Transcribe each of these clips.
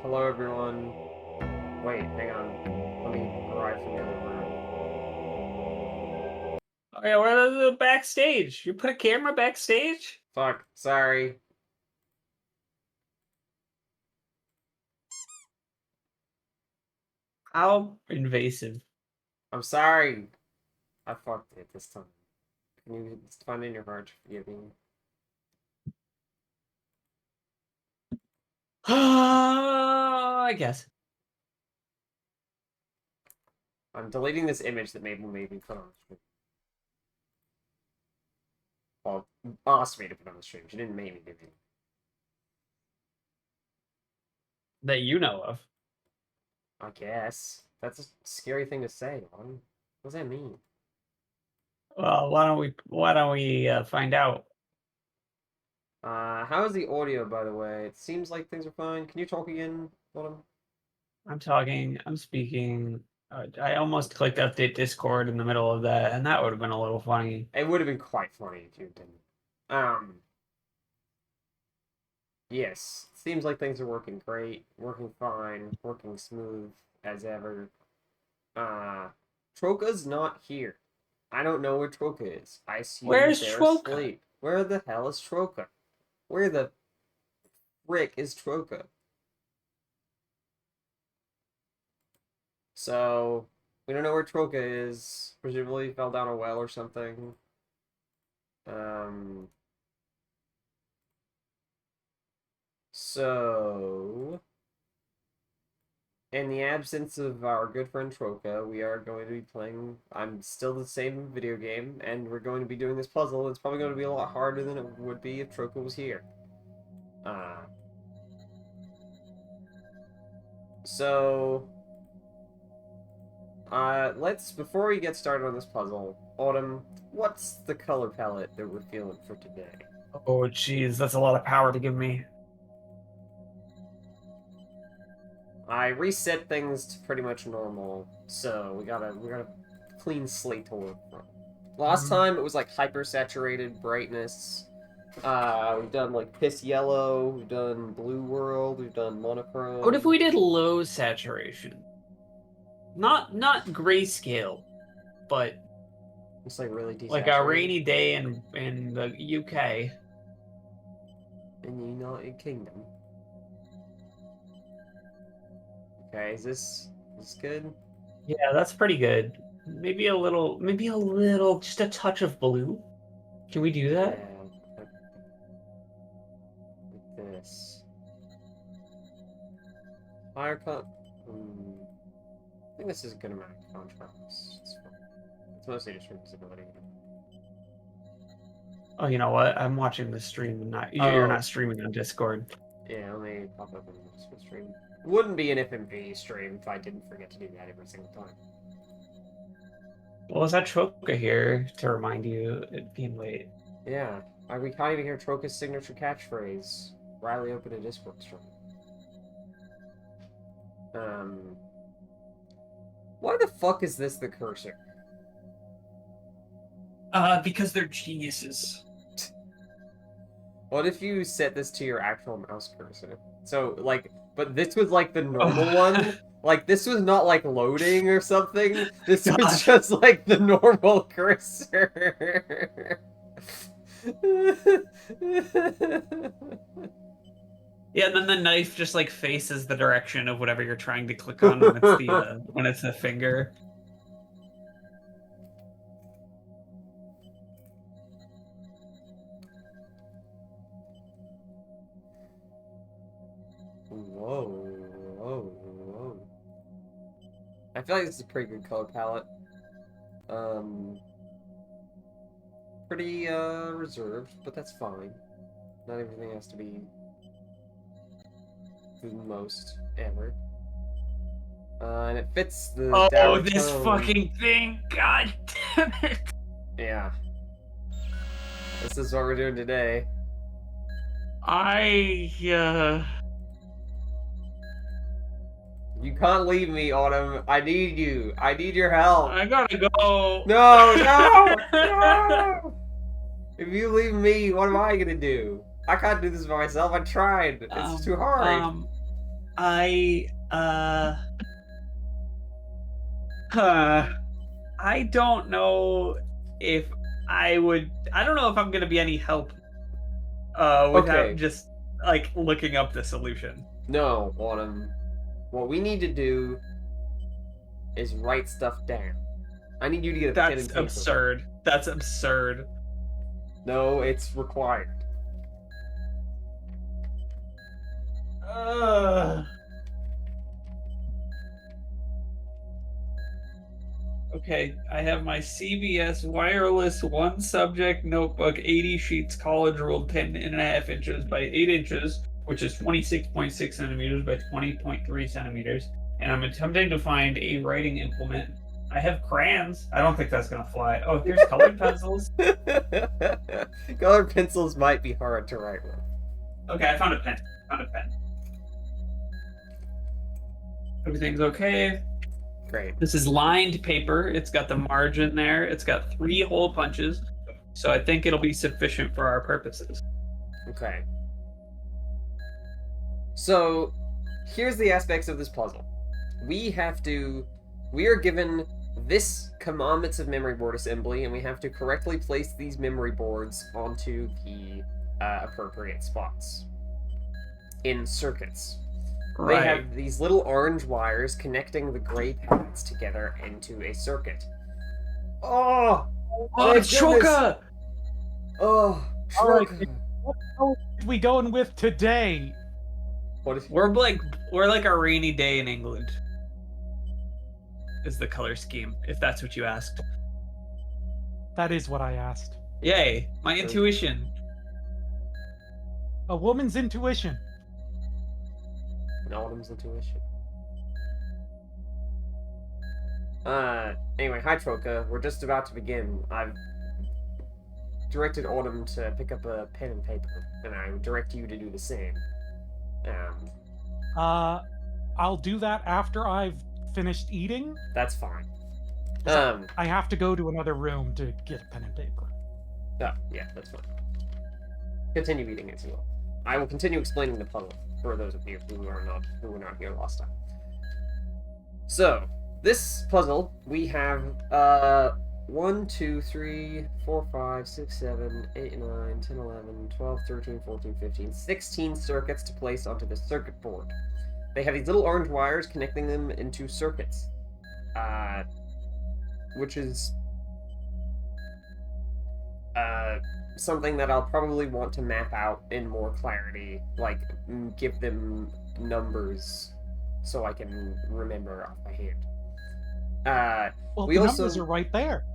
Hello, everyone. Wait, hang on. Let me arrive from the other room. Okay, we're the backstage. You put a camera backstage? Fuck, sorry. How invasive. I'm sorry. I fucked it this time. Can you find it in your heart to forgive me? I guess. I'm deleting this image that Mabel made me put on the stream. Well, asked me to put on the stream. She didn't make me do it. That you know of. I guess. That's a scary thing to say, Autumn. What does that mean? Well, why don't we find out? How is the audio, by the way? It seems like things are fine. Can you talk again, Autumn? I'm talking, I'm speaking. I almost clicked update Discord in the middle of that, and that would have been a little funny. It would have been quite funny if you didn't. Yes. Seems like things are working great, working fine, working smooth as ever. Troka's not here. I don't know where Troka is. I assume Where's they're Troka? asleep. Where the hell is Troka? Where the frick is Troka? So, we don't know where Troka is. Presumably he fell down a well or something. Um, so, in the absence of our good friend Troka, we are going to be playing. I'm still the same video game, and we're going to be doing this puzzle. It's probably going to be a lot harder than it would be if Troka was here. Uh, so, let's, before we get started on this puzzle, Autumn, what's the color palette that we're feeling for today? Oh, jeez, that's a lot of power to give me. I reset things to pretty much normal, so we got a clean slate to work from. Last time it was like hyper saturated brightness. We've done like piss yellow, we've done blue world, we've done monochrome. What if we did low saturation? Not grayscale, but It's like really like a desaturated rainy day in the UK. in the United Kingdom. Okay, is this good? Yeah, that's pretty good. Maybe a little, just a touch of blue. Can we do that? Yeah, like this. Higher con. I think this is a good amount of contrast. It's fine. It's mostly just for visibility. Oh, you know what? I'm watching the stream and not you're Oh, not streaming on Discord. yeah, let me pop up in the stream. Wouldn't be an FMV stream if I didn't forget to do that every single time. Well, is that Choka here to remind you it being late? Yeah, we can't even hear Troka's signature catchphrase. Riley opened a Discord stream. Um, why the fuck is this the cursor? Because they're geniuses. What if you set this to your actual mouse cursor? So, like, but this was like the normal one? Like, this was not like loading or something. This was Gosh. just like the normal cursor. Yeah, and then the knife just like faces the direction of whatever you're trying to click on when it's the finger. Whoa, whoa, whoa. I feel like this is a pretty good color palette. Um, pretty, reserved, but that's fine. Not everything has to be the most ever. And it fits the Oh, dour this tone. fucking thing! God damn it! Yeah. This is what we're doing today. I You can't leave me, Autumn. I need you. I need your help. I gotta go. No, no, no! If you leave me, what am I gonna do? I can't do this by myself. I tried. It's too hard. Um, I don't know if I don't know if I'm gonna be any help without Okay. just like looking up the solution. No, Autumn. What we need to do is write stuff down. I need you to get a pen and That's paper. absurd. That's absurd. No, it's required. Okay, I have my CBS wireless one subject notebook, 80 sheets, college ruled 10.5 inches by 8 inches, which is 26.6 centimeters by 20.3 centimeters. And I'm attempting to find a writing implement. I have crayons. I don't think that's gonna fly. Oh, here's colored pencils. Colored pencils might be hard to write with. Okay, I found a pen. Everything's okay. Great. This is lined paper. It's got the margin there. It's got 3 hole punches. So I think it'll be sufficient for our purposes. Okay. So, here's the aspects of this puzzle. We are given this commandments of memory board assembly, and we have to correctly place these memory boards onto the appropriate spots in circuits. Right. They have these little orange wires connecting the gray pads together into a circuit. Oh! Oh, it's Shoka! Oh, Alright, Shoka! what are we going with today? What is... We're like a rainy day in England. Is the color scheme, if that's what you asked. That is what I asked. Yay, my intuition. A woman's intuition. An Autumn's intuition. Anyway, hi Troka. We're just about to begin. I've directed Autumn to pick up a pen and paper, and I would direct you to do the same. I'll do that after I've finished eating. That's fine. I have to go to another room to get pen and paper. Oh, yeah, that's fine. Continue eating as you will. I will continue explaining the puzzle for those of you who were not here last time. So, this puzzle, we have 1, 2, 3, 4, 5, 6, 7, 8, 9, 10, 11, 12, 13, 14, 15, 16 circuits to place onto the circuit board. They have these little orange wires connecting them into circuits, which is something that I'll probably want to map out in more clarity, like give them numbers so I can remember off by hand. Well, we the also... numbers are right there.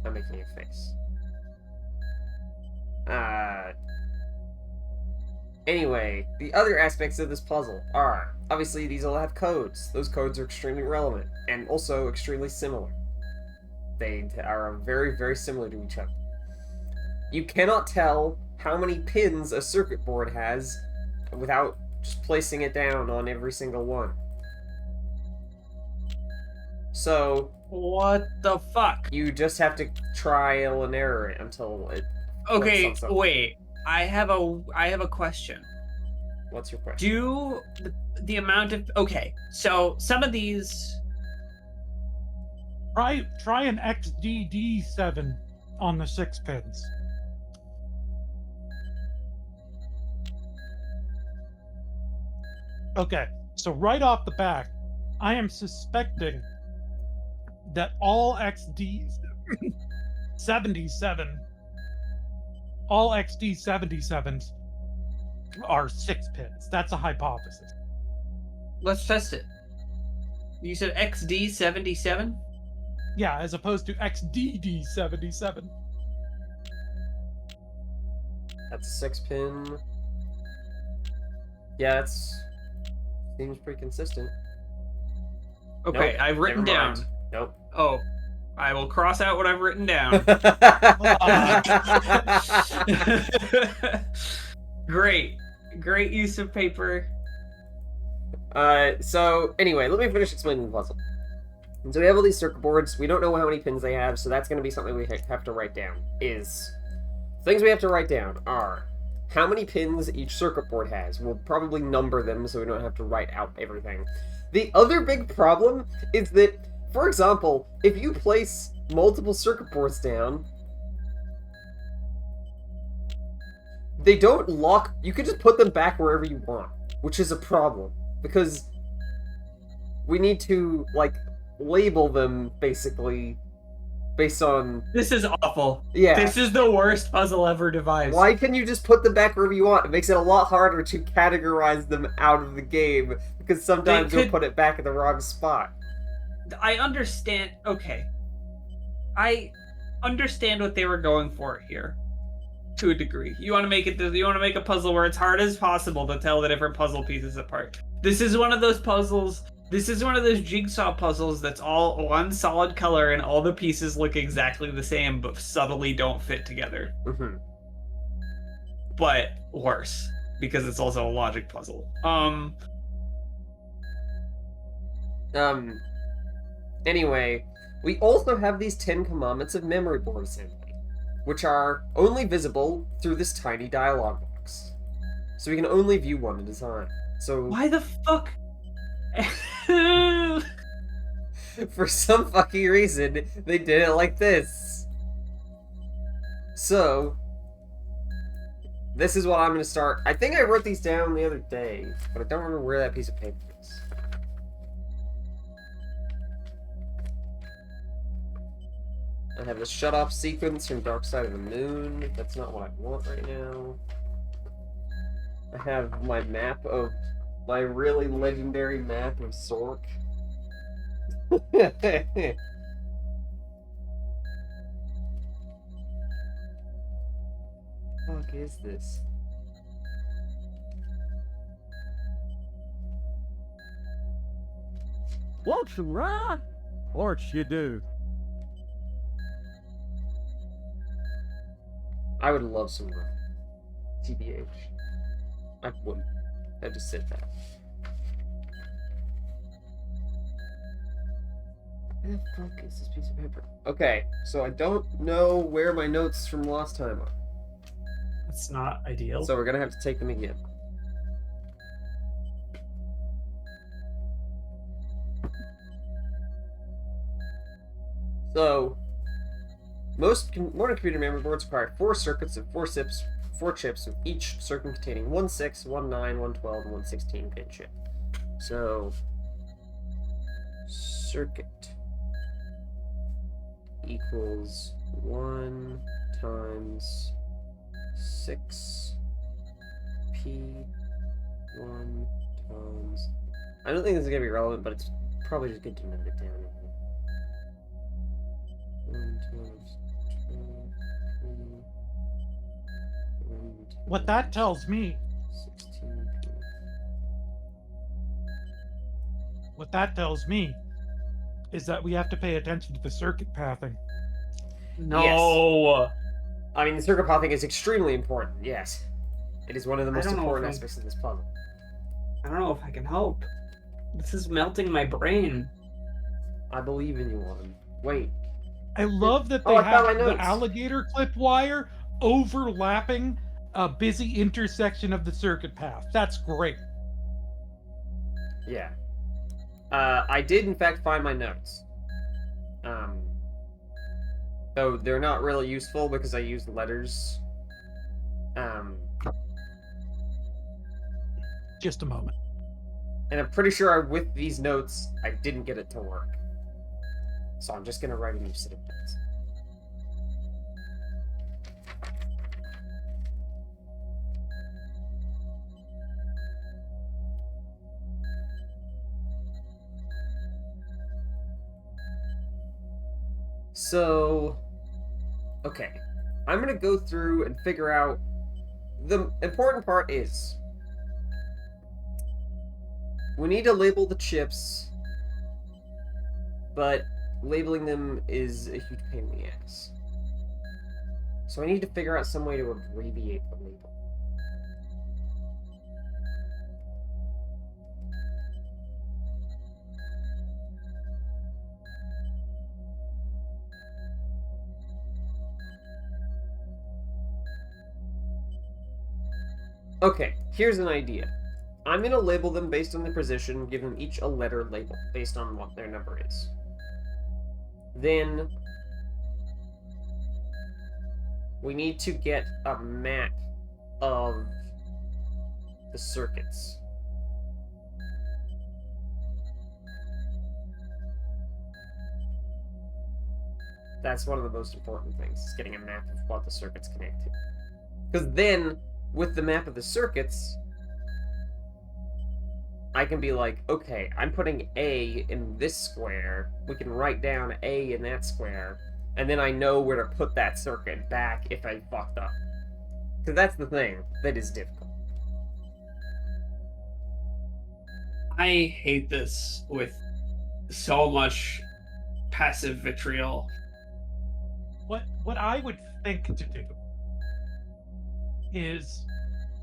I'm making a face. Anyway, the other aspects of this puzzle are, obviously these all have codes. Those codes are extremely relevant, and also extremely similar. They are very, very similar to each other. You cannot tell how many pins a circuit board has without just placing it down on every single one. So... What the fuck? You just have to trial and error it until it... Okay, wait. I have a question. What's your question? Do the amount of... Okay, so some of these... Try an XDD7 on the 6 pins. Okay, so right off the back, I am suspecting that all XD77s are 6 pins. That's a hypothesis. Let's test it. You said XD77? Yeah, as opposed to XDD77. That's a 6 pin. Yeah, seems pretty consistent. Okay, Nope, I've written never down. mind. Nope. Oh, I will cross out what I've written down. Great use of paper. So anyway, let me finish explaining the puzzle. And so we have all these circuit boards. We don't know how many pins they have, so that's going to be something we have to write down. Things we have to write down are how many pins each circuit board has. We'll probably number them so we don't have to write out everything. The other big problem is that, for example, if you place multiple circuit boards down, they don't lock. You can just put them back wherever you want, which is a problem because we need to like label them basically based on. This is awful. Yeah. This is the worst puzzle ever devised. Why can you just put them back wherever you want? It makes it a lot harder to categorize them out of the game because sometimes you'll put it back in the wrong spot. I understand. Okay. I understand what they were going for here. To a degree. You want to make a puzzle where it's hard as possible to tell the different puzzle pieces apart. This is one of those puzzles. This is one of those jigsaw puzzles that's all one solid color and all the pieces look exactly the same but subtly don't fit together. Mm-hmm. But worse because it's also a logic puzzle. Anyway, we also have these 10 commandments of memory board assembly, which are only visible through this tiny dialog box. So we can only view one at a time. So why the fuck? for some fucking reason, they did it like this. So this is what I'm going to start. I think I wrote these down the other day, but I don't remember where that piece of paper is. I have the shut-off sequence from Dark Side of the Moon. That's not what I want right now. I have my map of... my really legendary map of Sork. What the fuck is this? Want some rye? What you do? I would love some rye. TBH. I wouldn't. I just said that. Where the fuck is this piece of paper? Okay, so I don't know where my notes from last time are. That's not ideal. So we're gonna have to take them again. So, most modern computer memory boards require 4 circuits and 4 chips, with each circuit containing 1 6, 1 9, 1 12, and 1 16 pin chip. So, circuit equals 1 times 6 P 1 times... I don't think this is going to be relevant, but it's probably just good to note it down. 1 times 12, 1 What that tells me, 16 P. what that tells me is that we have to pay attention to the circuit pathing. No. I mean, the circuit pathing is extremely important, yes. It is one of the most don't know important if I- aspects of this puzzle. I don't know if I can help. This is melting my brain. I believe in you, Warren. Wait. I love that Oh, they I found have my the notes. alligator clip wire overlapping a busy intersection of the circuit path. That's great. Yeah. I did, in fact, find my notes. Though they're not really useful because I used letters. Just a moment. And I'm pretty sure with these notes, I didn't get it to work. So I'm just gonna write a new set of notes. So, okay. I'm gonna go through and figure out... The important part is... we need to label the chips, but labeling them is a huge pain in the ass. So I need to figure out some way to abbreviate the label. Okay, here's an idea. I'm gonna label them based on their position, give them each a letter label based on what their number is. Then we need to get a map of the circuits. That's one of the most important things, is getting a map of what the circuits connect to. Because then, with the map of the circuits, I can be like, okay, I'm putting A in this square, we can write down A in that square, and then I know where to put that circuit back if I fucked up. Because that's the thing that is difficult. I hate this with so much passive vitriol. What I would think to do is,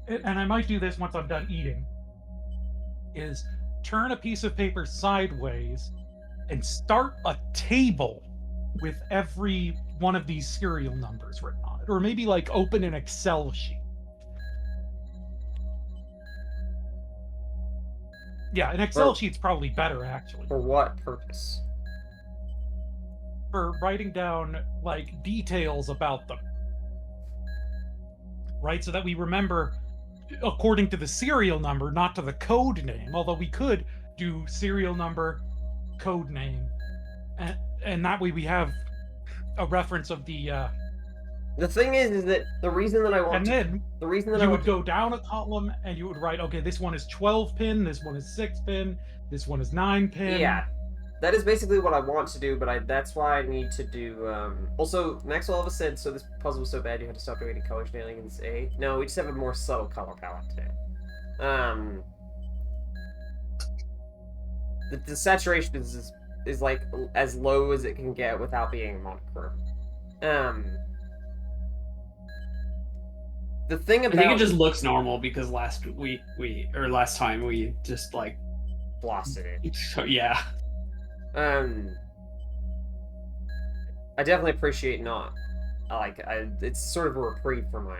and I might do this once I'm done eating, is turn a piece of paper sideways and start a table with every one of these serial numbers written on it, or maybe like open an Excel sheet. Yeah, an Excel sheet's probably better actually. For what purpose? For writing down like details about them, right? So that we remember according to the serial number, not to the code name. Although we could do serial number, code name, and that way we have a reference of the. The thing is that the reason that I want and then the reason that you I would want go down a column and you would write, okay, this one is 12 pin, this one is 6 pin, this one is 9 pin. Yeah, that is basically what I want to do, but that's why I need to do. Also, Maxwell Elvis said, so this puzzle was so bad you had to stop doing any color shenanigans. No, we just have a more subtle color palette today. The saturation is like as low as it can get without being monochrome. The thing about I think it just looks normal because last time we just like blasted it. So yeah. I definitely appreciate it's sort of a reprieve for my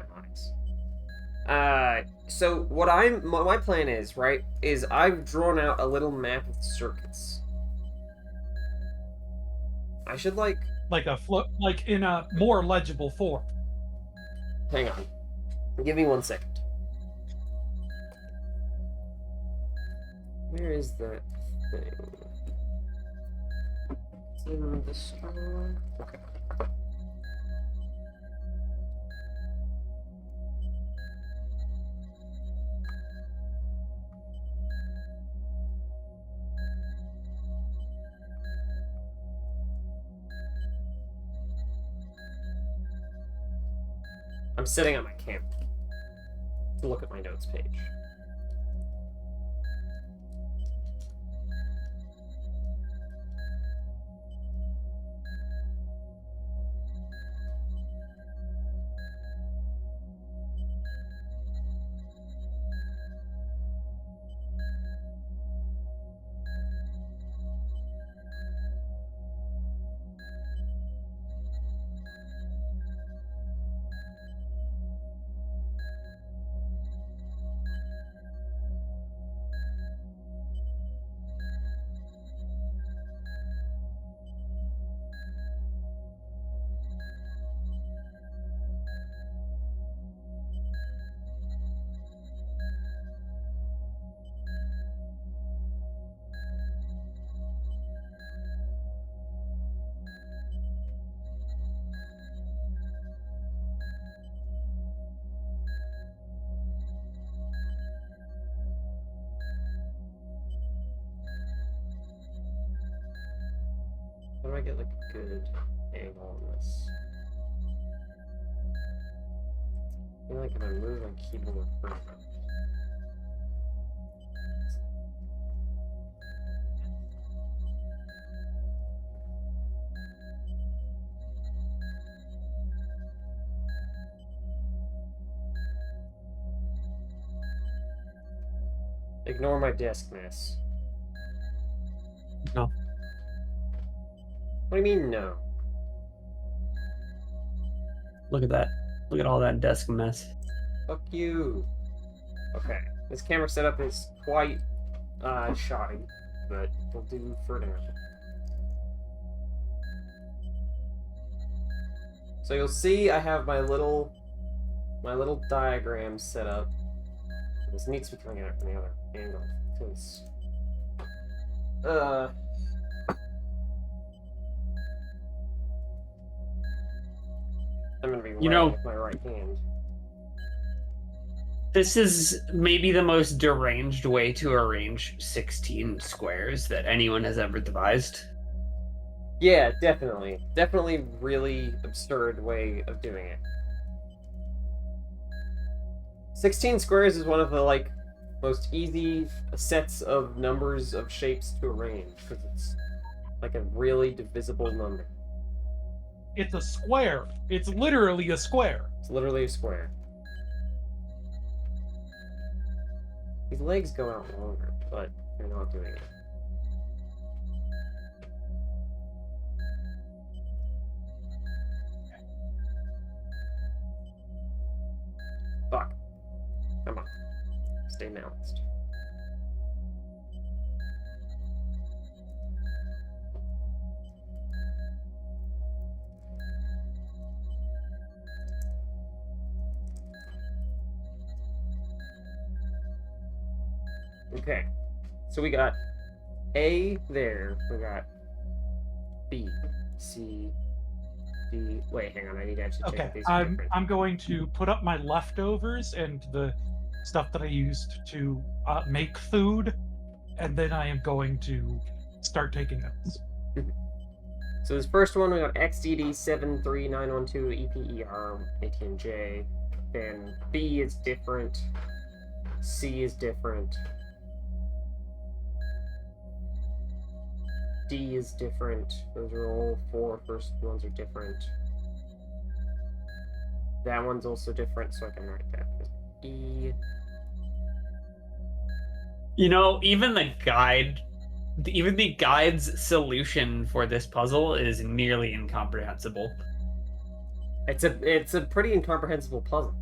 eyes. So what my plan is, right, is I've drawn out a little map of the circuits. I should like in a more legible form. Hang on. Give me 1 second. Where is that thing? It's in the store. Okay. I'm sitting on my camera to look at my notes page. How do I get like a good angle on this? I feel like if I move my keyboard further. Ignore my desk mess. No. What do you mean, no? Look at that. Look at all that desk mess. Fuck you. Okay. This camera setup is quite shoddy, but will do for now. So you'll see I have my little diagram set up. This needs to be coming out from the other angle, because I'm gonna be You writing know- with my right hand. This is maybe the most deranged way to arrange 16 squares that anyone has ever devised. Yeah, definitely. Definitely really absurd way of doing it. 16 squares is one of the, like, most easy sets of numbers of shapes to arrange, because it's like a really divisible number. It's a square. It's literally a square. It's literally a square. These legs go out longer, but they're not doing it. Fuck. Come on. Stay balanced. Okay. So we got A there. We got B, C, D. Wait, hang on. I need to actually check Okay, if these are I'm different. I'm going to put up my leftovers and the stuff that I used to make food, and then I am going to start taking notes. So this first one, we got XDD73912 EPER ATMJ. Then B is different. C is different. D is different. Those are all four first ones are different. That one's also different, so I can write that as E. You know, even the guide's solution for this puzzle is nearly incomprehensible. It's a pretty incomprehensible puzzle.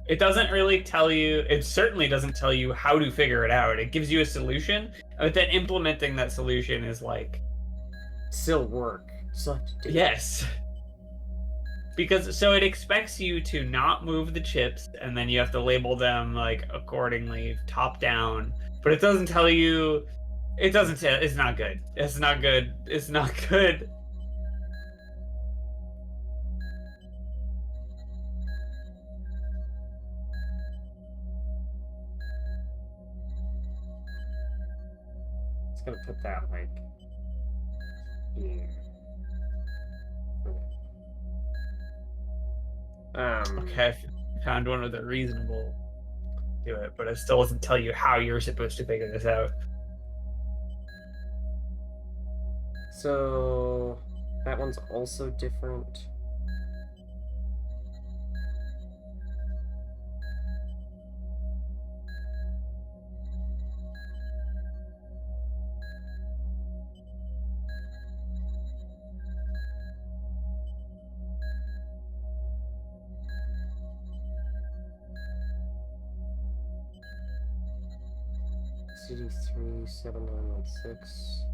It doesn't really tell you, it certainly doesn't tell you how to figure it out. It gives you a solution, but then implementing that solution is like... Still work. Still have to do it. Yes. Because, so it expects you to not move the chips, and then you have to label them, like, accordingly, top down. But it doesn't tell you, it's not good. It's not good. It's not good. It's gonna put that like here. Okay, I found one with a reasonable do it, but it still doesn't tell you how you're supposed to figure this out. So that one's also different. CD3 7916.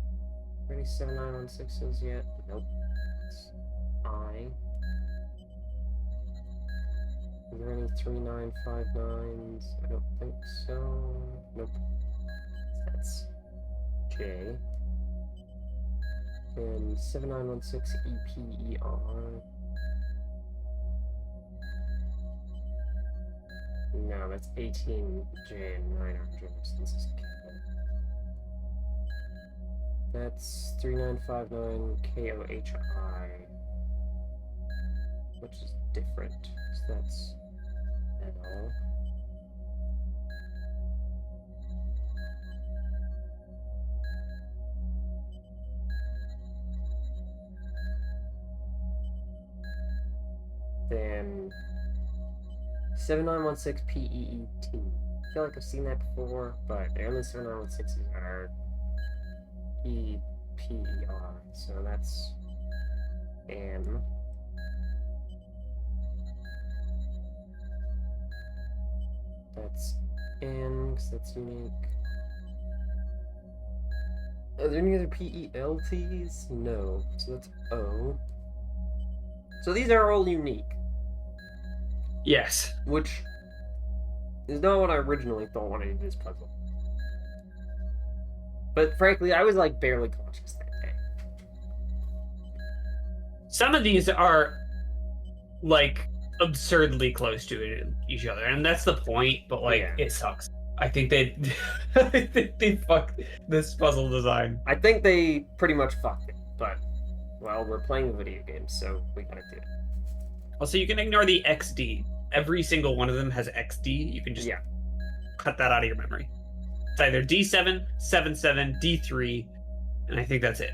Any 7916s yet? Nope. It's I. Are there any 3959s? I don't think so. Nope. That's J. And 7916 EPER. No, that's 18J and 9RJ. So this is K. That's 3959 KOHI, which is different. So that's L. Then 7916 PEET. I feel like I've seen that before, but the only 7916s are EPER, so that's M. That's N, because that's unique. Are there any other PELTs? No. So that's O. So these are all unique, Yes. which is not what I originally thought when I did this puzzle. But frankly, I was like barely conscious that day. Some of these are like absurdly close to each other, and that's the point. But like, Yeah. it sucks. I think they, I think they fucked this puzzle design. I think they pretty much fucked it, but well, we're playing a video game, so we gotta do it. Also, you can ignore the XD. Every single one of them has XD. You can just Yeah. cut that out of your memory. It's either D7, 77, D3, and I think that's it.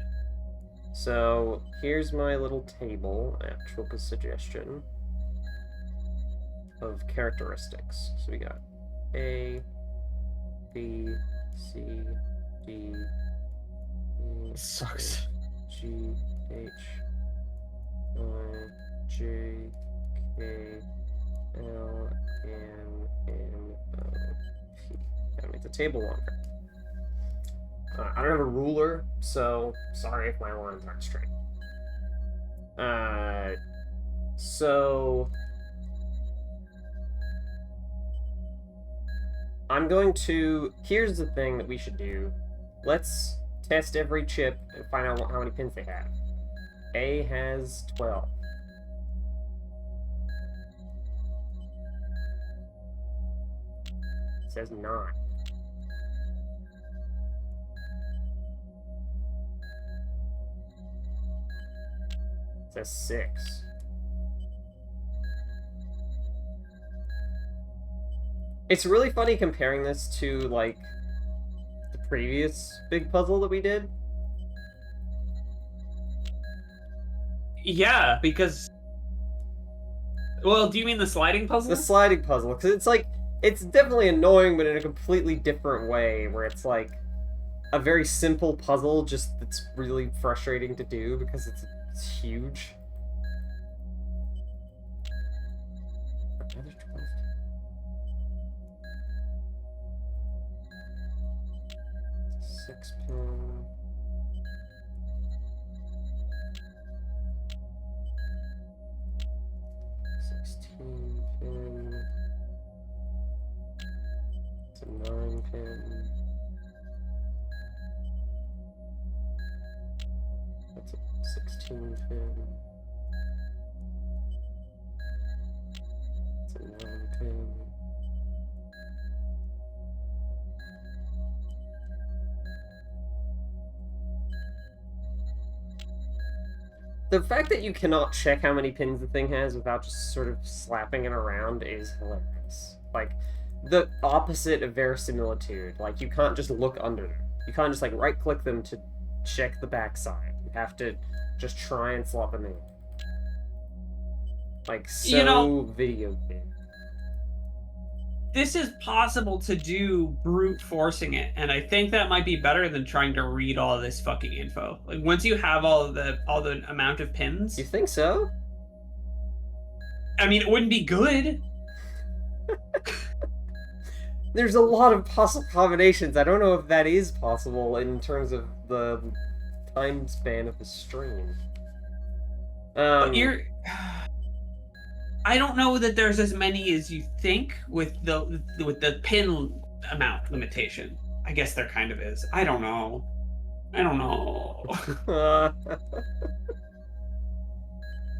So here's my little table, actual suggestion of characteristics. So we got A, B, C, D, E, This sucks. F, G, H, I, J, K, L, M, N, O, P. Gotta make the table longer. I don't have a ruler, so sorry if my lines aren't straight. So I'm going to. Here's the thing that we should do. Let's test every chip and find out how many pins they have. A has 12. It says 9. It says 6. It's really funny comparing this to, like, the previous big puzzle that we did. Yeah, because. Well, do you mean the sliding puzzle? The sliding puzzle, because it's like, it's definitely annoying, but in a completely different way, where it's like a very simple puzzle, just that's really frustrating to do because it's huge. Another 12. 6-pin. Pin. It's a 9-pin. That's a 16-pin. It's a 9-pin. The fact that you cannot check how many pins the thing has without just sort of slapping it around is hilarious. Like, the opposite of verisimilitude. Like, you can't just look under them. You can't just, like, right-click them to check the backside. You have to just try and slot them in. Like, so video game. This is possible to do brute forcing it, and I think that might be better than trying to read all of this fucking info. Like, once you have all the amount of pins, You think so? I mean, it wouldn't be good. There's a lot of possible combinations. I don't know if that is possible in terms of the time span of the stream. But I don't know that there's as many as you think with the pin amount limitation. I guess there kind of is. I don't know.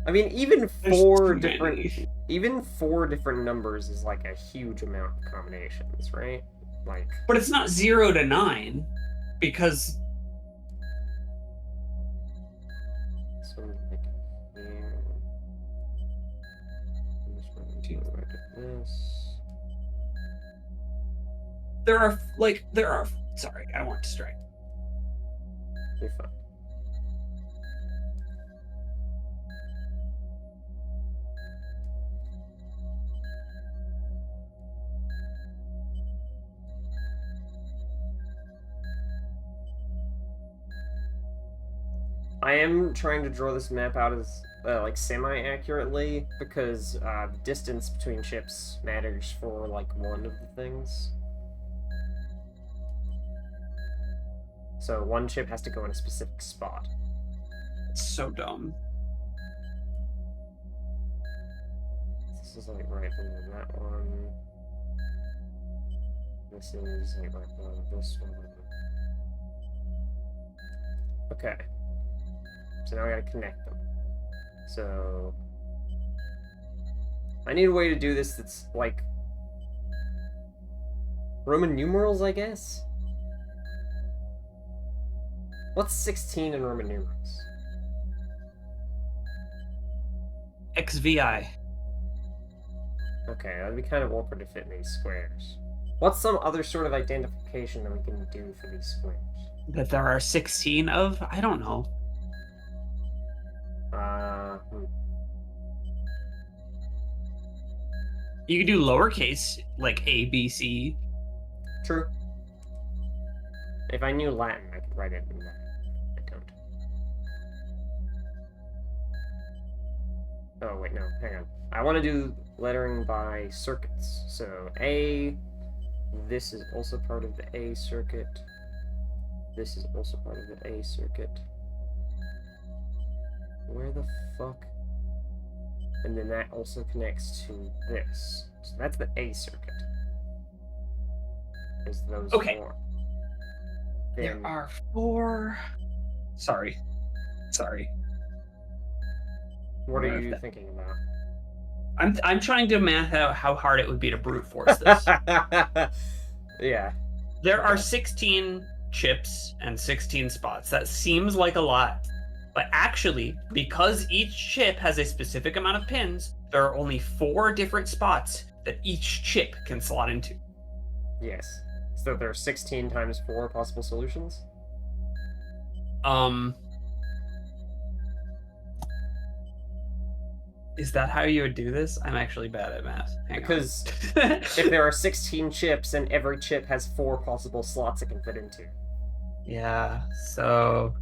I mean, even There's four too different, many. even 4 different numbers is like a huge amount of combinations, right? Like, But it's not 0 to 9 because so like here. I'm just going to go back to this. there are. Sorry, I want to strike. You're fine. I am trying to draw this map out as like semi-accurately because the distance between chips matters for like one of the things. So one chip has to go in a specific spot. It's so dumb. This is like right below that one. This is like right below this one. Okay. So now we gotta connect them. So I need a way to do this that's like Roman numerals, I guess? What's 16 in Roman numerals? XVI. Okay, that'd be kind of awkward to fit in these squares. What's some other sort of identification that we can do for these squares? That there are 16 of? I don't know. You could do lowercase, like A, B, C. True. If I knew Latin, I could write it in Latin. I don't. Oh, wait, no, hang on. I want to do lettering by circuits. So A, this is also part of the A circuit. This is also part of the A circuit. Where the fuck? And then that also connects to this. So that's the A circuit. Is those Okay. four. There Then are 4. Sorry. what are Where you that- thinking about? I'm trying to math out how hard it would be to brute force this. Yeah. There are 16 chips and 16 spots. That seems like a lot. But actually, because each chip has a specific amount of pins, there are only 4 different spots that each chip can slot into. Yes. So there are 16 times 4 possible solutions? Is that how you would do this? I'm actually bad at math. Hang on. Because if there are 16 chips and every chip has 4 possible slots it can fit into. Yeah, so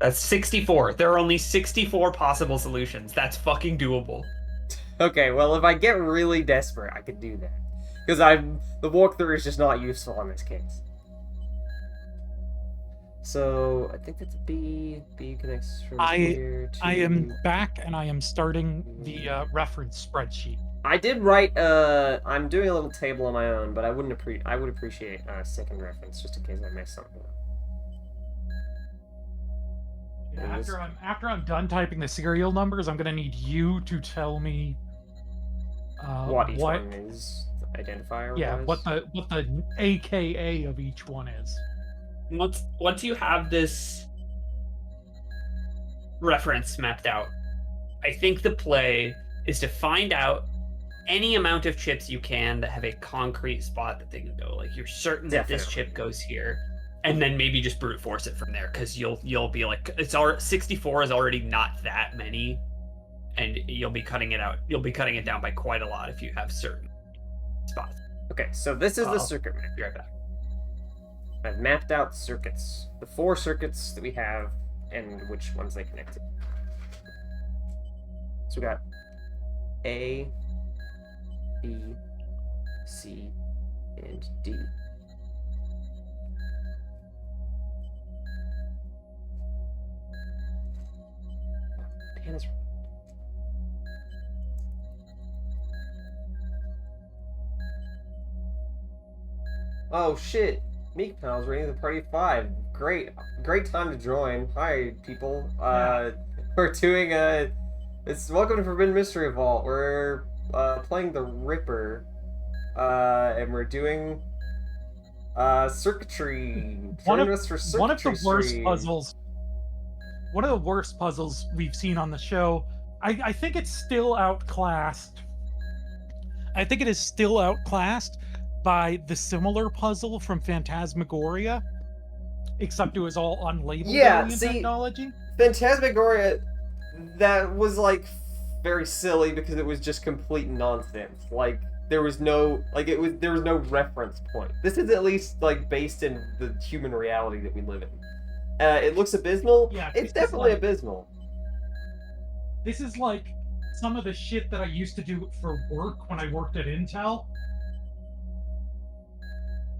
that's 64. There are only 64 possible solutions. That's fucking doable. Okay, well, if I get really desperate, I could do that. Because the walkthrough is just not useful in this case. So, I think that's B. B connects from here to... I am back and I am starting the reference spreadsheet. I did write, I'm doing a little table on my own, but I would appreciate a second reference, just in case I mess something up. Yeah, after I'm done typing the serial numbers, I'm gonna need you to tell me What each one is, identifier. Yeah, what the AKA of each one is. Once you have this reference mapped out, I think the play is to find out any amount of chips you can that have a concrete spot that they can go. Like you're certain that this chip goes here, and then maybe just brute force it from there, because you'll be like, 64 is already not that many, and you'll be cutting it out. You'll be cutting it down by quite a lot if you have certain spots. Okay, so this is the circuit map. Be right back. I've mapped out circuits, the 4 circuits that we have, and which ones they connect to. So we got A, B, C, and D. Pen is... Oh shit! Meek Pals rating the party of 5. Great time to join. Hi people. We're doing it's welcome to Forbidden Mystery Vault. We're playing the Ripper. And we're doing circuitry. One of Circuitry the worst stream. puzzles. One of the worst puzzles we've seen on the show. I think it's still outclassed. I think it is still outclassed by the similar puzzle from Phantasmagoria, except it was all unlabeled alien technology. Phantasmagoria, that was like very silly because it was just complete nonsense. Like there was no reference point. This is at least like based in the human reality that we live in. It looks abysmal. Yeah, it's definitely abysmal. This is like some of the shit that I used to do for work when I worked at Intel.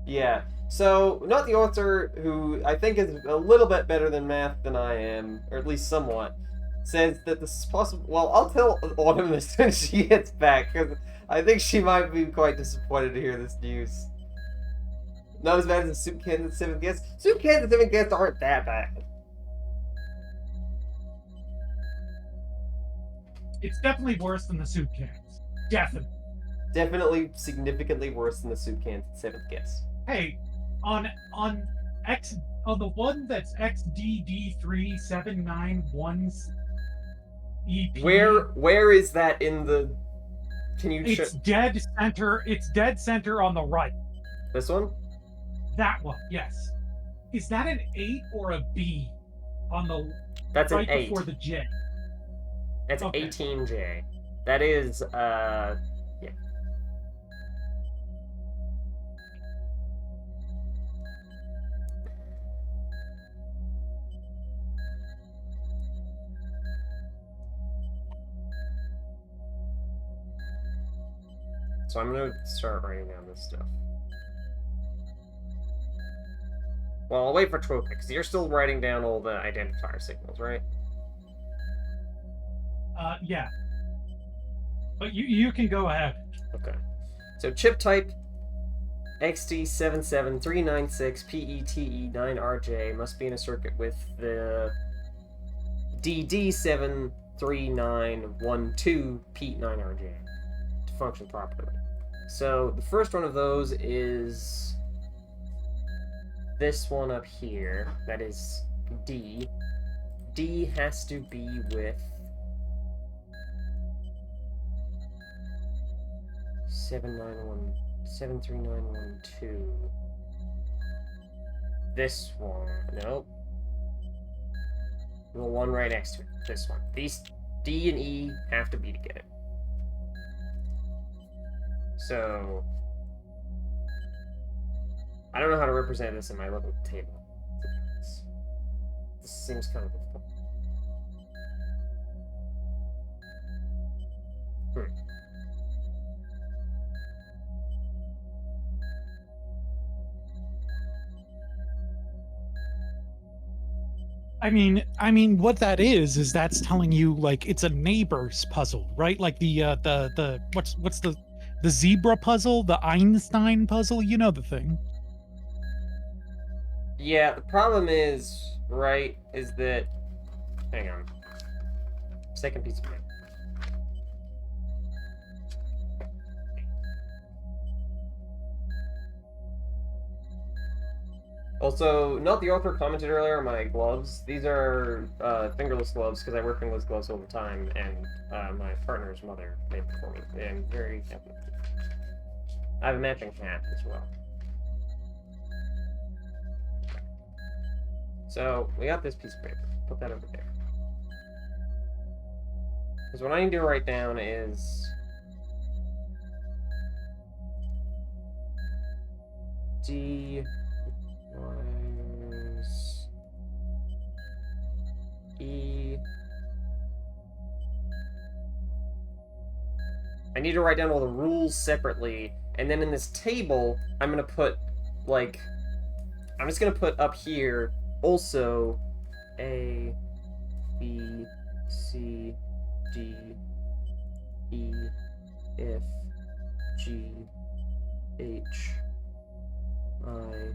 Yeah. So, not the author, who I think is a little bit better than math than I am, or at least somewhat, says that this is possible. Well, I'll tell Autumn this when she gets back, because I think she might be quite disappointed to hear this news. Not as bad as the Soup Cans and Seventh Guest. Soup Cans and Seventh Guest aren't that bad. It's definitely worse than the soup cans. Definitely. Definitely significantly worse than the Soup Cans and Seventh Guest. Hey, on the one that's XDD3791's EP. Where is that in the? Can you? It's dead center. It's dead center on the right. This one? That one, yes. Is that an 8 or a B? On the That's right an 8. before the J. That's Okay. 18J. That is yeah. So I'm gonna start writing down this stuff. Well, I'll wait for Tropic, because you're still writing down all the identifier signals, right? Yeah. But you can go ahead. Okay. So chip type XT77396PETE9RJ must be in a circuit with the DD73912PETE9RJ to function properly. So the first one of those is this one up here. That is D. D has to be with 73912. This one. Nope. The one right next to it. This one. These D and E have to be together. So I don't know how to represent this in my little table. This seems kind of difficult. I mean, what that is that's telling you like it's a neighbor's puzzle, right? Like the what's the zebra puzzle, the Einstein puzzle. You know the thing. Yeah, the problem is, right, is that... Hang on. Second piece of paper. Also, note the author commented earlier on my gloves. These are fingerless gloves because I wear fingerless gloves all the time, and my partner's mother made them for me. I'm very happy. I have a matching hat as well. So, we got this piece of paper. Put that over there. Because what I need to write down is... D... requires... E... I need to write down all the rules separately, and then in this table, I'm gonna put, like... I'm just gonna put up here... Also, A, B, C, D, E, F, G, H, I,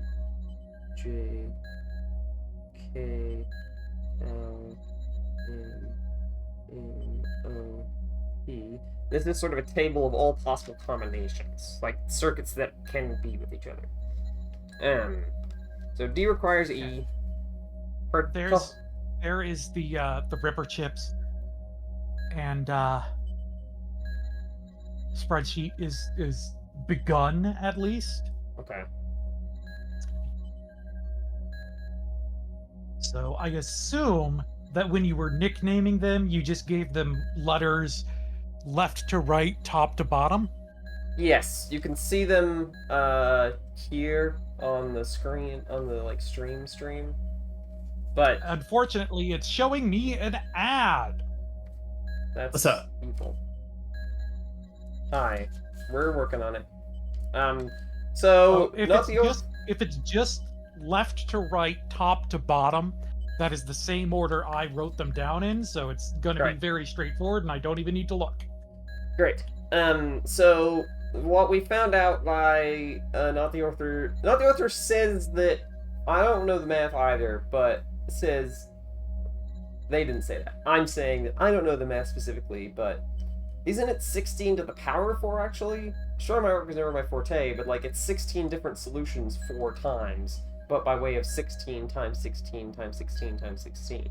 J, K, L, M, N, O, P. This is sort of a table of all possible combinations, like circuits that can be with each other. So D requires E. There is the Ripper chips, and spreadsheet is begun at least. Okay. So I assume that when you were nicknaming them, you just gave them letters left to right, top to bottom. Yes, you can see them here on the screen, on the like stream. But unfortunately, it's showing me an ad. That's What's up? evil. Hi. We're working on it. So, if not it's the just if it's just left to right, top to bottom, that is the same order I wrote them down in, so it's gonna Right. be very straightforward, and I don't even need to look. Great. So what we found out by not the author says that I don't know the math either, but says they didn't say that. I'm saying that I don't know the math specifically, but isn't it 16 to the power 4 actually? Sure, my work is never my forte, but like it's 16 different solutions 4 times, but by way of 16 times 16 times 16 times 16.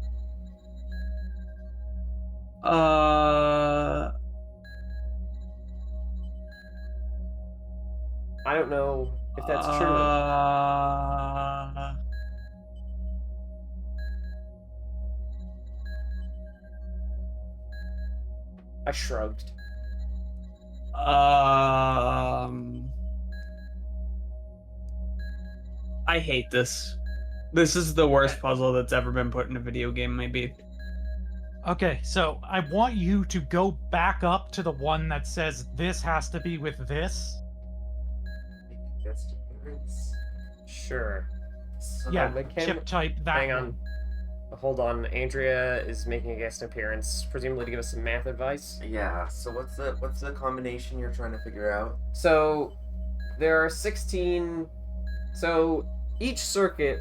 I don't know if that's true or not. I shrugged. I hate this. This is the worst puzzle that's ever been put in a video game, maybe. Okay, so I want you to go back up to the one that says this has to be with this. Guest appearance. Sure. Yeah, the cam- chip type that Hang one. on. Hold on. Andrea is making a guest appearance, presumably to give us some math advice. Yeah. So what's the combination you're trying to figure out? So there are 16. So each circuit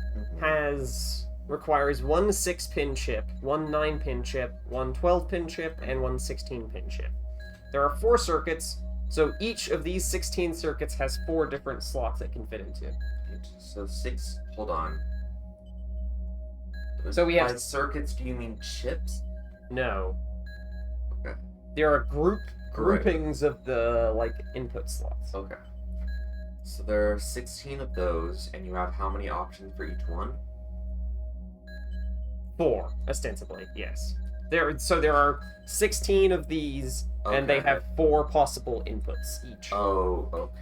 requires one 6-pin chip, one 9-pin chip, one 12-pin chip, and one 16-pin chip. There are 4 circuits, so each of these 16 circuits has 4 different slots it can fit into. So 6. Hold on. So we have By circuits. Do you mean chips? No. Okay. There are groupings of the input slots. Okay. So there are 16 of those, and you have how many options for each one? 4, ostensibly, yes. There are 16 of these, and they Okay. have 4 possible inputs each. Oh, okay.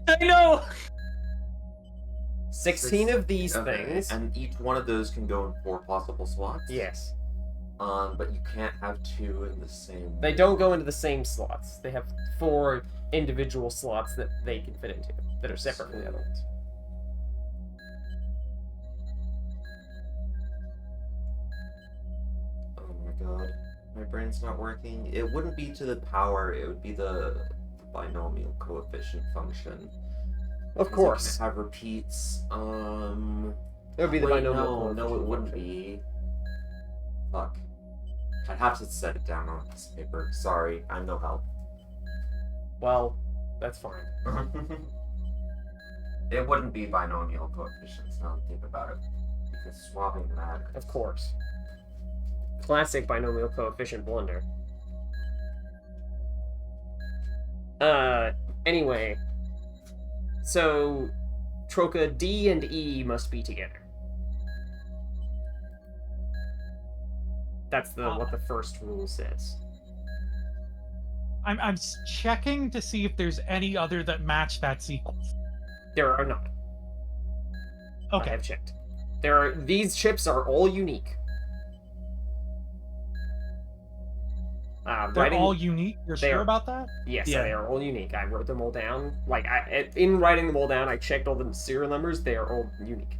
I know! 16 of these Okay, things. and each one of those can go in 4 possible slots. Yes. But you can't have 2 in the same. They don't go into the same slots. They have 4 individual slots that they can fit into that are separate from the other ones. Oh my god, my brain's not working. It wouldn't be to the power. It would be the binomial coefficient function. Of 'Cause course. it can have repeats. It would be the Wait, binomial. no, it wouldn't be. Fuck. I'd have to set it down on this paper. Sorry, I'm no help. Well, that's fine. It wouldn't be binomial coefficients, now that I think about it. Because swapping that. Of course. Classic binomial coefficient blunder. Anyway. So, Troca, D and E must be together. That's what the first rule says. I'm checking to see if there's any other that match that sequence. There are not. I Okay. have checked. These chips are all unique. They're all unique. You're they sure are- about that? Yes, Yeah. they are all unique. I wrote them all down. In writing them all down, I checked all the serial numbers. They are all unique.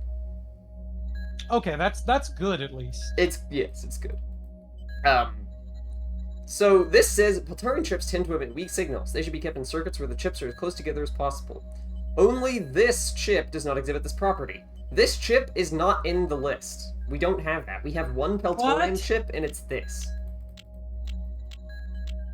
Okay, that's good at least. It's good. So this says Peltarian chips tend to emit weak signals. They should be kept in circuits where the chips are as close together as possible. Only this chip does not exhibit this property. This chip is not in the list. We don't have that. We have one Peltarian What? chip, and it's this.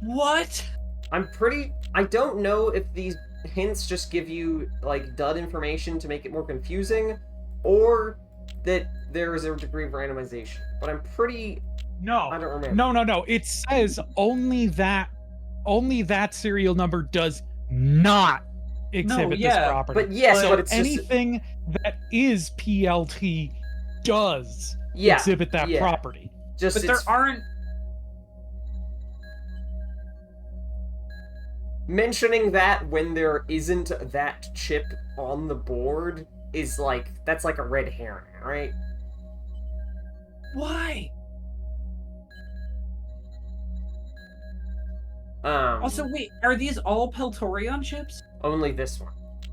What? I don't know if these hints just give you, dud information to make it more confusing, or that there is a degree of randomization. But I'm pretty... No. I don't remember. No. It says only that serial number does not exhibit yeah, this property. But yes, so but it's just... anything that is PLT does Yeah, exhibit that yeah. property. Just But there it's aren't. mentioning that when there isn't that chip on the board is that's like a red herring, right? Why? Also, wait, are these all Peltorion chips? Only this one.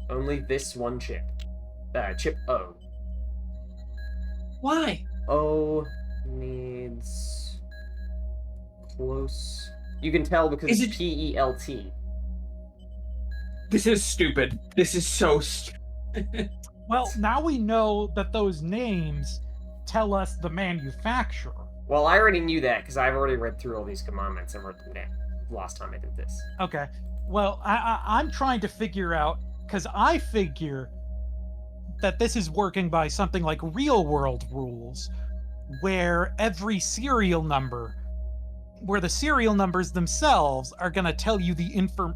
Only this one chip. Chip O. Why? O needs close. You can tell because Is it's it- PELT. This is stupid. This is so stupid. Well, now we know that those names tell us the manufacturer. Well, I already knew that because I've already read through all these commandments and wrote them down last time I did this. Okay. Well, I'm trying to figure out, because I figure that this is working by something like real world rules, where every serial number, where the serial numbers themselves are going to tell you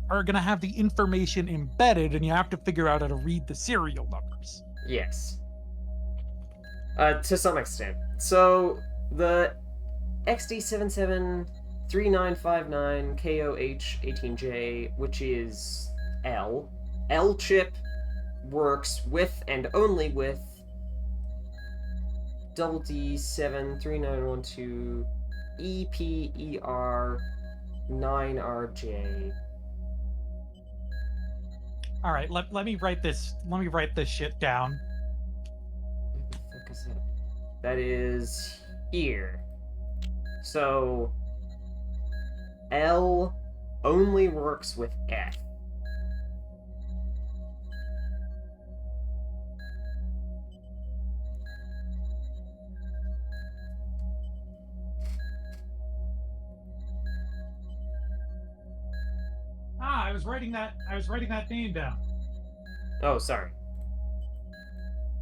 are going to have the information embedded, and you have to figure out how to read the serial numbers. Yes. To some extent. So, the XD773959KOH18J, which is L chip, works with and only with double D73912 EPER9RJ. All right, let me write this. Let me write this shit down. What the fuck is that? That is here. So L only works with F. I was writing that name down. Oh, sorry.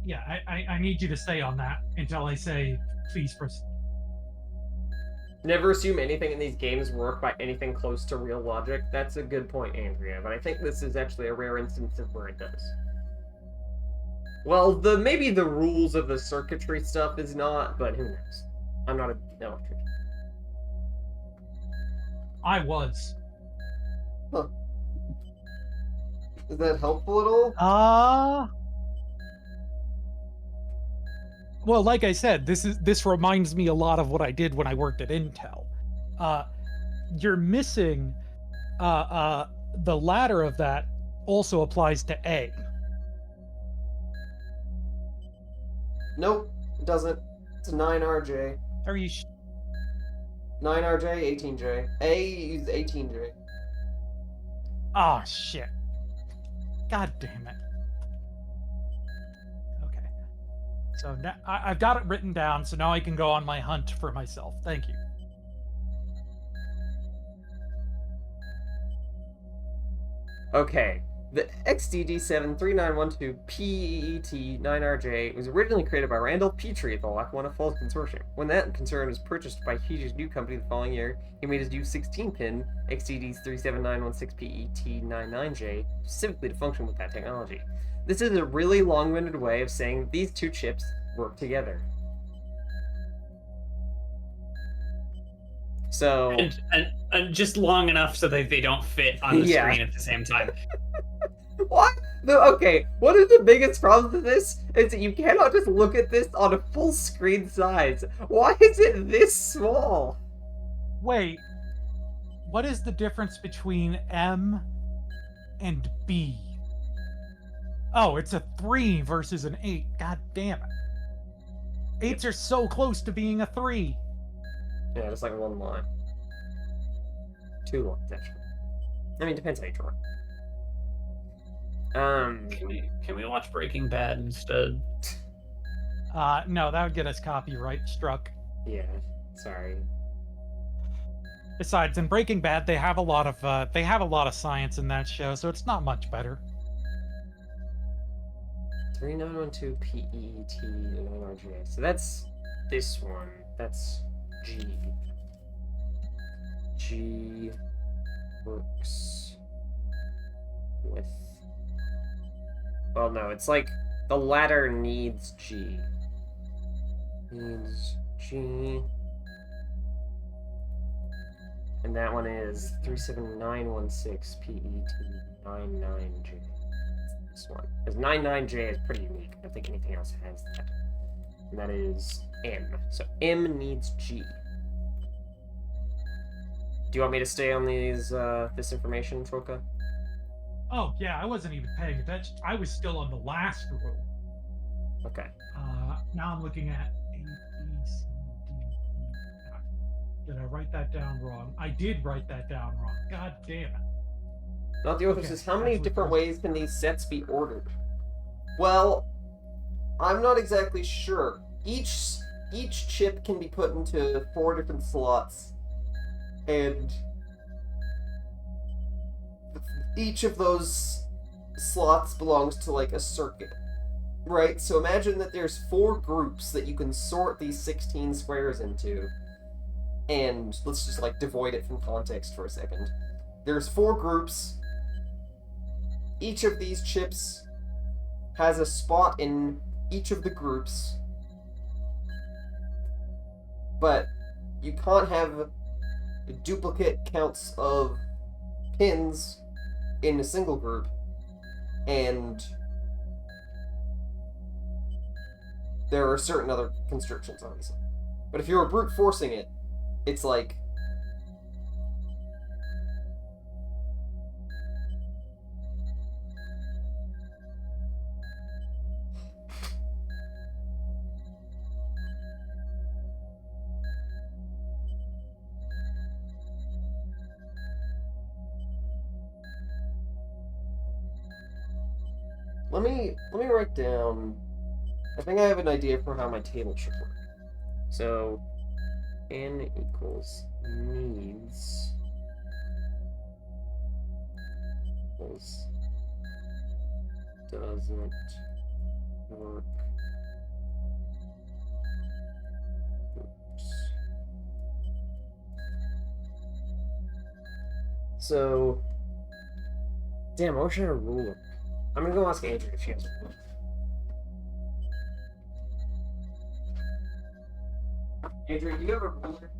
Yeah, I need you to stay on that until I say please proceed. Never assume anything in these games work by anything close to real logic. That's a good point, Andrea, but I think this is actually a rare instance of where it does. Well, maybe the rules of the circuitry stuff is not, but who knows? I'm not an electrician. I was. Huh. Is that helpful at all? Well, like I said, this reminds me a lot of what I did when I worked at Intel. You're missing the latter of that also applies to A. Nope, it doesn't. It's a 9RJ. Are you 9RJ, 18J. A is 18J. Oh shit. God damn it. Okay. So now I've got it written down, so now I can go on my hunt for myself. Thank you. Okay. The XDD73912PET9RJ was originally created by Randall Petrie at the Lackawanna Falls Consortium. When that concern was purchased by Hughes' new company the following year, he made his new 16-pin XDD37916PET99J specifically to function with that technology. This is a really long-winded way of saying these two chips work together. So... And just long enough so that they don't fit on the Yeah. screen at the same time. What? Okay, one of the biggest problems with this is that you cannot just look at this on a full screen size. Why is it this small? Wait. What is the difference between M and B? Oh, it's a 3 versus an 8. God damn it. 8s are so close to being a 3. Yeah, just like one line. 2 lines, actually. I mean, depends how you draw it. Can we watch Breaking Bad instead? No, that would get us copyright struck. Yeah, sorry. Besides, in Breaking Bad, they have a lot of science in that show, so it's not much better. 3912 PET9RJ. So that's this one. That's G. G works with... Well, no, it's like the latter needs G. Needs G. And that one is 37916PET99J. This one. Because 99J is pretty unique. I don't think anything else has that. And that is M. So M needs G. Do you want me to stay on this information, Troka? Oh, yeah, I wasn't even paying attention. I was still on the last rule. Okay. Now I'm looking at A, B, C, D, E, F. Did I write that down wrong? I did write that down wrong. God damn it. Not the author Okay, says, how many that's what different it was. ways can these sets be ordered? Well, I'm not exactly sure. Each chip can be put into 4 different slots, and each of those slots belongs to like a circuit, right? So imagine that there's 4 groups that you can sort these 16 squares into, and let's just like devoid it from context for a second. There's 4 groups. Each of these chips has a spot in each of the groups, but you can't have duplicate counts of pins in a single group, and there are certain other constrictions, obviously. But if you're brute forcing it, it's like Let me write down. I think I have an idea for how my table should work. So, n equals needs equals doesn't work. Oops. So, damn, I wish I had a ruler. I'm gonna go ask Andrew if she has a ruler. Andrew, do you have a ruler?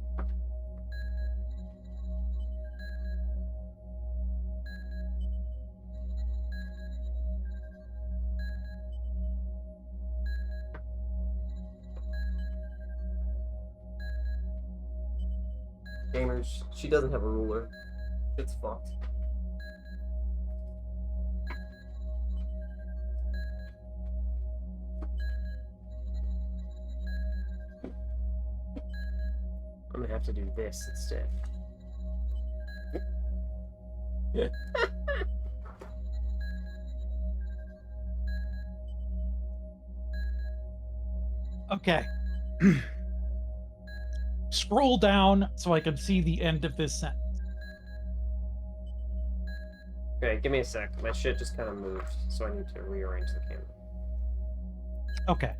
Gamers, she doesn't have a ruler. It's fucked. I'm gonna have to do this instead. Yeah. Okay. Scroll down so I can see the end of this sentence. Okay, give me a sec. My shit just kind of moved, so I need to rearrange the camera. Okay.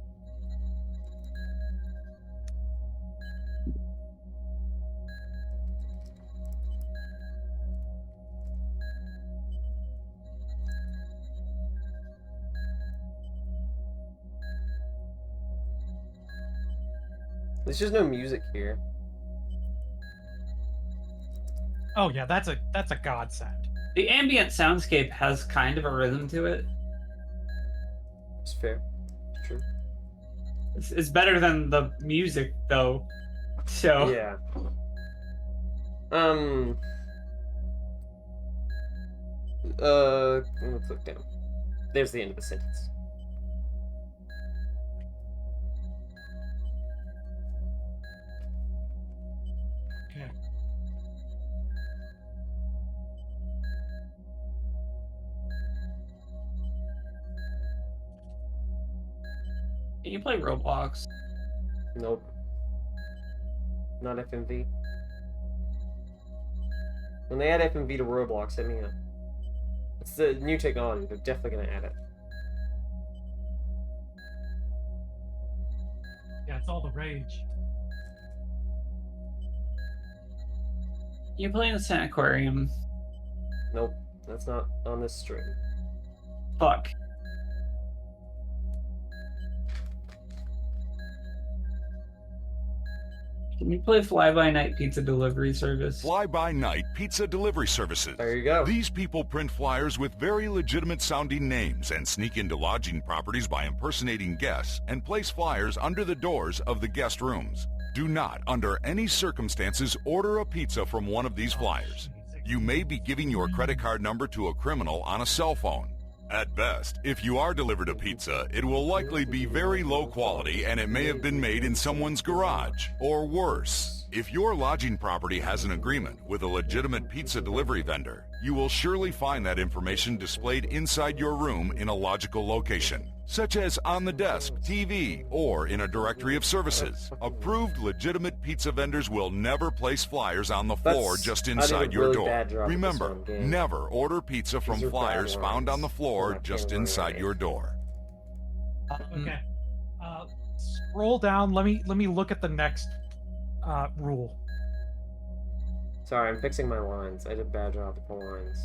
There's just no music here. Oh yeah, that's a godsend. The ambient soundscape has kind of a rhythm to it. It's fair. It's true. It's better than the music, though. So Yeah. I'm gonna click down. There's the end of the sentence. Okay. can you play Roblox? Nope. Not FMV. When they add FMV to Roblox, hit me up. It's the new technology. They're definitely gonna add it. Yeah, it's all the rage. You play in the Sanaquarium. Nope. That's not on this stream. Fuck. Can you play fly-by-night pizza delivery service? Fly-by-night pizza delivery services. There you go. These people print flyers with very legitimate sounding names and sneak into lodging properties by impersonating guests and place flyers under the doors of the guest rooms. Do not, under any circumstances, order a pizza from one of these flyers. You may be giving your credit card number to a criminal on a cell phone. At best, if you are delivered a pizza, it will likely be very low quality and it may have been made in someone's garage. Or worse, if your lodging property has an agreement with a legitimate pizza delivery vendor, you will surely find that information displayed inside your room in a logical location, such as on the desk, TV, or in a directory of services. Approved legitimate pizza vendors will never place flyers on the floor just inside your door. Remember, never order pizza from flyers found on the floor just inside your door. Okay. Scroll down. Let me look at the next rule. Sorry, I'm fixing my lines. I did a bad job with the lines.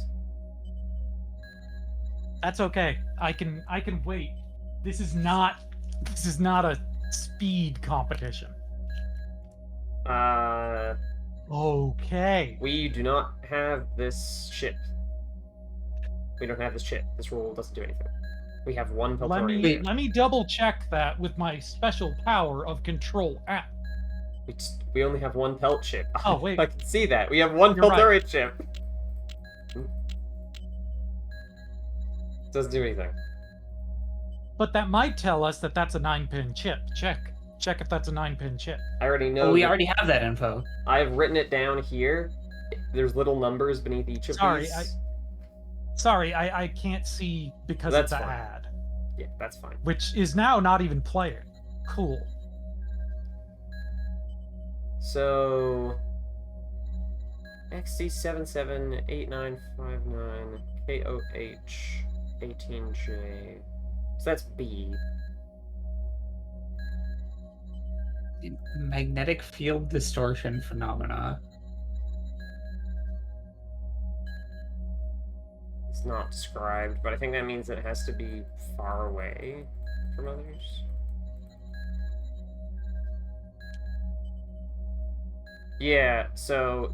That's okay. I can wait. This is not a speed competition. Okay. We do not have this ship. We don't have this ship. This rule doesn't do anything. We have one Peltorian. Let me double check that with my special power of Control F. We only have one Pelt ship. Oh, wait. I can see that. We have one You're right. Peltorian ship. Doesn't do anything. But that might tell us that that's a 9-pin chip. Check if that's a 9-pin chip. I already know. Oh, we already have that info. I've written it down here. There's little numbers beneath each of these. Sorry, I can't see because That's of the fine. ad. Yeah, that's fine. Which is now not even playing. Cool. So XC778959 KOH 18J. So that's B. Magnetic field distortion phenomena. It's not described, but I think that means it has to be far away from others. Yeah, so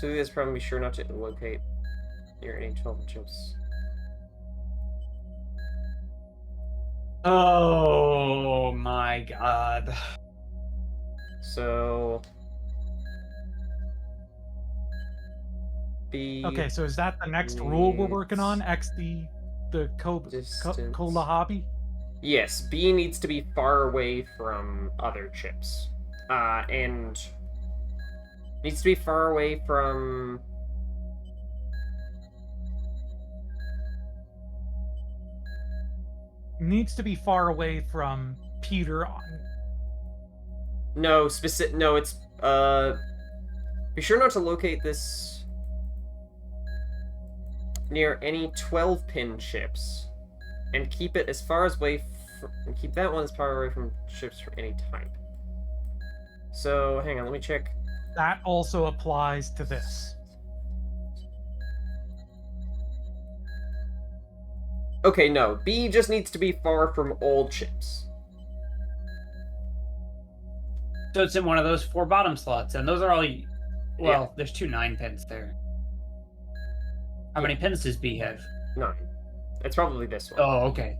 this problem, be sure not to locate near any 12 chips. Oh my god. So B. Okay, so is that the next rule we're working on? X the Kola hobby? Yes, B needs to be far away from other chips. And needs to be far away from Needs to be far away from Peter. No, it's be sure not to locate this near any 12-pin chips and keep it as far away and keep that one as far away from chips for any type. So, hang on, let me check. That also applies to this. Okay, no. B just needs to be far from all chips. So it's in one of those 4 bottom slots, and those are all. Well, there's 2 9-pins there. How many pins does B have? 9. It's probably this one. Oh, okay.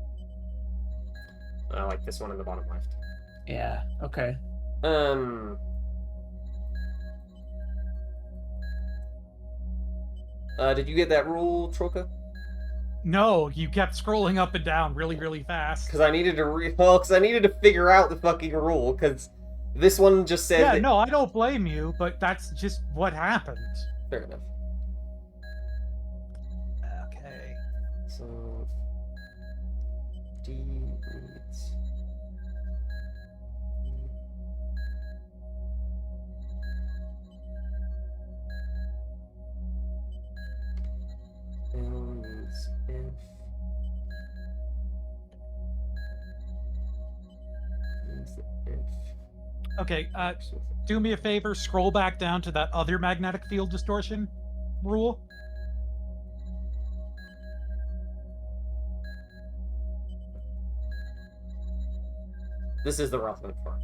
Like this one in the bottom left. Yeah, okay. Did you get that rule, Troka? No, you kept scrolling up and down really fast. Because I needed to figure out the fucking rule, because this one just said... Yeah, no, I don't blame you, but that's just what happened. Fair enough. Okay. So... D needs... L needs F. Needs the F. Okay, do me a favor, scroll back down to that other magnetic field distortion rule. This is the relevant part.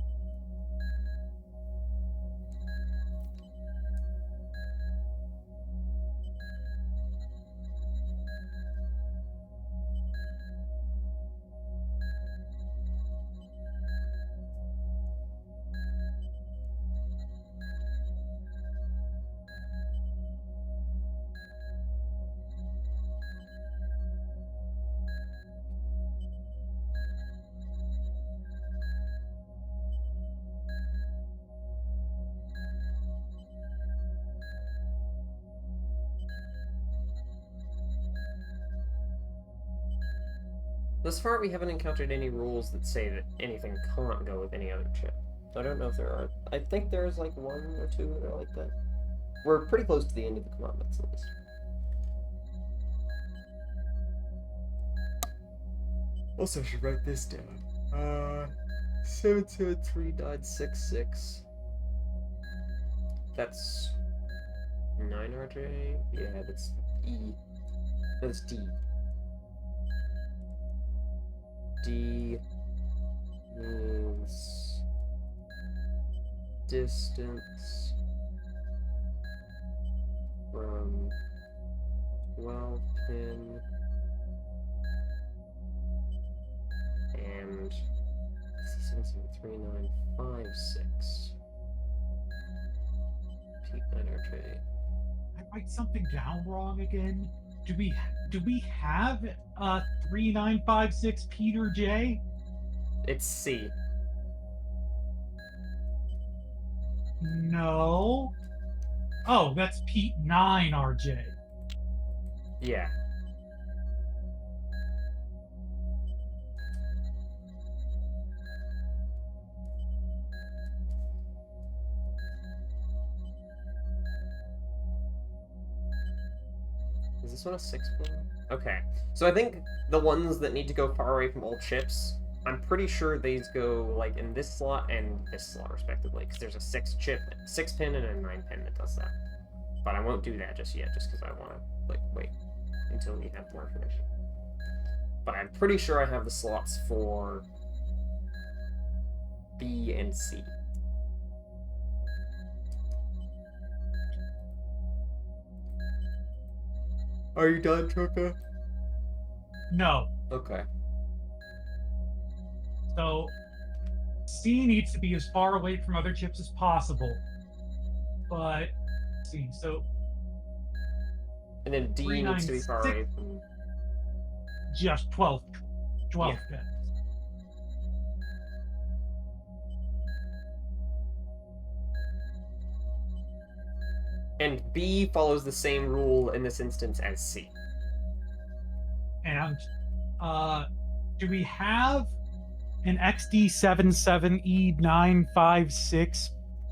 Thus far, we haven't encountered any rules that say that anything can't go with any other chip. I don't know if there are. I think there's like 1 or 2 that are like that. We're pretty close to the end of the commandments, at least. Also, I should write this down. 773.66. That's 9RJ? Yeah, that's E. That's D. D means distance from 12 pin and 73956. P9RJ. I write something down wrong again. Do we have 3956 Peter J? It's C. No. Oh, that's Pete 9 RJ. Yeah. Is this one a 6 pin? Okay. So I think the ones that need to go far away from all chips, I'm pretty sure these go like in this slot and this slot respectively, because there's a 6 pin and a 9 pin that does that. But I won't do that just yet, just because I want to like wait until we have more information. But I'm pretty sure I have the slots for B and C. Are you done, Choka? No. Okay. So C needs to be as far away from other chips as possible. But let's see, so And then D needs to be far away from... just 12 Yeah. pins. And B follows the same rule in this instance as C. And do we have an XD77E956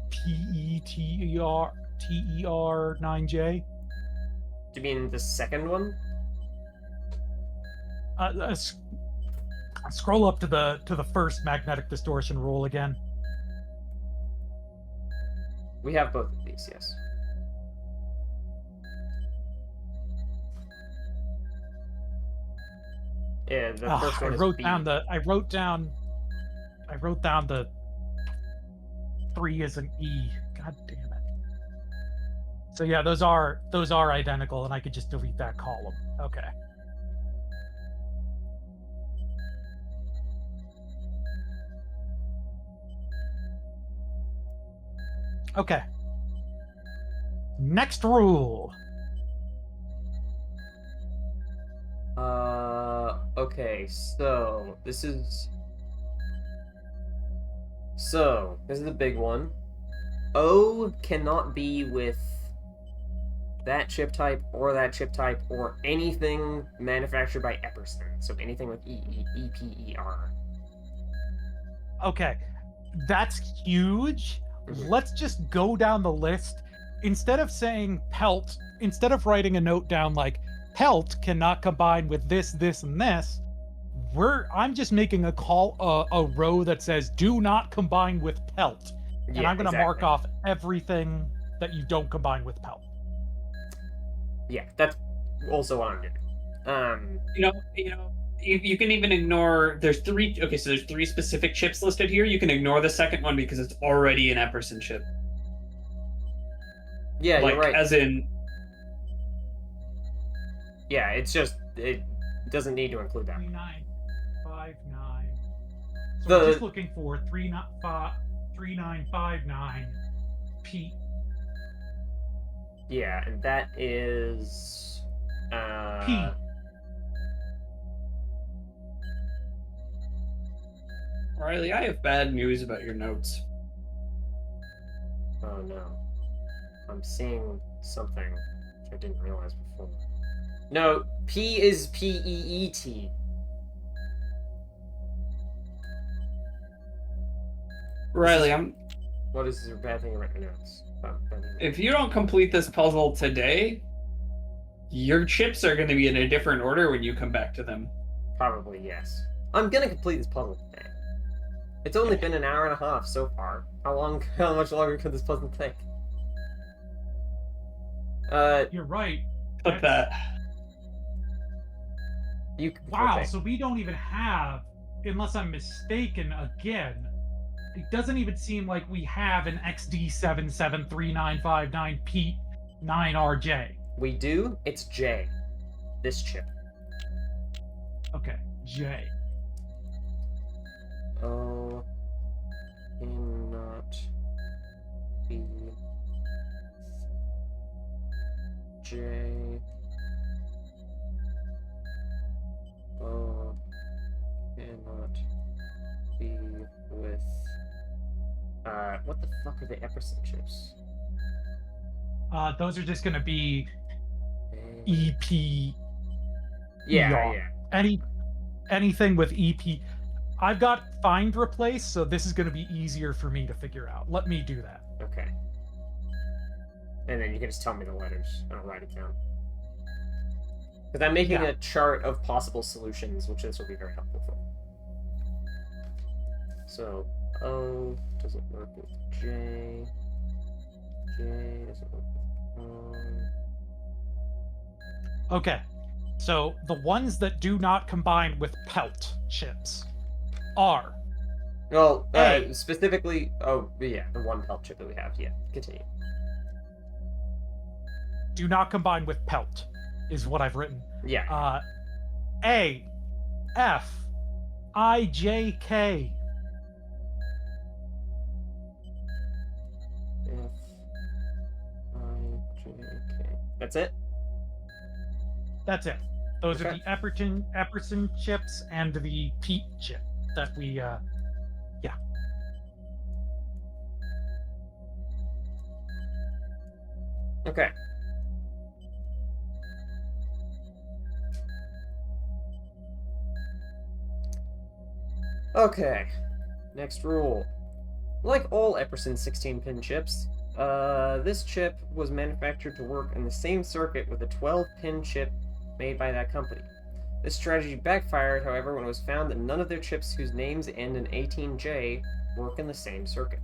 PETER9J? Do you mean the second one? Scroll up to the first magnetic distortion rule again. We have both of these, yes. Yeah, the first one is B. I wrote down the 3 as an E. God damn it. So yeah, those are identical, and I could just delete that column. Okay. Okay. Next rule. Okay, so this is the big one. O cannot be with that chip type or anything manufactured by Epperson. So anything with EPER. Okay. That's huge. Let's just go down the list. Instead of saying pelt, instead of writing a note down like pelt cannot combine with this, this, and this, I'm just making a row that says do not combine with pelt. And Yeah, I'm gonna mark exactly. off everything that you don't combine with pelt. Yeah, that's also what I'm doing. You can even ignore. There's 3. Okay, so there's 3 specific chips listed here. You can ignore the second one because it's already an Epperson chip. Yeah, Like, you're right. as in, Yeah, it's just it doesn't need to include that. 3959. So The- we're just looking for 3959 P. Yeah, and that is P. Riley, I have bad news about your notes. Oh no. I'm seeing something which I didn't realize before. No, P is PEET. Riley, What is your bad thing right now? if you don't complete this puzzle today, your chips are going to be in a different order when you come back to them. Probably yes. I'm gonna complete this puzzle today. It's only been an hour and a half so far. How much longer could this puzzle take? You're right. Put that. Wow, okay. so we don't even have, unless I'm mistaken again, it doesn't even seem like we have an XD773959 Pete 9RJ. We do? It's J. This chip. Okay, J. Oh, cannot be J. Oh, cannot be with. What the fuck are the Epperson chips? Those are just going to be A- EP. Yeah, ER. yeah. Anything with EP. I've got find replace, so this is going to be easier for me to figure out. Let me do that. Okay. And then you can just tell me the letters, and I'll write it down. Because I'm making a chart of possible solutions, which this will be very helpful for. So, O doesn't work with J. J doesn't work with O. Okay, so the ones that do not combine with pelt chips are Well, A. specifically, oh, yeah, the one pelt chip that we have. Yeah, continue. do not combine with pelt, is what I've written. Yeah. A, F, I, J, K. F, I, J, K. That's it? That's it. Those are Okay. the Epperson chips and the Pete chip that we, yeah. Okay. Okay. Next rule. Like all Epperson 16-pin chips, this chip was manufactured to work in the same circuit with a 12-pin chip made by that company. This strategy backfired, however, when it was found that none of their chips whose names end in 18J work in the same circuit.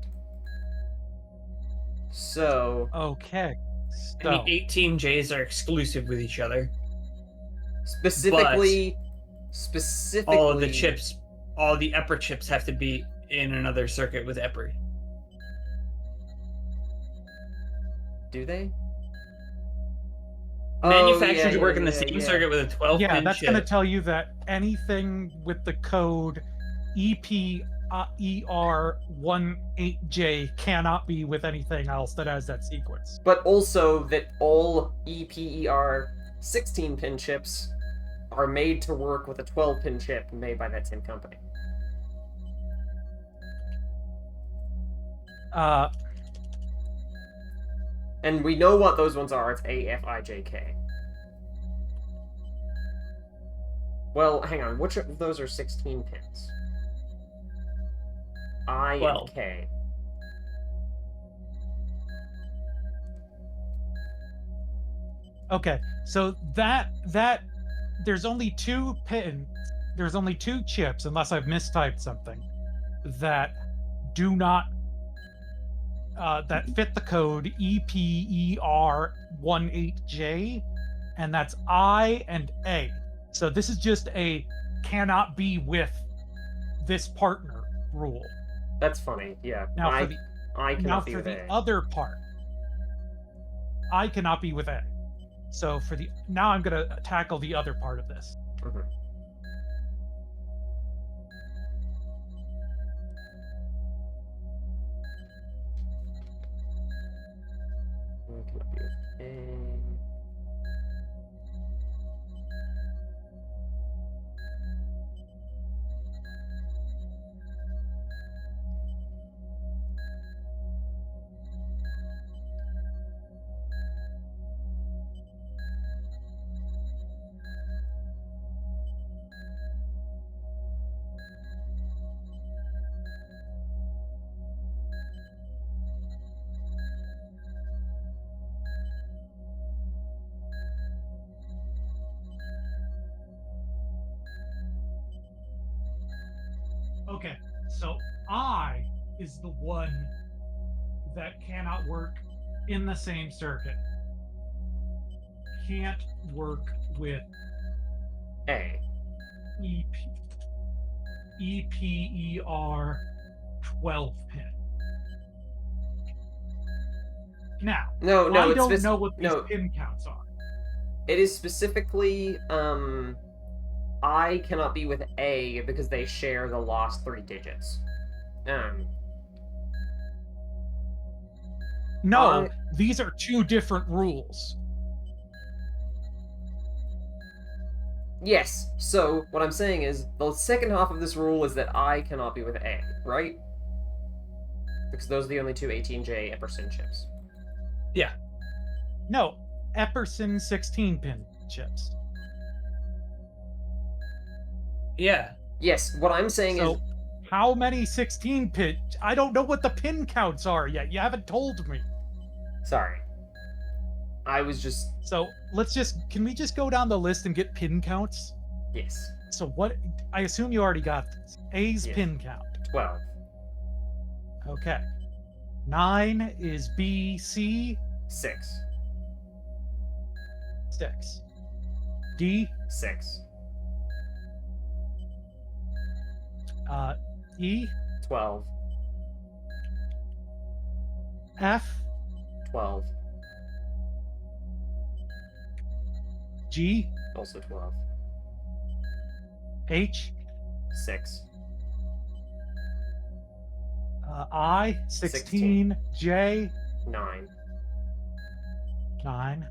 So, Okay. And So, the 18Js are exclusive with each other. specifically, All of the chips, all the Epper chips have to be in another circuit with Epper. Do they? Manufactured to yeah, work in the yeah, same yeah. circuit with a 12-pin yeah, that's going to chip. tell you that anything with the code EPER18J cannot be with anything else that has that sequence. But also that all EPER 16-pin chips are made to work with a 12-pin chip made by that same company. And we know what those ones are. It's A, F, I, J, K. Well, hang on. Which of those are 16 pins? I 12. and K. Okay, so that there's only two pins, there's only two chips, unless I've mistyped something, that do not that fit the code EPER18J, and that's I and A. So this is just a cannot be with this partner rule. That's funny. Yeah. Now I for the cannot be for with the A. other part, I cannot be with A. So for the now, I'm going to tackle the other part of this. Mhm. I cannot be with A. Okay, so I is the one that cannot work in the same circuit. Can't work with A. EPER 12 pin. Now, No, I it's don't know what these no. pin counts are. It is specifically I cannot be with A because they share the last 3 digits. No, these are 2 different rules. Yes. So what I'm saying is the second half of this rule is that I cannot be with A, right? Because those are the only 2 18J Epperson chips. Yeah. No, Epperson 16 pin chips. Yeah. Yes. What I'm saying is So, how many 16 pin? I don't know what the pin counts are yet. You haven't told me. sorry. I was just So can we just go down the list and get pin counts? yes. So what, I assume you already got this. A's Yes. pin count. 12. Okay. 9 is B, C, 6. 6. D, 6. E, 12. F, 12. G, Also 12. H, 6. I, 16, J, 9. 9,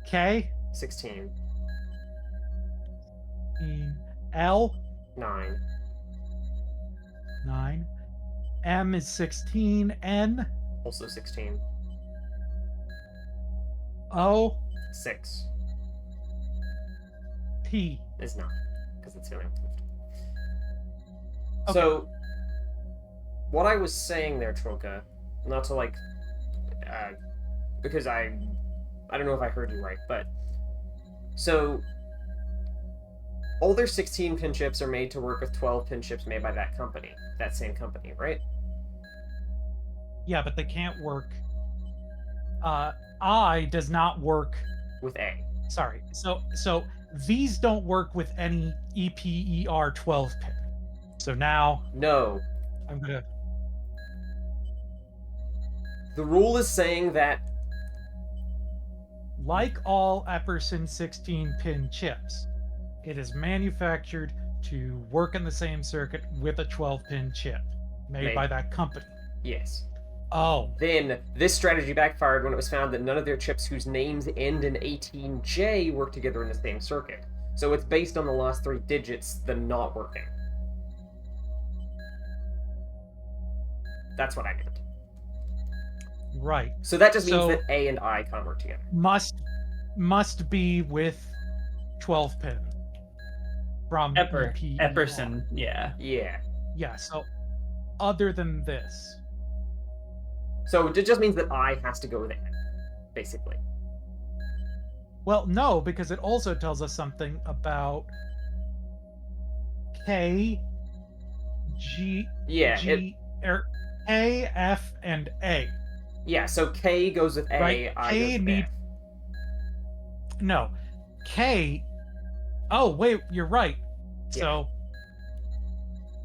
K, 16. L, 9. 9, M is 16, N, Also 16. O, 6. P. Is not. Because it's going to Okay. So, what I was saying there, Trilka, not to like, because I don't know if I heard you right, but so all their 16 pin chips are made to work with 12 pin chips made by that company, that same company, right? Yeah, but they can't work. I does not work. With A. Sorry. So these don't work with any EPER 12 pin. So now No. I'm gonna. The rule is saying that Like all Epperson 16 pin chips, it is manufactured to work in the same circuit with a 12 pin chip made by that company. yes. Oh, Then this strategy backfired when it was found that none of their chips whose names end in 18J work together in the same circuit. So it's based on the last 3 digits, them not working. That's what I meant. right. So that just means So- that A and I can't work together. Must be with 12 pin from EPER. Epperson, yeah. Yeah. Yeah, so other than this, So it just means that I has to go with A, basically. well, no, because it also tells us something about K, G, Yeah, G, K, F, and A. Yeah, so K goes with A, Right, I K goes with need- F. No, K. Oh wait, you're right. Yeah. So,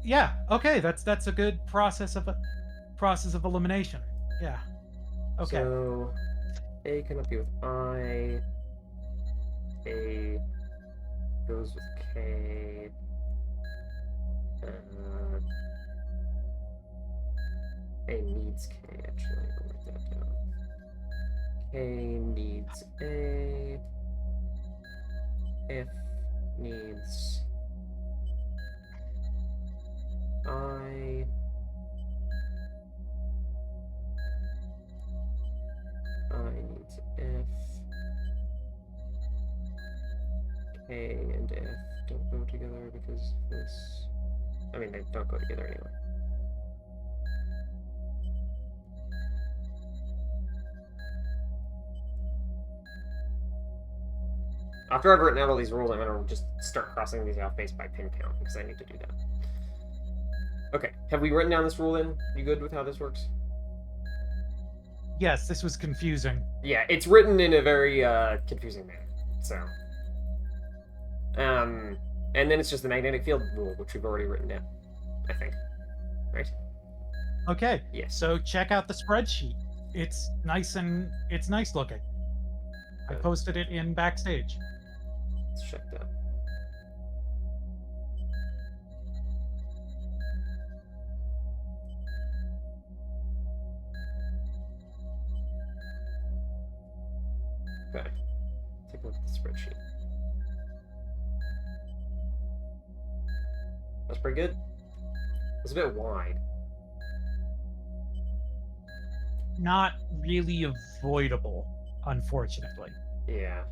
yeah, okay, that's a good process of elimination. Yeah. Okay. So A cannot be with I. A goes with K. A needs K, actually. I'll write that down. K needs A. F needs I. I needs F. K and F don't go together because this. I mean, they don't go together anyway. After I've written out all these rules, I'm gonna just start crossing these off based by pin count because I need to do that. Okay, have we written down this rule then? You good with how this works? Yes, this was confusing. Yeah, it's written in a very confusing manner. So, and then it's just the magnetic field rule, which we've already written down, I think. Right? Okay. Yes. So check out the spreadsheet. It's nice looking. I posted it in backstage. Let's check that. Okay. Take a look at the spreadsheet. That's pretty good. It's a bit wide. Not really avoidable, unfortunately. Yeah.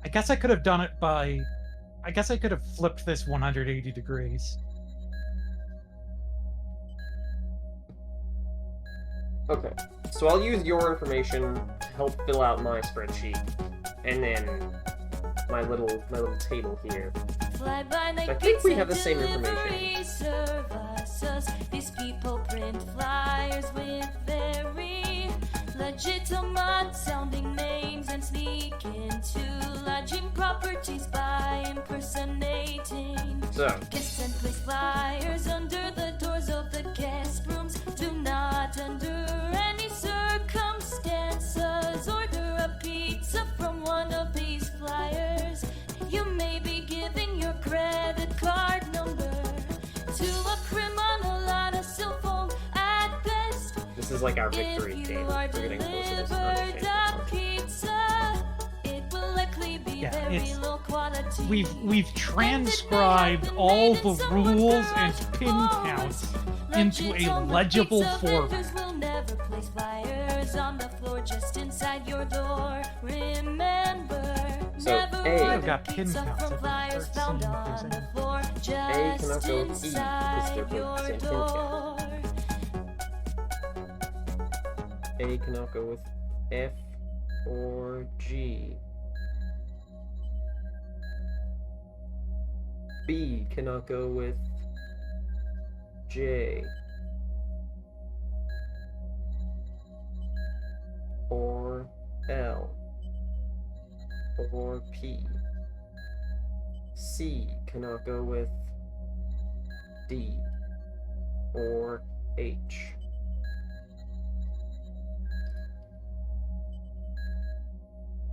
I guess I could have done it by... I guess I could have flipped this 180 degrees. Okay. So I'll use your information to help fill out my spreadsheet, and then my little table here. I think we have the same information. These people print flyers with very legitimate sounding names and sneak into lodging properties by impersonating So, guests and place flyers under the doors of the guest rooms. Do not under any circumstances order a pizza from one of these flyers. You may be giving your credit card number to a criminal on a cell phone at best. this is like our victory If game. you We're are getting closer to this delivered understanding. a pizza, it will likely be Yeah, very it's- low quality. We've transcribed all the rules and pin counts into a legible format. Will never place flyers on the floor just inside your door. Remember, So, never A. order I've got pin pizza counts. from I've flyers seeing found if there's on the any. floor cannot just go with E, because they're inside both the your same pin door. A cannot go with F or G. B cannot go with J. Or L. Or P. C cannot go with D. Or H.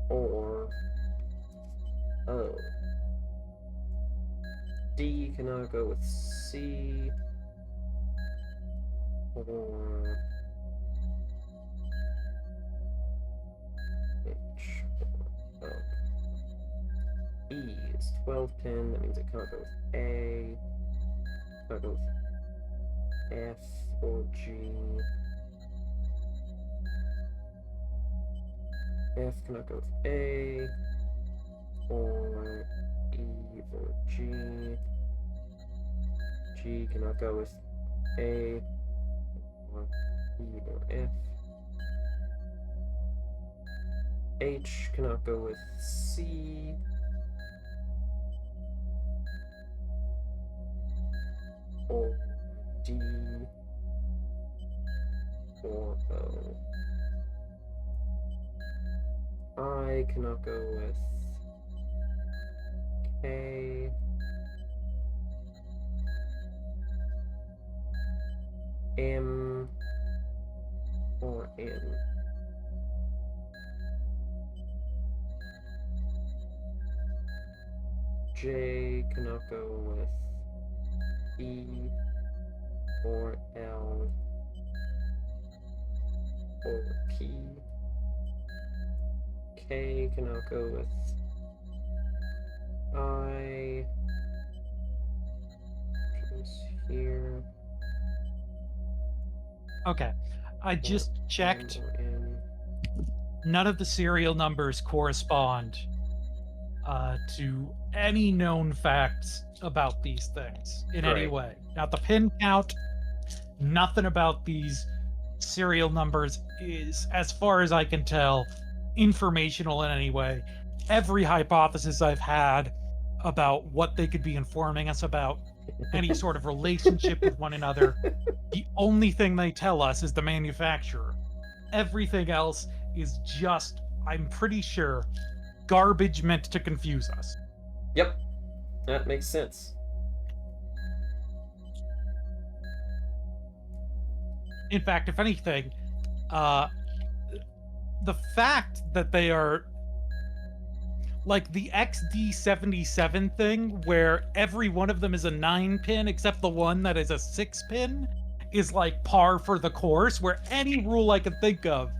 Or O. D cannot go with C. Or H. Or O. E is 12 pin, that means it cannot go with A. Cannot go with F or G. F cannot go with A, or E, or G. G cannot go with A, or E, or F. H cannot go with C. Or D, or O. I cannot go with K. M or N. J cannot go with E or L or P. K cannot go with I. Is here. Okay. I just or checked. M or N. None of the serial numbers correspond to any known facts about these things in any Right. way. Now, the pin count, nothing about these serial numbers is, as far as I can tell, informational in any way. Every hypothesis I've had about what they could be informing us about any sort of relationship with one another. The only thing they tell us is the manufacturer. Everything else is just, I'm pretty sure, garbage meant to confuse us. Yep, that makes sense. In fact, if anything, the fact that they are like the XD77 thing, where every one of them is a 9-pin except the one that is a 6-pin, is like par for the course, where any rule I could think of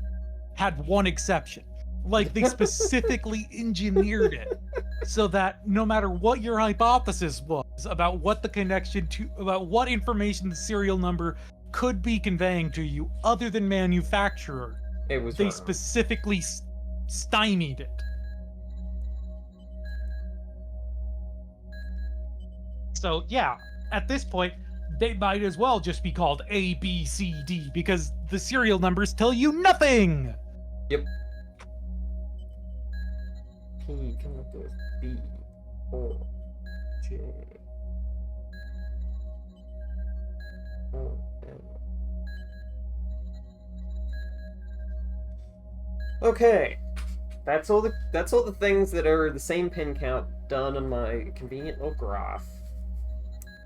had one exception. Like they specifically engineered it so that no matter what your hypothesis was about what the connection to, about what information the serial number could be conveying to you other than manufacturer, It was they wrong. specifically stymied it. So yeah, at this point, they might as well just be called A, B, C, D, because the serial numbers tell you nothing! Yep. P come up with B O J O L. Okay. That's all the things that are the same pin count done on my convenient little graph.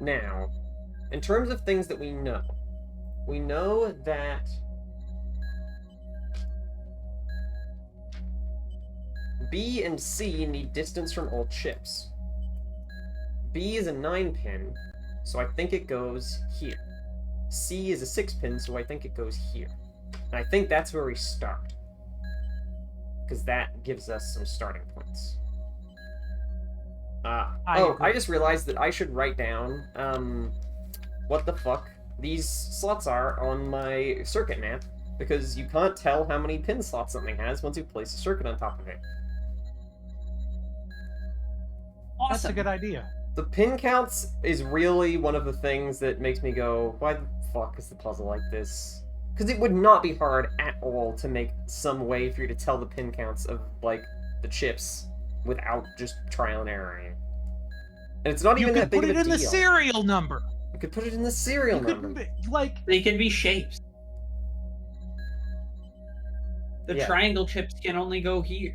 Now, in terms of things that we know that B and C need distance from all chips. B is a 9-pin, so I think it goes here. C is a 6-pin, so I think it goes here. And I think that's where we start, because that gives us some starting points. I just realized that I should write down what the fuck these slots are on my circuit map, because you can't tell how many pin slots something has once you place a circuit on top of it. That's a good idea. The pin counts is really one of the things that makes me go, why the fuck is the puzzle like this? Because it would not be hard at all to make some way for you to tell the pin counts of, like, the chips without just trial and erroring. And it's not even that big of a deal. You could put it in the serial number. You could put it in the serial number. Like, They can be shapes. The Yeah. triangle chips can only go here.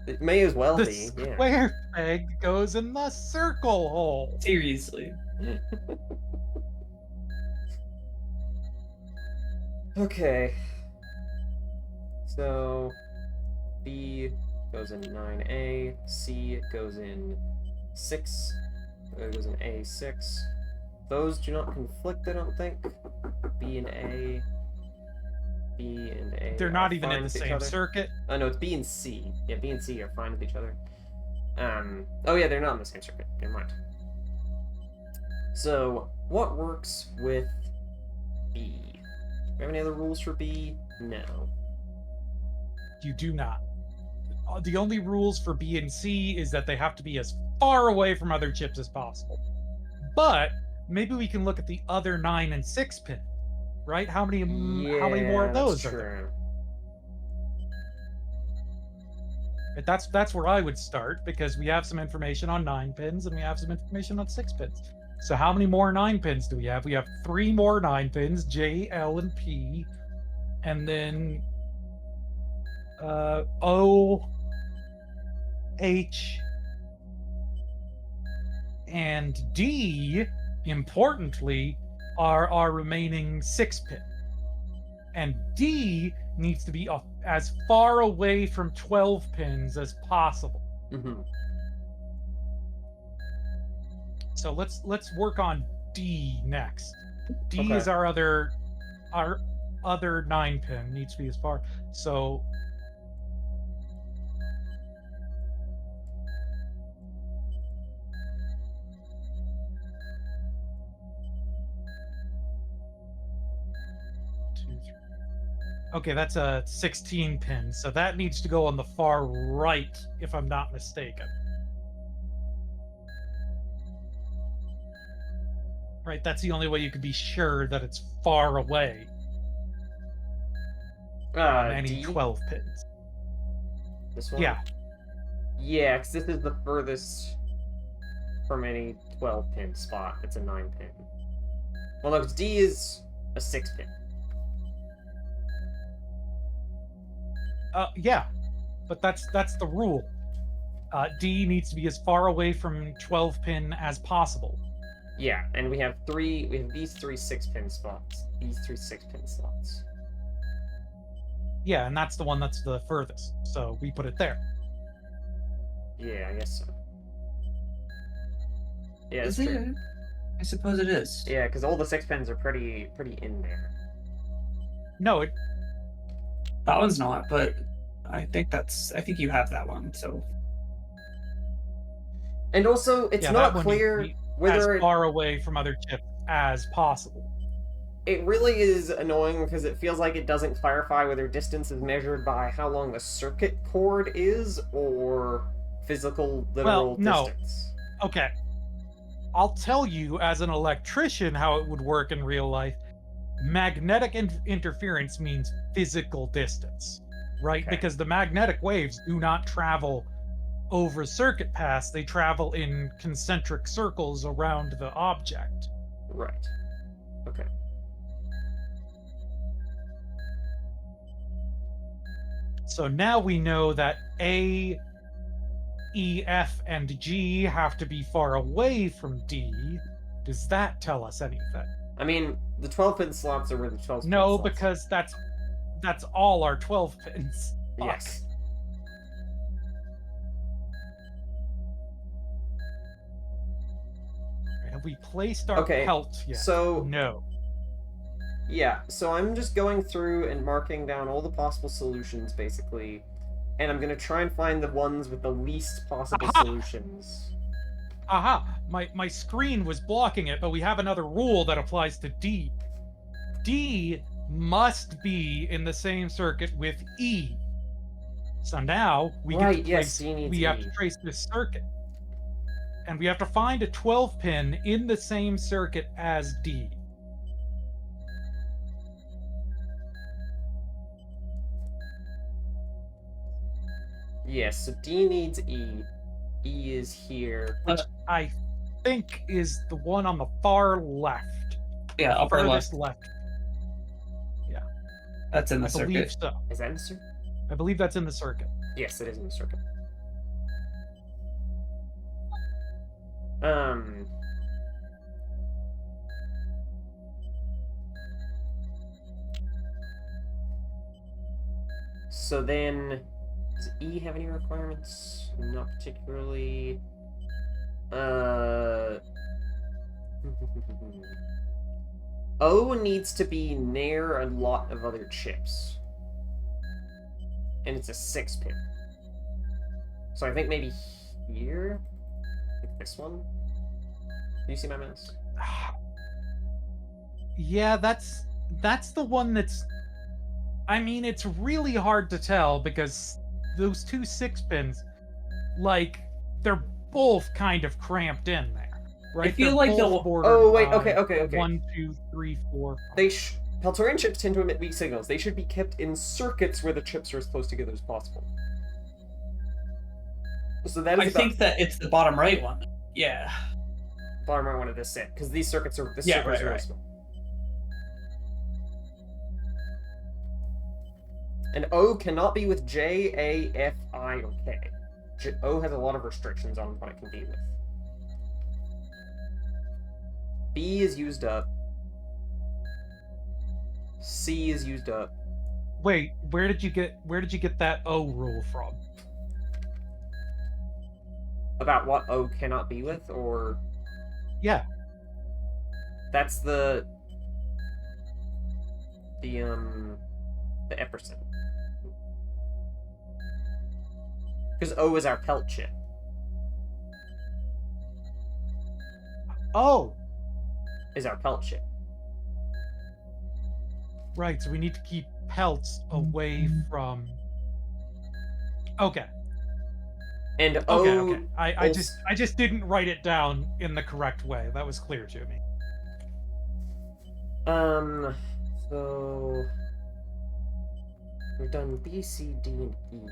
It may as well the be, yeah. square peg goes in the circle hole. Seriously. Okay. So, B goes in 9A, C goes in 6, it goes in A6. Those do not conflict, I don't think. B and A. B and A. They're are not even in fine the with each same other. circuit. Oh no, it's B and C. Yeah, B and C are fine with each other. Oh yeah, they're not in the same circuit. Never mind. So, what works with B? Do we have any other rules for B? No. You do not. The only rules for B and C is that they have to be as far away from other chips as possible. But maybe we can look at the other 9 and 6 pin, right? How many more of those are there? But that's where I would start, because we have some information on 9 pins and we have some information on 6 pins. So how many more 9 pins do we have? We have 3 more 9 pins, J, L, and P, and then O, H, and D, importantly, are our remaining 6 pin. And D needs to be as far away from 12 pins as possible. Mm-hmm. So let's work on D next. D Okay. is our other 9 pin, needs to be as far. So okay, that's a 16 pin, so that needs to go on the far right, if I'm not mistaken. Right, that's the only way you could be sure that it's far away. Any D? 12 pins. This one? Yeah. Yeah, because this is the furthest. from any 12-pin spot. It's a 9-pin. Well, no, 'cause D is a 6-pin. Yeah, but that's the rule. D needs to be as far away from 12-pin as possible. Yeah, and we have these 3 6-pin spots. These 3 6-pin slots. Yeah, and that's the one that's the furthest, so we put it there. Yeah, I guess so. Yeah, Is that's it? true. I suppose it is. Yeah, because all the 6-pins are pretty in there. No, That one's not, but I think you have that one. So And also, it's yeah, not that one clear needs to be whether as far away from other chips as possible. it really is annoying because it feels like it doesn't clarify whether distance is measured by how long the circuit cord is or physical literal no. distance. Okay. I'll tell you as an electrician how it would work in real life. Magnetic interference means physical distance, right? Okay. Because the magnetic waves do not travel over circuit paths, they travel in concentric circles around the object. Right. Okay. So now we know that A, E, F, and G have to be far away from D. Does that tell us anything? I mean, the 12-pin slots are where the 12-pin No, slots because that's all our 12 pins. Fuck. Yes. Have we placed our Okay, pelt yet? so- No. Yeah, so I'm just going through and marking down all the possible solutions, basically. And I'm going to try and find the ones with the least possible Aha! solutions. Aha! My screen was blocking it, but we have another rule that applies to D. D must be in the same circuit with E. So now we get Right, to yes, trace, D needs we have E. to trace this circuit. And we have to find a 12-pin in the same circuit as D. Yes, so D needs E. E is here. Which I think is the one on the far left. yeah, upper Furthest left. left. That's in the I believe circuit. so. Is that in the circuit? I believe that's in the circuit. Yes, it is in the circuit. So then, does E have any requirements? Not particularly. O needs to be near a lot of other chips. And it's a 6-pin. So I think maybe here? Like this one? Do you see my mouse? Yeah, that's the one that's. I mean, it's really hard to tell because those two 6-pins, like, they're both kind of cramped in there, right? I feel They're like both they'll- bordered Oh, wait, by okay. 1, 2, 3, 4. Peltorian chips tend to emit weak signals. They should be kept in circuits where the chips are as close together as possible. So that is I think that it's the bottom right one. Yeah. bottom right one of this set, because these circuits are Yeah, circuit right, is really right. small. And O cannot be with J, A, F, I, or K. O has a lot of restrictions on what it can be with. B is used up. C is used up. Wait, where did you get that O rule from? About what O cannot be with, or Yeah. that's the Epperson. Because O is our pelt chip. Oh, Is our pelt chip. right. So we need to keep pelts away from. Okay. And Okay. O. Okay. I just didn't write it down in the correct way. That was clear to me. So we've done B, C, D, and E.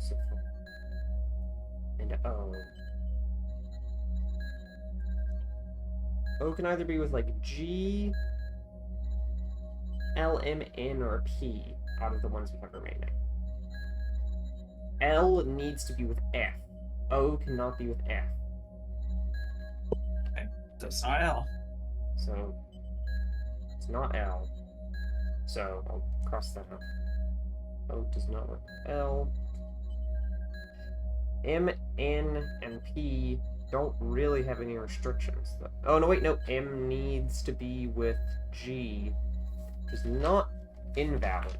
So, and O. O can either be with like G, L, M, N, or P out of the ones we have remaining. L needs to be with F. O cannot be with F. Okay. So it's not L. So it's not L. So I'll cross that out. O does not work with L. M, N, and P don't really have any restrictions. Oh, no, wait, no. M needs to be with G, which is not invalid.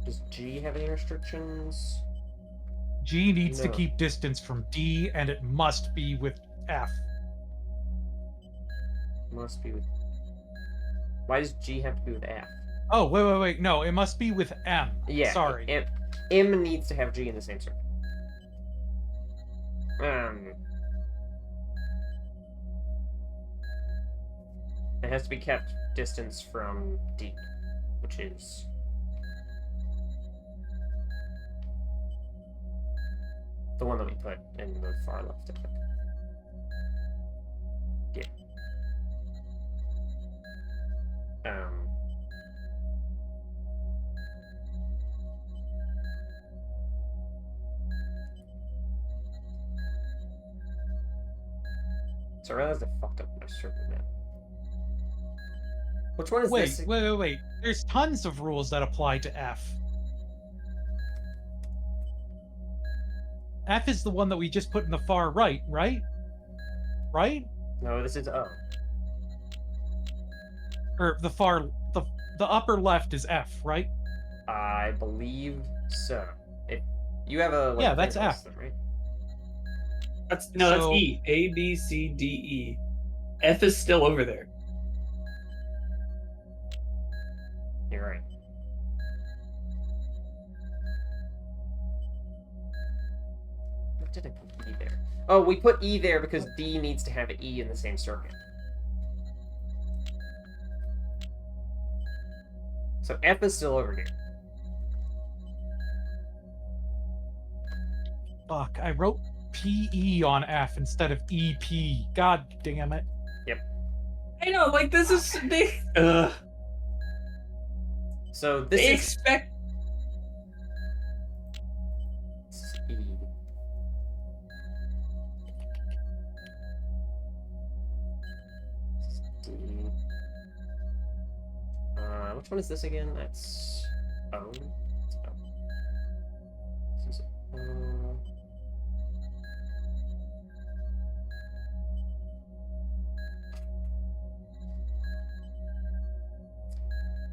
Does G have any restrictions? G needs to No. keep distance from D, and it must be with F. Must be with... Why does G have to be with F? Oh, wait. No, it must be with M. Yeah, Sorry. M needs to have G in the same circle. It has to be kept distance from D, which is... the one that we put in the far left, I think. Yeah. So I realized I fucked up my circle now. Which one is this? Wait. There's tons of rules that apply to F. F is the one that we just put in the far right, right? Right? No, this is O. Or the upper left is F, right? I believe so. If you have a Yeah, that's thing F. then, right? That's So- E. A, B, C, D, E. F is still over there. You're right. What did I put E there? Oh, we put E there because D needs to have E in the same circuit. So F is still over here. Fuck, I wrote PE on F instead of EP. God damn it. I know, like this is they. So this They is expect. E. This is D. Which one is this again? That's O. It's O. This is O.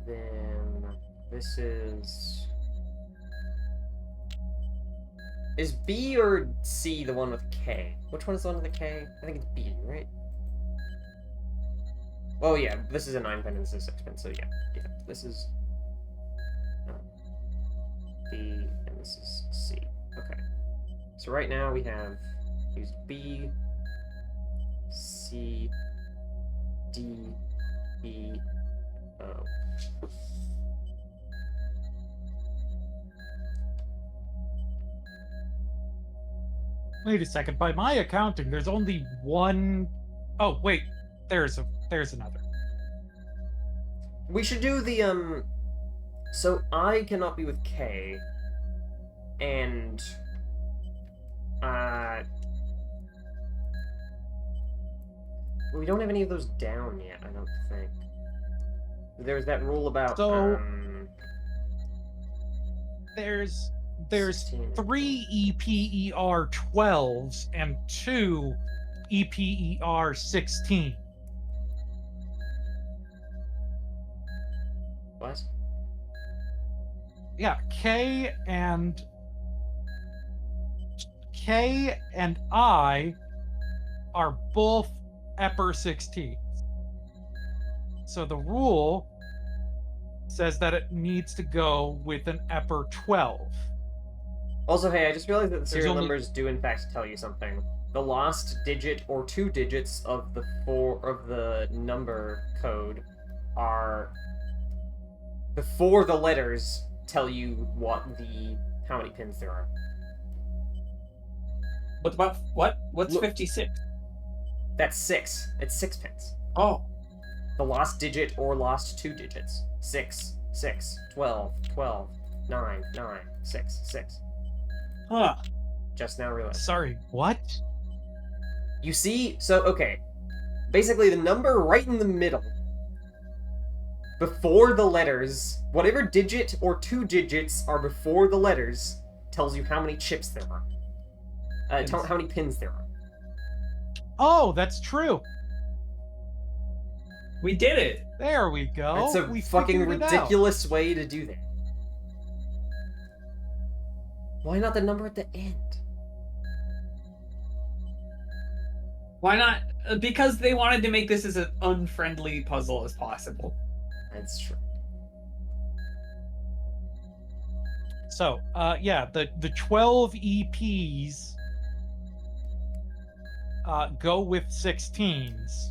Then this is B or C the one with K? Which one is the one with the K? I think it's B, right? Oh yeah, this is a 9-pin and this is a 6-pin, so yeah. This is B and this is C. Okay. So right now we have used B, C, D, E, O. Wait a second. By my accounting, there's only one. Oh wait, there's another. We should do the so I cannot be with K, and we don't have any of those down yet, I don't think. There's that rule about So- There's 16. 3 EPER 12s and 2 EPER 16. What? Yeah, K and I are both EPER 16s. So the rule says that it needs to go with an EPER 12. Also, hey, I just realized that the serial only- numbers do in fact tell you something. The last digit or 2 digits of the number code are before the letters tell you how many pins there are. What about what? What's Look. 56? That's 6. It's 6 pins. Oh. The lost digit or lost 2 digits. 6, 6, 12, 12, 9, 9, 6, 6. Huh. Just now realized. Sorry, what? You see, so, okay. Basically, the number right in the middle, before the letters, whatever digit or 2 digits are before the letters, tells you how many chips there are. How many pins there are. Oh, that's true. We did it. There we go. It's a we fucking figured it out. ridiculous way to do that. Why not the number at the end? Why not? Because they wanted to make this as an unfriendly puzzle as possible. That's true. So, yeah, the 12 EPs go with 16s.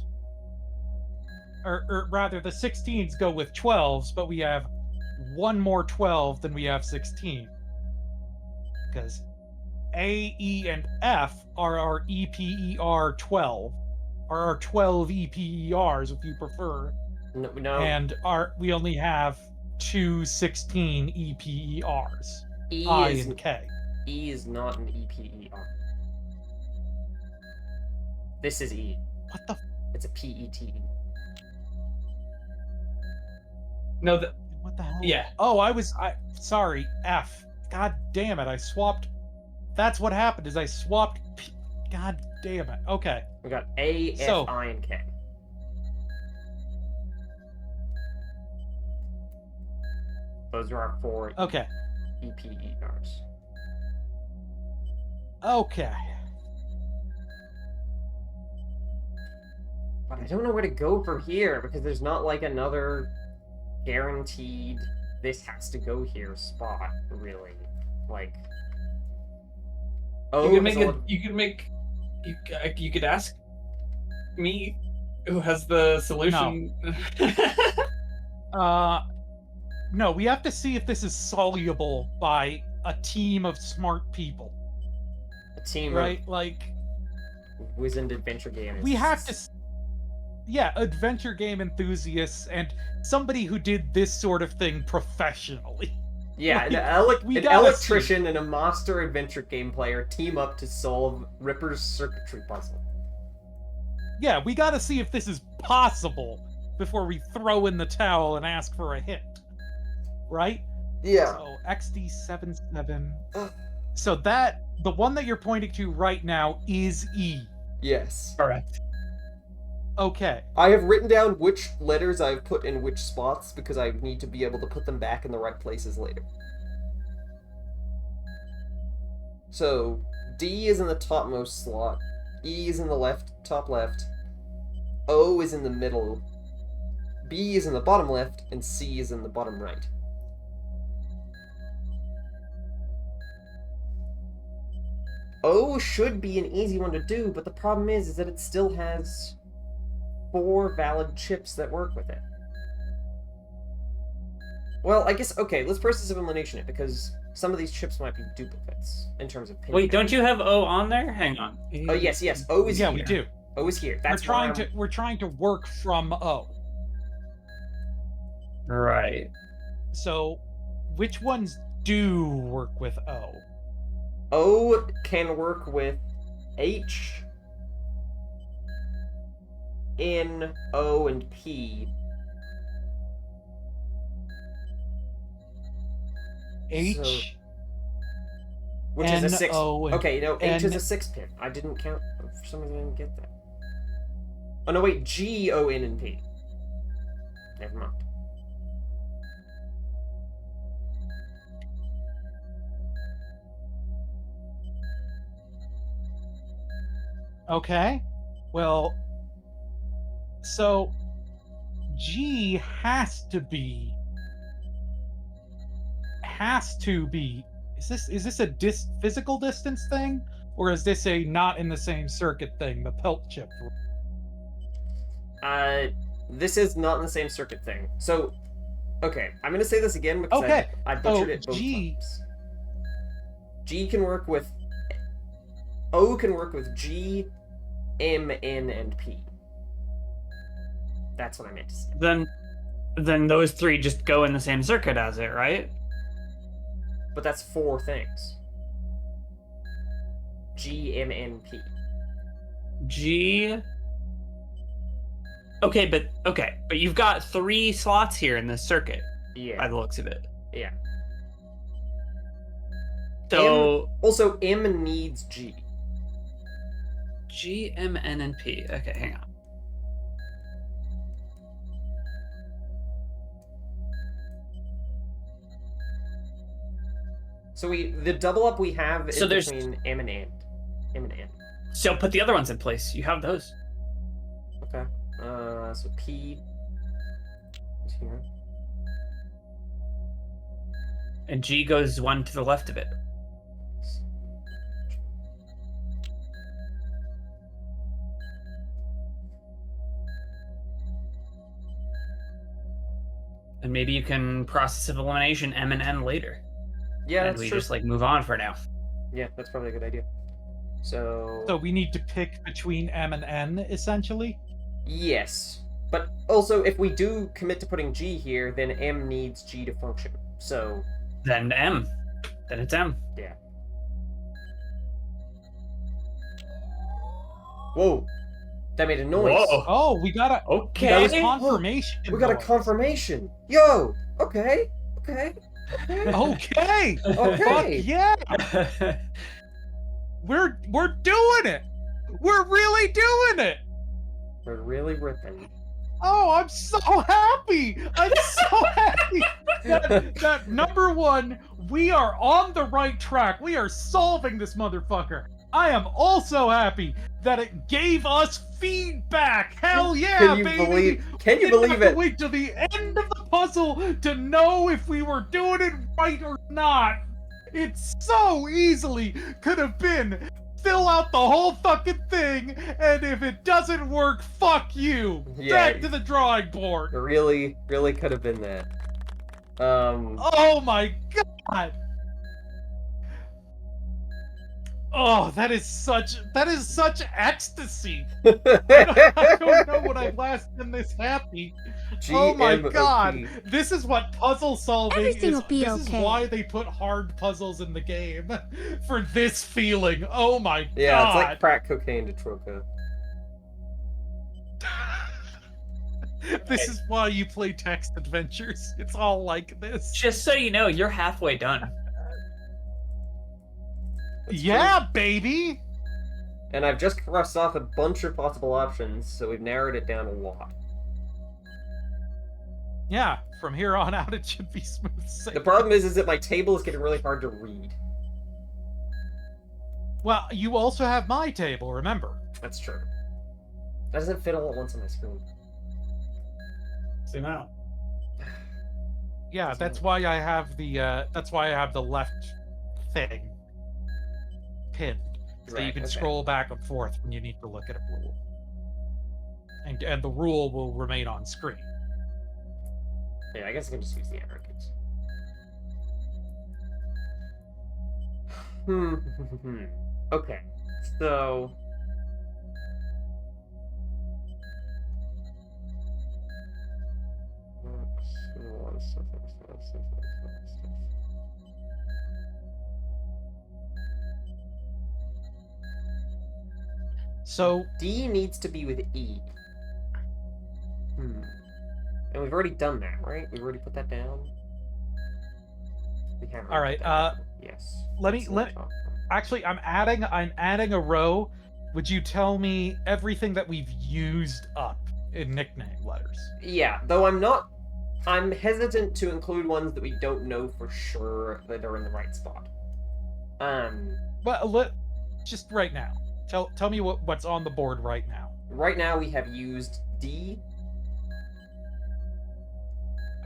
Or rather, the 16s go with 12s, but we have one more 12 than we have 16. Because A, E, and F are our EPER 12. Or our 12 EPERs, if you prefer. No. And we only have 2 16 EPERs. E I is, and K. E is not an EPER. This is E. What the? It's a PETE. No, What the hell? yeah. Oh, sorry, F. God damn it, I swapped. That's what happened, is I swapped God damn it. Okay. We got A, F, So- I, and K. Those are our 4 Okay. EPERs. Okay. But I don't know where to go from here, because there's not like another guaranteed this has to go here spot, really. Like... Oh, You could ask me, who has the solution. No, we have to see if this is soluble by a team of smart people. a team Right? Like, of wizened adventure gamers. we have to... Yeah, adventure game enthusiasts and somebody who did this sort of thing professionally. Yeah, we an gotta electrician and a master adventure game player team up to solve Ripper's circuitry puzzle. Yeah, we gotta see if this is possible before we throw in the towel and ask for a hit. Right? Yeah. So, XD77. So the one that you're pointing to right now is E. Yes. Correct. Okay. I have written down which letters I've put in which spots because I need to be able to put them back in the right places later. So, D is in the topmost slot, E is in the top left, O is in the middle, B is in the bottom left, and C is in the bottom right. O should be an easy one to do, but the problem is that it still has 4 valid chips that work with it. Well, I guess, okay, let's process of elimination it, because some of these chips might be duplicates, in terms of pin Wait, count. don't you have O on there? Hang on. Oh, yes, O is Yeah, here. we do. O is here. That's We're trying to work from O. Right. So, which ones do work with O? O can work with H, N, O, and P. H, Which is a 6. N-O, and Okay, no, H is N- a 6 pin. I didn't count. For some reason, I didn't get that. Oh, no, wait. G, O, N, and P. Never mind. Okay. Well, so G has to be. Is this a physical distance thing, or is this a not in the same circuit thing? The pelt chip. This is not in the same circuit thing. So, okay, I'm gonna say this again because Okay. I butchered it both G. times. G can work with... O can work with G, M, N, and P. That's what I meant to say. Then those three just go in the same circuit as it, right? But that's 4 things. G, M, N, P. G. Okay, but you've got 3 slots here in this circuit by Yeah. the looks of it. Yeah. So Also, M needs G. G, M, N, and P. Okay, hang on. So the double up we have is So there's- between M and N. M and N. So put the other ones in place. You have those. Okay. So P is here. And G goes one to the left of it. And maybe you can process of elimination M and N later. Yeah, and that's we true. just like move on for now. Yeah, that's probably a good idea. So So we need to pick between M and N, essentially. yes. But also, if we do commit to putting G here, then M needs G to function. So Then M. Then it's M. yeah. Whoa, that made a noise. Whoa. Oh, we got a Okay. that was confirmation. We got a noise. confirmation. Yo. Okay. Okay. Okay. Okay. Fuck yeah. We're doing it. We're really doing it. We're really ripping. Oh, I'm so happy. I'm so happy. That number one, we are on the right track. We are solving this motherfucker. I am also happy that it gave us feedback. Hell yeah, Can you baby. believe? Can you We didn't believe have to it? wait till the end of the puzzle to know if we were doing it right or not. It so easily could have been fill out the whole fucking thing, and if it doesn't work, fuck you. Yeah. Back to the drawing board. It really, really could have been that. Oh my god. Oh, that is such ecstasy. I don't know when I've last been this happy. Oh my god. GMOP. This is what puzzle solving Everything is. will be This is okay. why they put hard puzzles in the game. For this feeling. Oh my Yeah, it's god. like crack cocaine to Troca. This is why you play text adventures. It's all like this. Just so you know, you're halfway done. That's Yeah, baby. And I've just crossed off a bunch of possible options, so we've narrowed it down a lot. Yeah, from here on out it should be smooth sailing. The problem is that my table is getting really hard to read. Well, you also have my table, remember? That's true. That doesn't fit all at once on my screen. Zoom out. Yeah, that's why I have the left thing pinned. So you Right, can okay. scroll back and forth when you need to look at a rule. And the rule will remain on screen. Yeah, I guess I can just use the arrow keys. Okay, so... So D needs to be with E. And we've already done that, right? We've already put that down. We have. All right, put that down. Yes. let me- That's let- the top. actually I'm adding a row. Would you tell me everything that we've used up in nickname letters? Yeah, though I'm hesitant to include ones that we don't know for sure that are in the right spot. Well, just right now. Tell me what's on the board right now. Right now we have used D,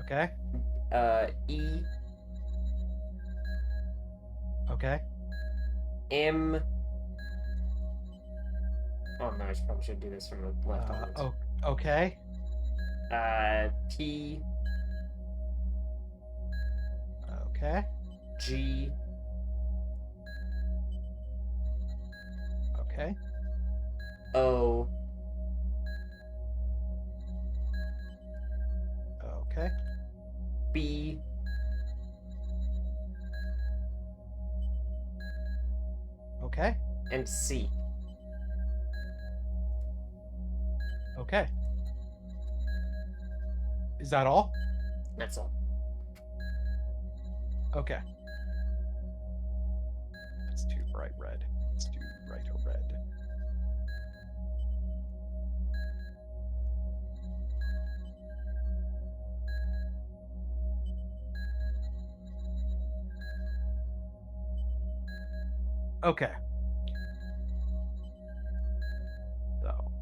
Okay? E, Okay. M. Oh no, I probably should do this from the left onwards. Okay. T, Okay. G, Okay. O, Okay. and C. Okay. Is that all? That's all. Okay. Let's do bright red. Let's do bright red. Okay. So.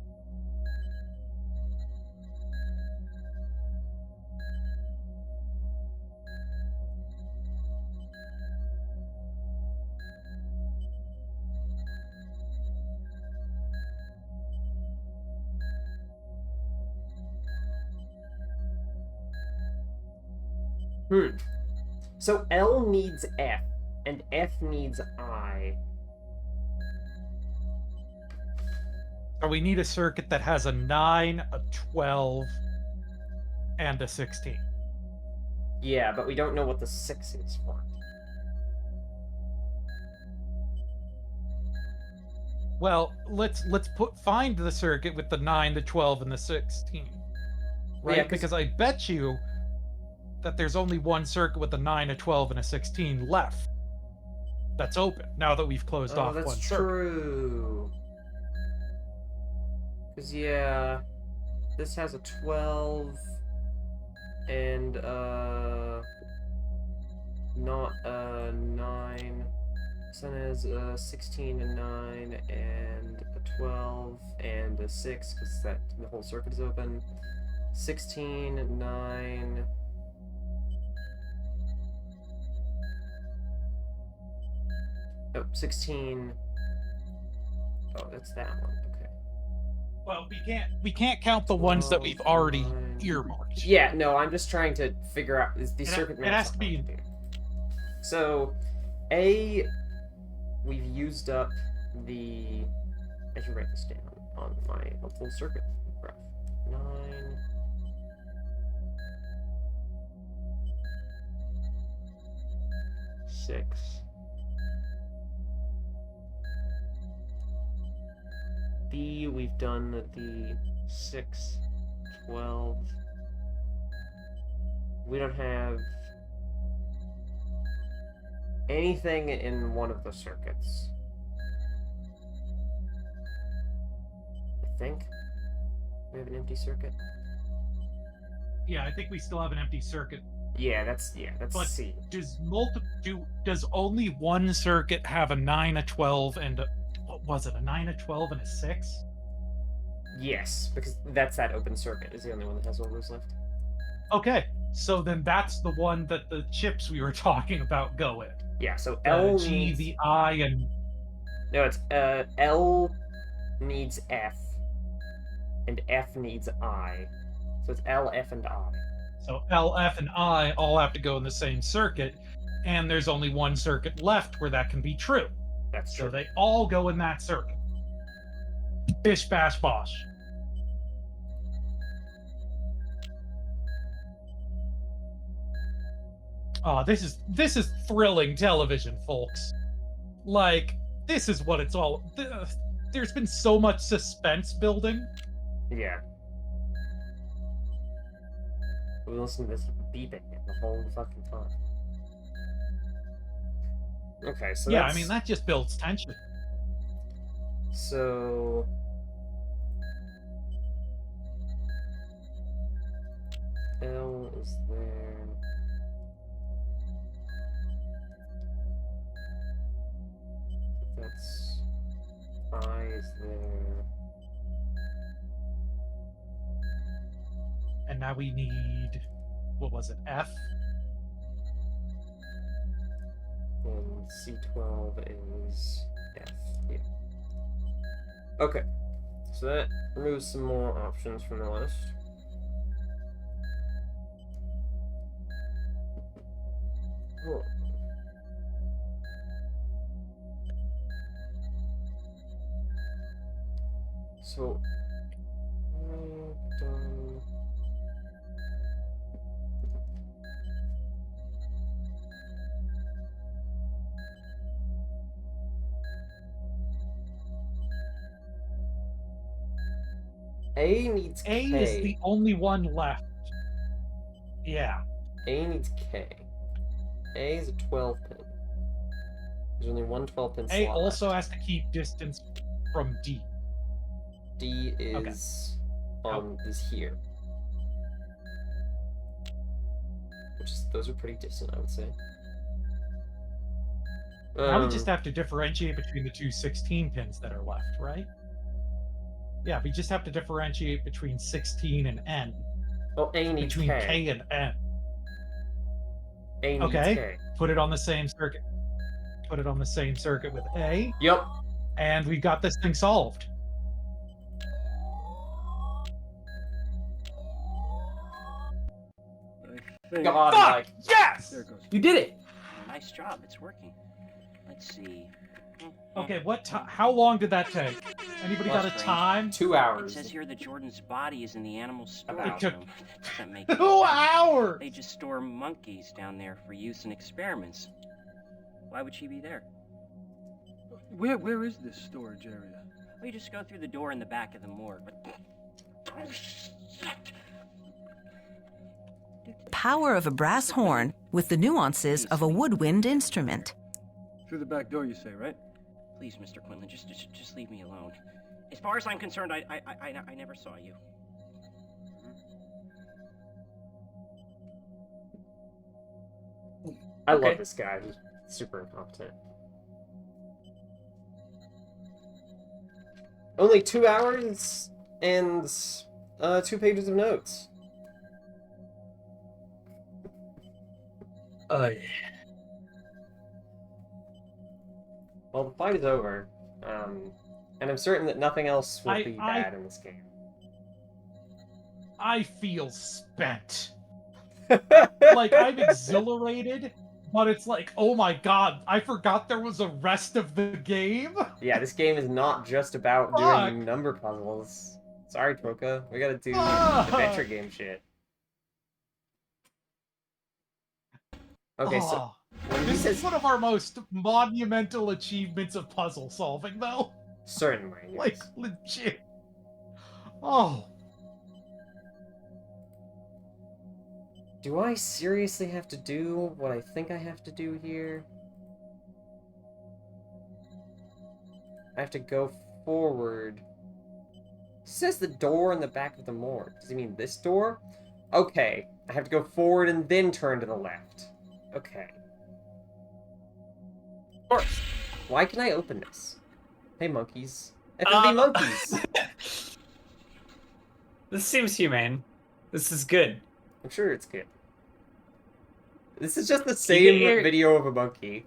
So L needs F, and F needs I. So we need a circuit that has a 9, a 12, and a 16. Yeah, but we don't know what the 6 is for it. Well, let's find the circuit with the 9, the 12, and the 16. Right? Yeah, 'cause- Because I bet you that there's only one circuit with a 9, a 12, and a 16 left. That's open now that we've closed Oh, off that's one circuit. true. Because, yeah, this has a 12 and, not a 9. This one has a 16 and 9 and a 12 and a 6 because the whole circuit is open. 16, 9. Oh, 16. Oh, that's that one. Okay. Well, we can't count the ones that we've already 9. earmarked. Yeah, no, I'm just trying to figure out these It- circuit it maps. has are to be- hard do. So, A, we've used up the. I should write this down on my full circuit graph. 9. 6. B, we've done the 6, 12. We don't have anything in one of the circuits. I think we have an empty circuit. Yeah, I think we still have an empty circuit. Yeah, that's But- C. Does only one circuit have a 9, a 12, and a, what was it? A 9, a 12, and a 6? Yes, because that's that open circuit is the only one that has all those left. Okay, so then that's the one that the chips we were talking about go in. Yeah, so The L G, needs the I, and no, it's L needs F, and F needs I. So it's L, F, and I. so L, F, and I all have to go in the same circuit, and there's only one circuit left where that can be true. That's So true. they all go in that circuit. Bish bash bosh. Oh, this is thrilling television, folks. Like, this is what it's all. There's been so much suspense building. Yeah. We listen to this beeping the whole fucking time. Okay, so Yeah, that's... I mean that just builds tension. So... L is there. That's... I is there. And now we need, what was it, F? And C12 is F. Yeah. Okay. So that removes some more options from the list. Whoa. So, done. A needs A K. is the only one left. Yeah. A needs K. A is a 12 pin. There's only one 12 pin A slot also left. has to keep distance from D. D is is here. Those are pretty distant, I would say. Now we just have to differentiate between the two 16 pins that are left, right? Yeah, we just have to differentiate between 16 and N. Oh, A needs Between K. K and N. A needs Okay. K. Put it on the same circuit. Put it on the same circuit with A, Yep. and we got this thing solved. God, Fuck! like, Yes! There it goes. you did it! Nice job. It's working. Let's see. Okay, how long did that take? Anybody got a Strange. time? 2 It hours. says here that Jordan's body is in the animal storage About. It room. Doesn't make 2 any sense. hours! They just store monkeys down there for use in experiments. Why would she be there? Where is this storage area? We just go through the door in the back of the morgue. Power of a brass horn with the nuances of a woodwind instrument. Through the back door, you say, right? Please, Mr. Quinlan, just leave me alone. As far as I'm concerned, I never saw you. I Okay. love this guy. He's super incompetent. Only 2 hours and 2 pages of notes. Yeah. Well, the fight is over, and I'm certain that nothing else will be I- bad in this game. I feel spent. Like, I'm exhilarated, but it's like, oh my god, I forgot there was a rest of the game? Yeah, this game is not just about Fuck. doing number puzzles. Sorry, Troka. We gotta do Fuck. adventure game shit. Okay, so Oh, when he this says is one of our most monumental achievements of puzzle solving, though. certainly, yes. Like, legit. Oh. Do I seriously have to do what I think I have to do here? I have to go forward. He says the door in the back of the morgue. Does he mean this door? Okay, I have to go forward and then turn to the left. Okay. Of course. Why can I open this? Hey, monkeys. FFB monkeys! This seems humane. This is good. I'm sure it's good. This is just the you same get your- video of a monkey.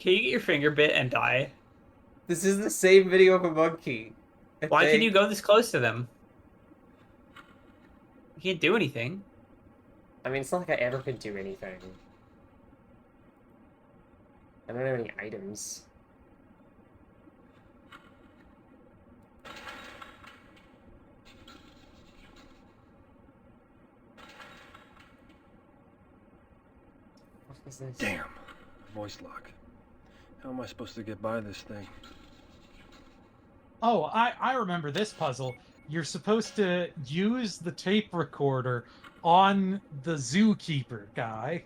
Can you get your finger bit and die? This is the same video of a monkey. I Why can think. you go this close to them? You can't do anything. I mean, it's not like I ever could do anything. I don't have any items. What is this? Damn. Voice lock. How am I supposed to get by this thing? Oh, I remember this puzzle. You're supposed to use the tape recorder on the zookeeper guy.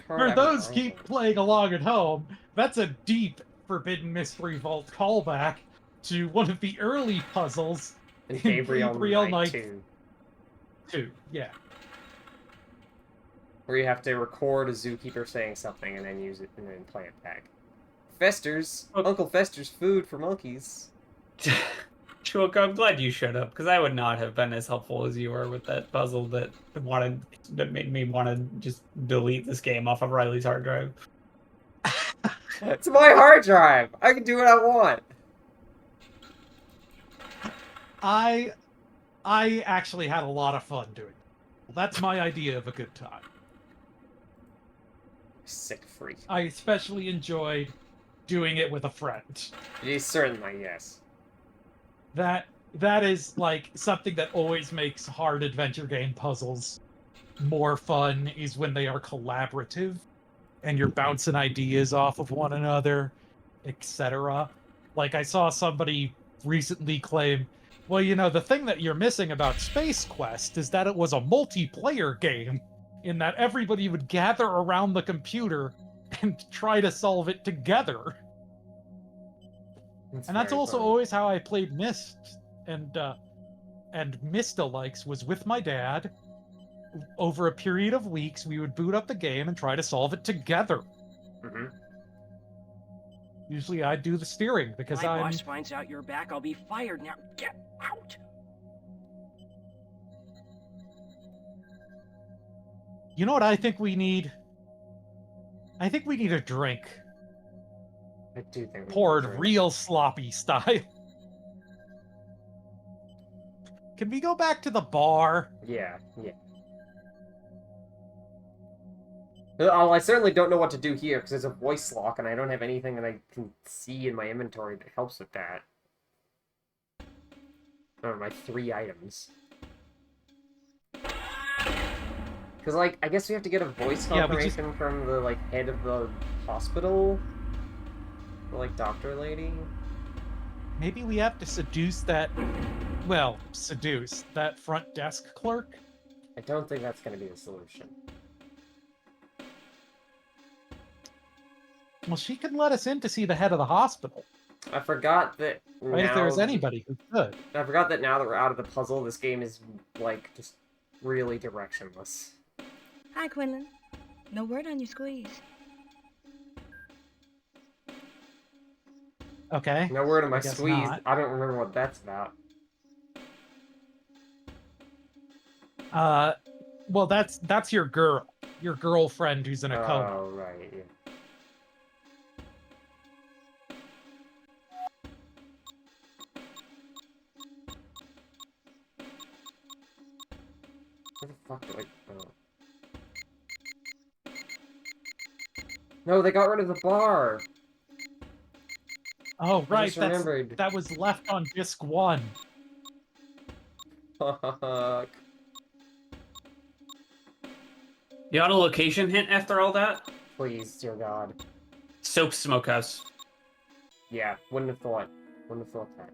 For those keep playing along at home, that's a deep Forbidden Mystery Vault callback to one of the early puzzles And in Gabriel Knight 2. 2. Yeah. Where you have to record a zookeeper saying something and then use it and then play it back. Fester's Uncle Fester's food for monkeys. Chuk, I'm glad you showed up because I would not have been as helpful as you were with that puzzle that made me want to just delete this game off of Riley's hard drive. It's my hard drive. I can do what I want. I actually had a lot of fun doing it. That's my idea of a good time. Sick freak. I especially enjoyed doing it with a friend. Certainly, yes. That is like something that always makes hard adventure game puzzles more fun is when they are collaborative. and you're bouncing ideas off of one another, etc. Like I saw somebody recently claim, well, you know, the thing that you're missing about Space Quest is that it was a multiplayer game in that everybody would gather around the computer and try to solve it together. And that's very also funny. always how I played Myst and Myst-alikes was with my dad. Over a period of weeks, we would boot up the game and try to solve it together. Mm-hmm. Usually I do the steering because My I'm... boss finds out you're back, I'll be fired. Now get out! You know what I think we need? I think we need a drink. I do think we Poured can drink. real sloppy style. Can we go back to the bar? Yeah. Well, I certainly don't know what to do here because there's a voice lock and I don't have anything that I can see in my inventory that helps with that. Oh, my 3 items. Because, like, I guess we have to get a voice confirmation from the, like, head of the hospital? The, like, doctor lady? Maybe we have to seduce that... Well, seduce that front desk clerk? I don't think that's going to be the solution. Well, she can let us in to see the head of the hospital. I forgot that Right, now... if there's anybody who could. I forgot that now that we're out of the puzzle, this game is, like, just really directionless. Hi, Quinlan. No word on your squeeze. Okay. No word on my I guess squeeze. not. I don't remember what that's about. Well, that's your girlfriend who's in a coma. Oh, right, yeah. Where the fuck do I... Oh. No, they got rid of the bar! Oh, I right, just remembered. that was left on disc 1. Fuck. You got a location hint after all that? Please, dear God. Soap Smokehouse. Yeah, wouldn't have thought. Wouldn't have thought that.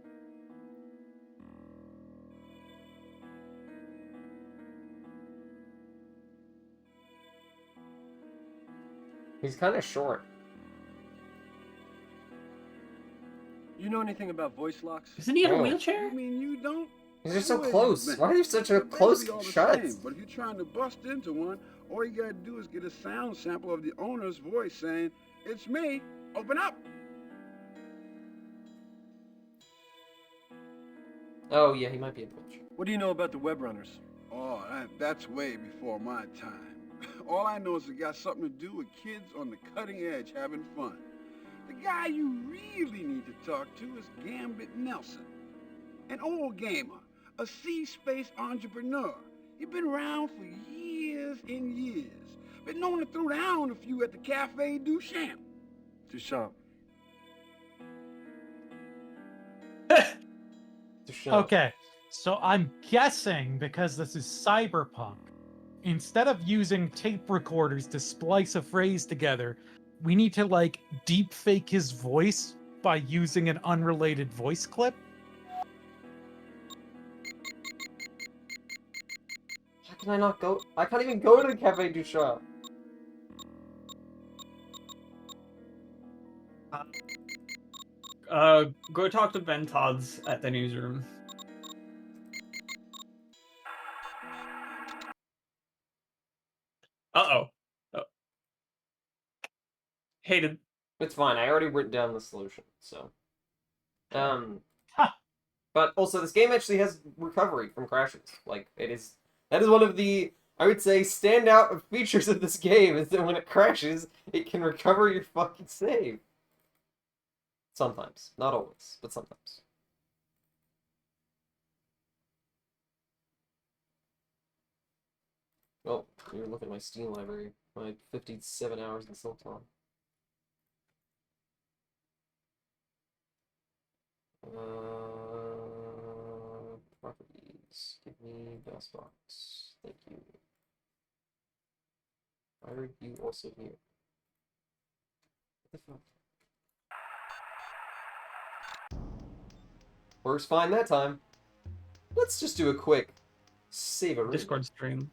He's kind of short. You know anything about voice locks? Isn't he in a Oh. wheelchair? You mean you don't? These are so Who is close. this, Why are they such a close Basically all the shot? same, but if you're trying to bust into one, all you gotta do is get a sound sample of the owner's voice saying, "It's me. Open up." Oh, yeah, he might be a bitch. What do you know about the web runners? Oh, that's way before my time. All I know is it got something to do with kids on the cutting edge having fun. The guy you really need to talk to is Gambit Nelson, an old gamer, a C-space entrepreneur. He's been around for years and years. Been known to throw down a few at the Cafe Duchamp. Duchamp. Okay, so I'm guessing because this is cyberpunk, instead of using tape recorders to splice a phrase together, we need to like deep fake his voice by using an unrelated voice clip. How can I not go? I can't even go to the Cafe Duchamp. Go talk to Ben Todd's at the newsroom. Uh-oh. Oh. Hated. It's fine. I already written down the solution, so. But also, this game actually has recovery from crashes. Like, that is one of the, I would say, standout features of this game, is that when it crashes, it can recover your fucking save. Sometimes. Not always, but sometimes. Well, you're looking at my Steam library. My 57 hours in Sultan. Properties. Give me DOSBox. Thank you. Why are you also here? the fuck? Works fine that time. Let's just do a quick save a Discord stream.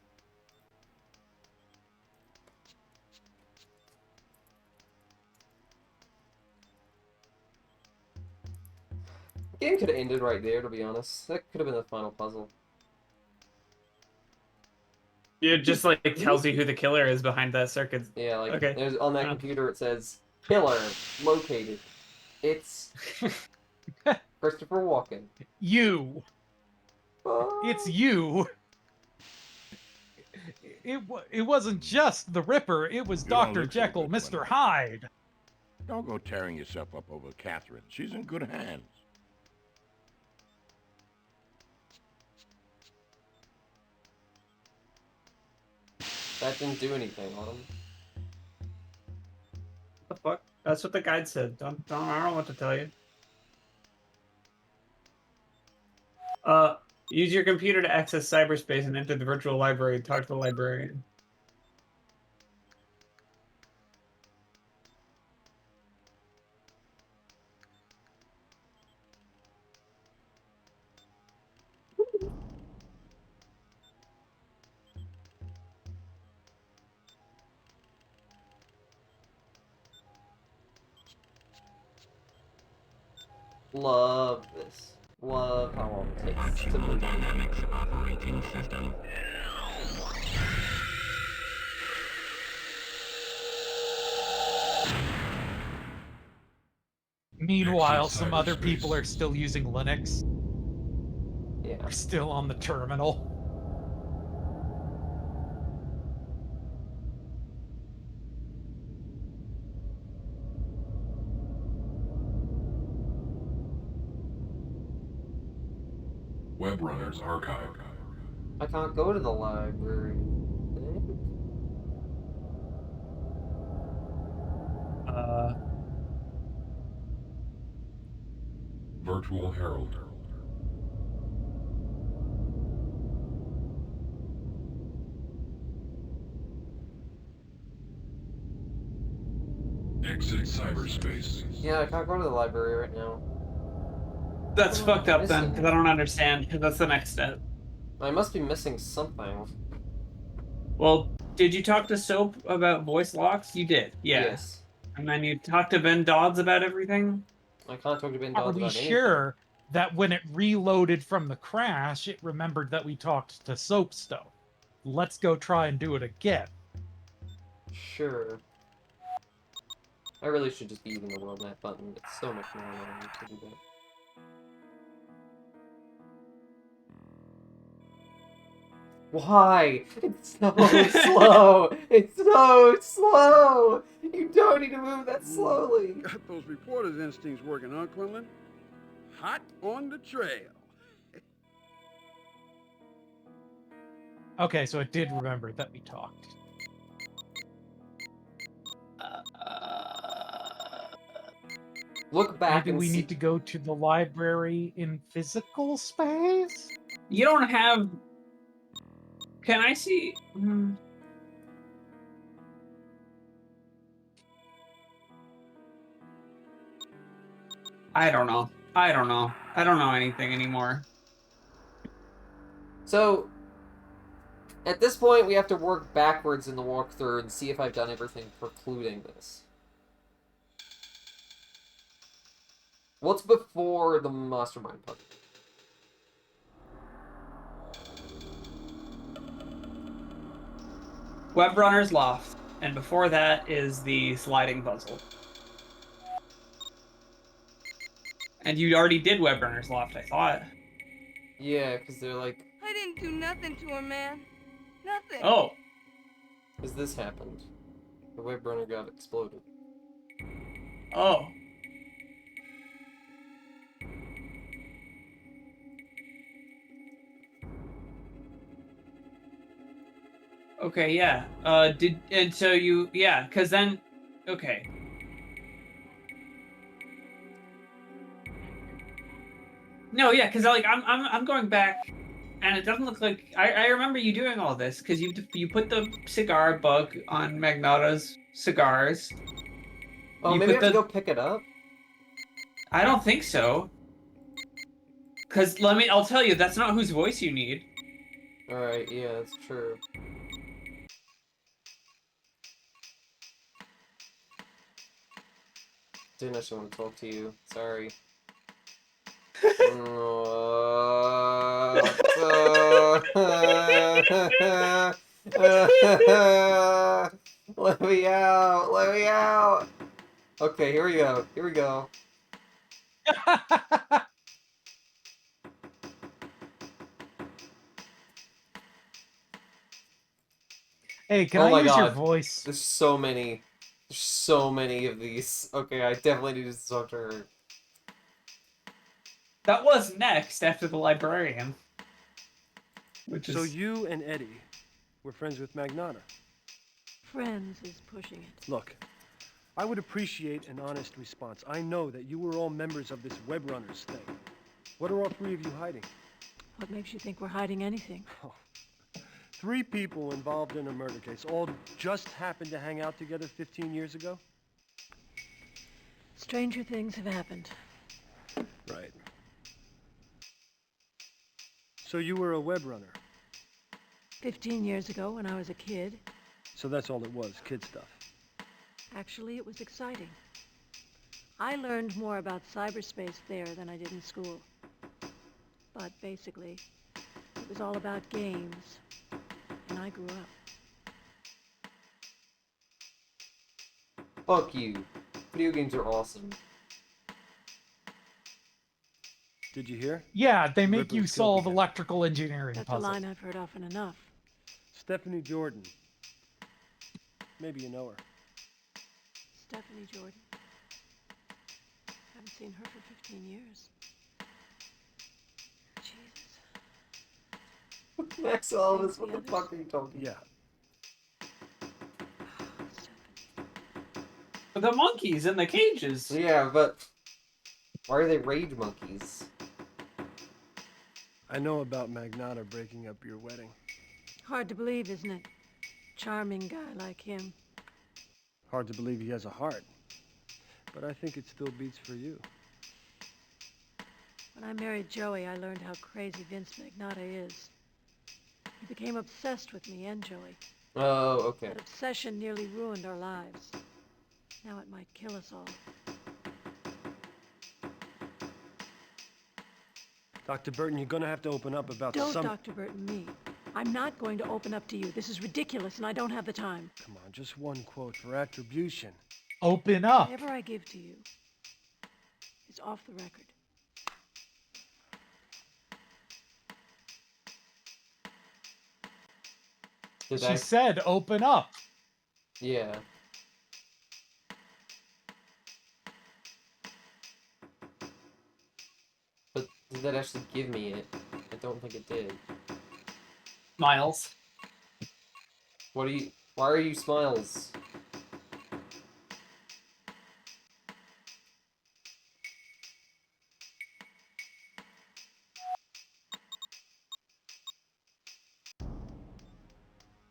Game could have ended right there, to be honest. That could have been the final puzzle. It just like tells you who the killer is behind that circuit. Yeah, like Okay. there's on that computer it says killer located. It's Christopher Walken. You. It's you. It wasn't just the Ripper. It was You don't Dr. look so Jekyll, good, Mr. Hyde. Don't go tearing yourself up over Catherine. She's in good hands. That didn't do anything on him. What the fuck? That's what the guide said. I don't know what to tell you. Use your computer to access cyberspace and enter the virtual library. Talk to the librarian. Love this. Love how long it takes to move. Meanwhile, some other people are still using Linux. Yeah. We're still on the terminal. Webrunner's Archive. I can't go to the library. Virtual Herald. Exit cyberspace. Yeah, I can't go to the library right now. That's fucked up then, because I don't understand, because that's the next step. I must be missing something. Well, did you talk to Soap about voice locks? You did, yeah. Yes. And then you talked to Ben Dodds about everything? I can't talk to Ben Are Dodds we about anything. sure that when it reloaded from the crash, it remembered that we talked to Soapstone? Let's go try and do it again. Sure. I really should just be using the world map button. It's so much more annoying to do that. Why? It's so slow! It's so slow! You don't need to move that slowly! Got those reporter's instincts working, huh, Quinlan? Hot on the trail. Okay, so it did remember that we talked. Look back Maybe and we see. need to go to the library in physical space? You don't have... Can I see... I don't know. I don't know. I don't know anything anymore. So, at this point, we have to work backwards in the walkthrough and see if I've done everything precluding this. What's before the mastermind puzzle? Webrunner's Loft. And before that is the sliding puzzle. And you already did Webrunner's Loft, I thought. Yeah, because they're like... I didn't do nothing to her, man. Nothing. Oh. Because this happened. The web runner got exploded. Oh. Okay, yeah. So you, yeah, because then, okay. No, yeah, because like I'm going back, and it doesn't look like I remember you doing all this because you put the cigar bug on Magnotta's cigars, Oh, You maybe I put have to the- go pick it up? I don't think so. Cause I'll tell you, that's not whose voice you need. Alright, yeah, that's true. Didn't actually want to talk to you. Sorry. Let me out! Let me out! Okay, here we go. Here we go. Hey, can Oh I my use your God. voice? There's so many. There's so many of these. Okay, I definitely need to talk to her. That was next after the librarian. Which is... So you and Eddie were friends with Magnata? Friends is pushing it. Look, I would appreciate an honest response. I know that you were all members of this Web Runners thing. What are all three of you hiding? What makes you think we're hiding anything? Oh. 3 people involved in a murder case all just happened to hang out together 15 years ago? Stranger things have happened. Right. So you were a web runner? 15 years ago when I was a kid. So that's all it was, kid stuff. Actually, it was exciting. I learned more about cyberspace there than I did in school. But basically, it was all about games. And I grew up. Fuck you. Video games are awesome. Did you hear? Yeah, they make Ripley's you killed solve again. electrical engineering That's a puzzles. line I've heard often enough. Stephanie Jordan. Maybe you know her. Stephanie Jordan. Haven't seen her for 15 years. Jesus. Max Elvis, what the fuck are you talking Yeah. The monkeys in the cages. Yeah, but why are they rage monkeys? I know about Magnata breaking up your wedding. Hard to believe, isn't it? Charming guy like him. Hard to believe he has a heart. But I think it still beats for you. When I married Joey, I learned how crazy Vince Magnata is. He became obsessed with me and Joey. Oh, okay. That obsession nearly ruined our lives. Now it might kill us all. Dr. Burton, you're gonna have to open up about Don't some... Dr. Burton me. I'm not going to open up to you. This is ridiculous and I don't have the time. Come on, just one quote for attribution. Open up. Whatever I give to you is off the record. She said open up. Yeah. But did that actually give me it? I don't think it did. Miles. What are you... Why are you Smiles?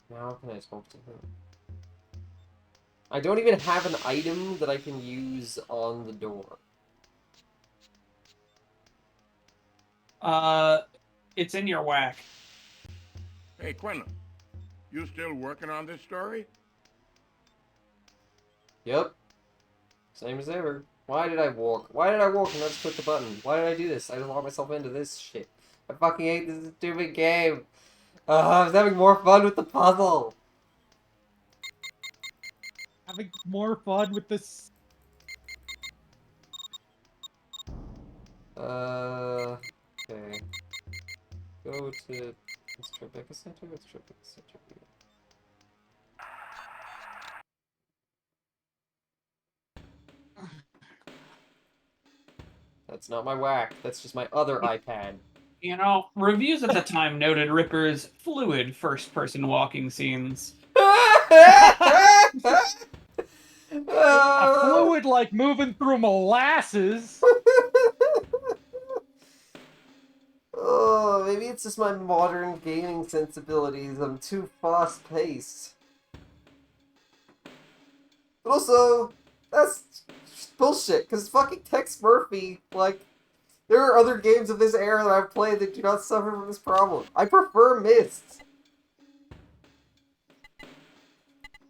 Now how can I talk to him? I don't even have an item that I can use on the door. It's in your whack. Hey, Quentin, you still working on this story? Yep. Same as ever. Why did I walk? Why did I walk and not just click the button? Why did I do this? I just locked myself into this shit. I fucking hate this stupid game. I was having more fun with the puzzle. Having more fun with this. Okay. Go to... Let's Tribeca Center? Let's Tribeca Center. That's not my whack. That's just my other iPad. You know, reviews at the time noted Ripper's fluid first-person walking scenes. A fluid like moving through molasses. Oh, maybe it's just my modern gaming sensibilities. I'm too fast-paced. But also, That's bullshit, because fucking Tex Murphy, like, there are other games of this era that I've played that do not suffer from this problem. I prefer Myst.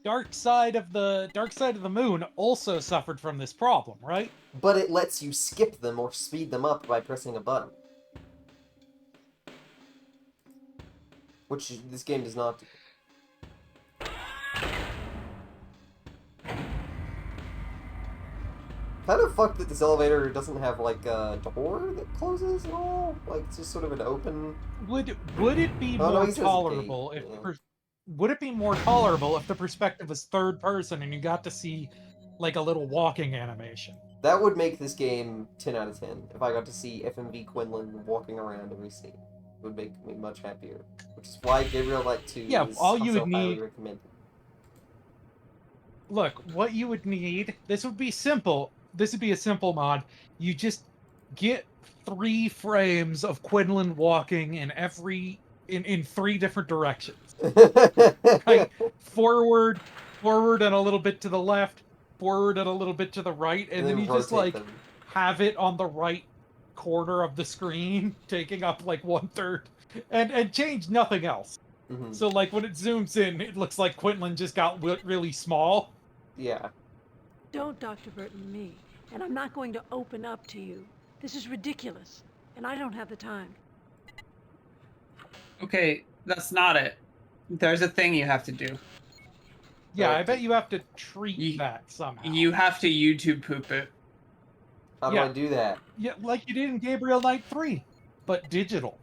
Dark Side of the Moon also suffered from this problem, right? But it lets you skip them or speed them up by pressing a button. Which this game does not do. Kind of fucked that this elevator doesn't have, like, a door that closes at all. Like, it's just sort of an open... Would it be more tolerable if would it be more tolerable if the perspective was third person and you got to see, like, a little walking animation? That would make this game 10 out of 10, if I got to see FMV Quinlan walking around every scene. It would make me much happier. Which is why Gabriel Knight 2 is all you also would highly need... recommended. Look, what you would need... This would be simple. This would be a simple mod. You just get 3 frames of Quinlan walking in in 3 different directions. Right? Forward, and a little bit to the left, forward and a little bit to the right, and then you just, like, have it on the right corner of the screen, taking up, like, 1/3, and change nothing else. Mm-hmm. So, like, when it zooms in, it looks like Quinlan just got really small. Yeah. Don't Dr. Burton me, and I'm not going to open up to you. This is ridiculous, and I don't have the time. Okay, that's not it. There's a thing you have to do. Yeah, I bet you have to treat that somehow. You have to YouTube poop it. How do I do that? Yeah, like you did in Gabriel Knight 3, but digital.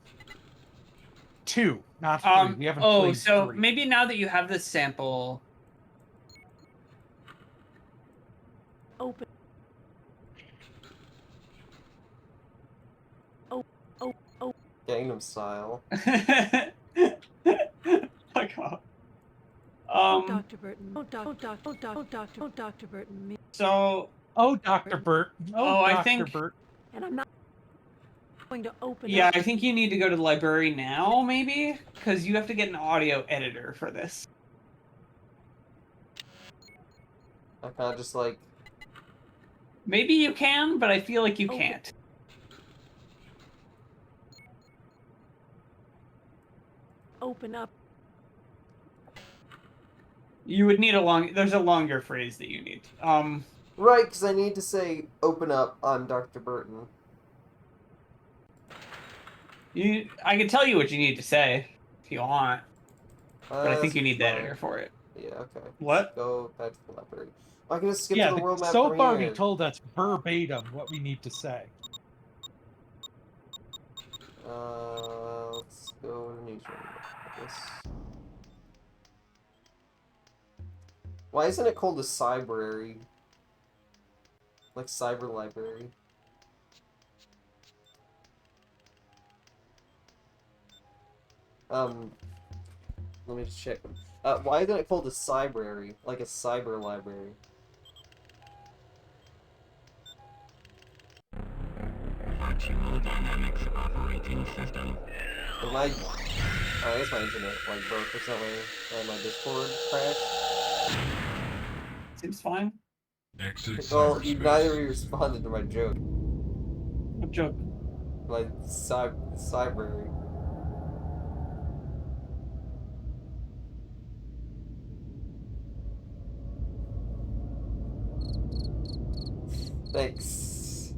2, not 3. We haven't played so 3. maybe now that you have this sample... Open. Gangnam Style. Fuck off. Dr. Burton. Dr. Burton. Me. So. Oh, Dr. Burt. I think. Burt. And I'm not going to open. Yeah, I think you need to go to the library now, maybe, because you have to get an audio editor for this. I kind of just like. Maybe you can, but I feel like you can't. Open up. You would need there's a longer phrase that you need. Right, because I need to say, open up, I'm Dr. Burton. I can tell you what you need to say, if you want. But I think you need the fine. editor for it. Yeah, okay. What? Let's go back to the library. I can just skip Yeah, to the world map so from far here. he told us verbatim what we need to say. Let's go to the newsroom. Why isn't it called a cybrary? Like cyber library. Let me just check. Why isn't it called a cybrary? Like a cyber library? Optimal Dynamics operating system. I guess my internet like broke or something, and my Discord crashed. Seems fine. Well, neither of you responded to my joke. What joke? My cybrary. Thanks.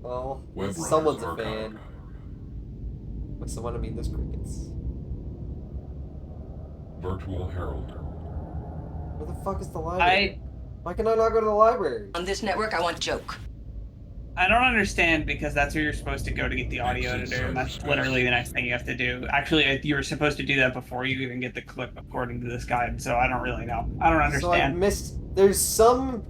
Well, someone's a fan. By someone I mean there's crickets. Virtual Herald. Where the fuck is the library? Why can I not go to the library? On this network, I want joke. I don't understand, because that's where you're supposed to go to get the audio editor, and that's literally the next thing you have to do. Actually, you were supposed to do that before you even get the clip, according to this guide, so I don't really know. I don't understand. So I missed... There's some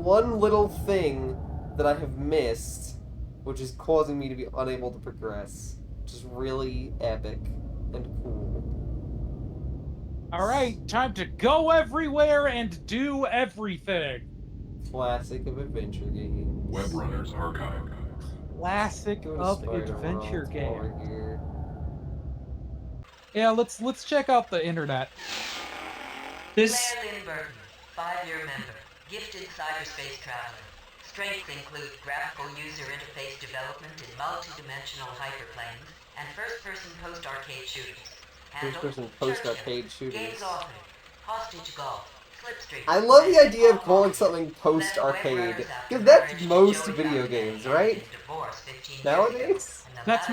one little thing that I have missed, which is causing me to be unable to progress. Which is really epic and cool. Alright, time to go everywhere and do everything. Classic of adventure games. Webrunners Archive. Classic of adventure game. Yeah, let's check out the internet. This 5-year member. Gifted cyberspace traveler. Strengths include graphical user interface development in multi-dimensional hyperplanes and first-person post-arcade shooters. Handle, First-person church post-arcade killer, games shooters. authored, hostage golf, slipstream. I love the idea of calling something post-arcade, because that's most video games, right? Nowadays? That's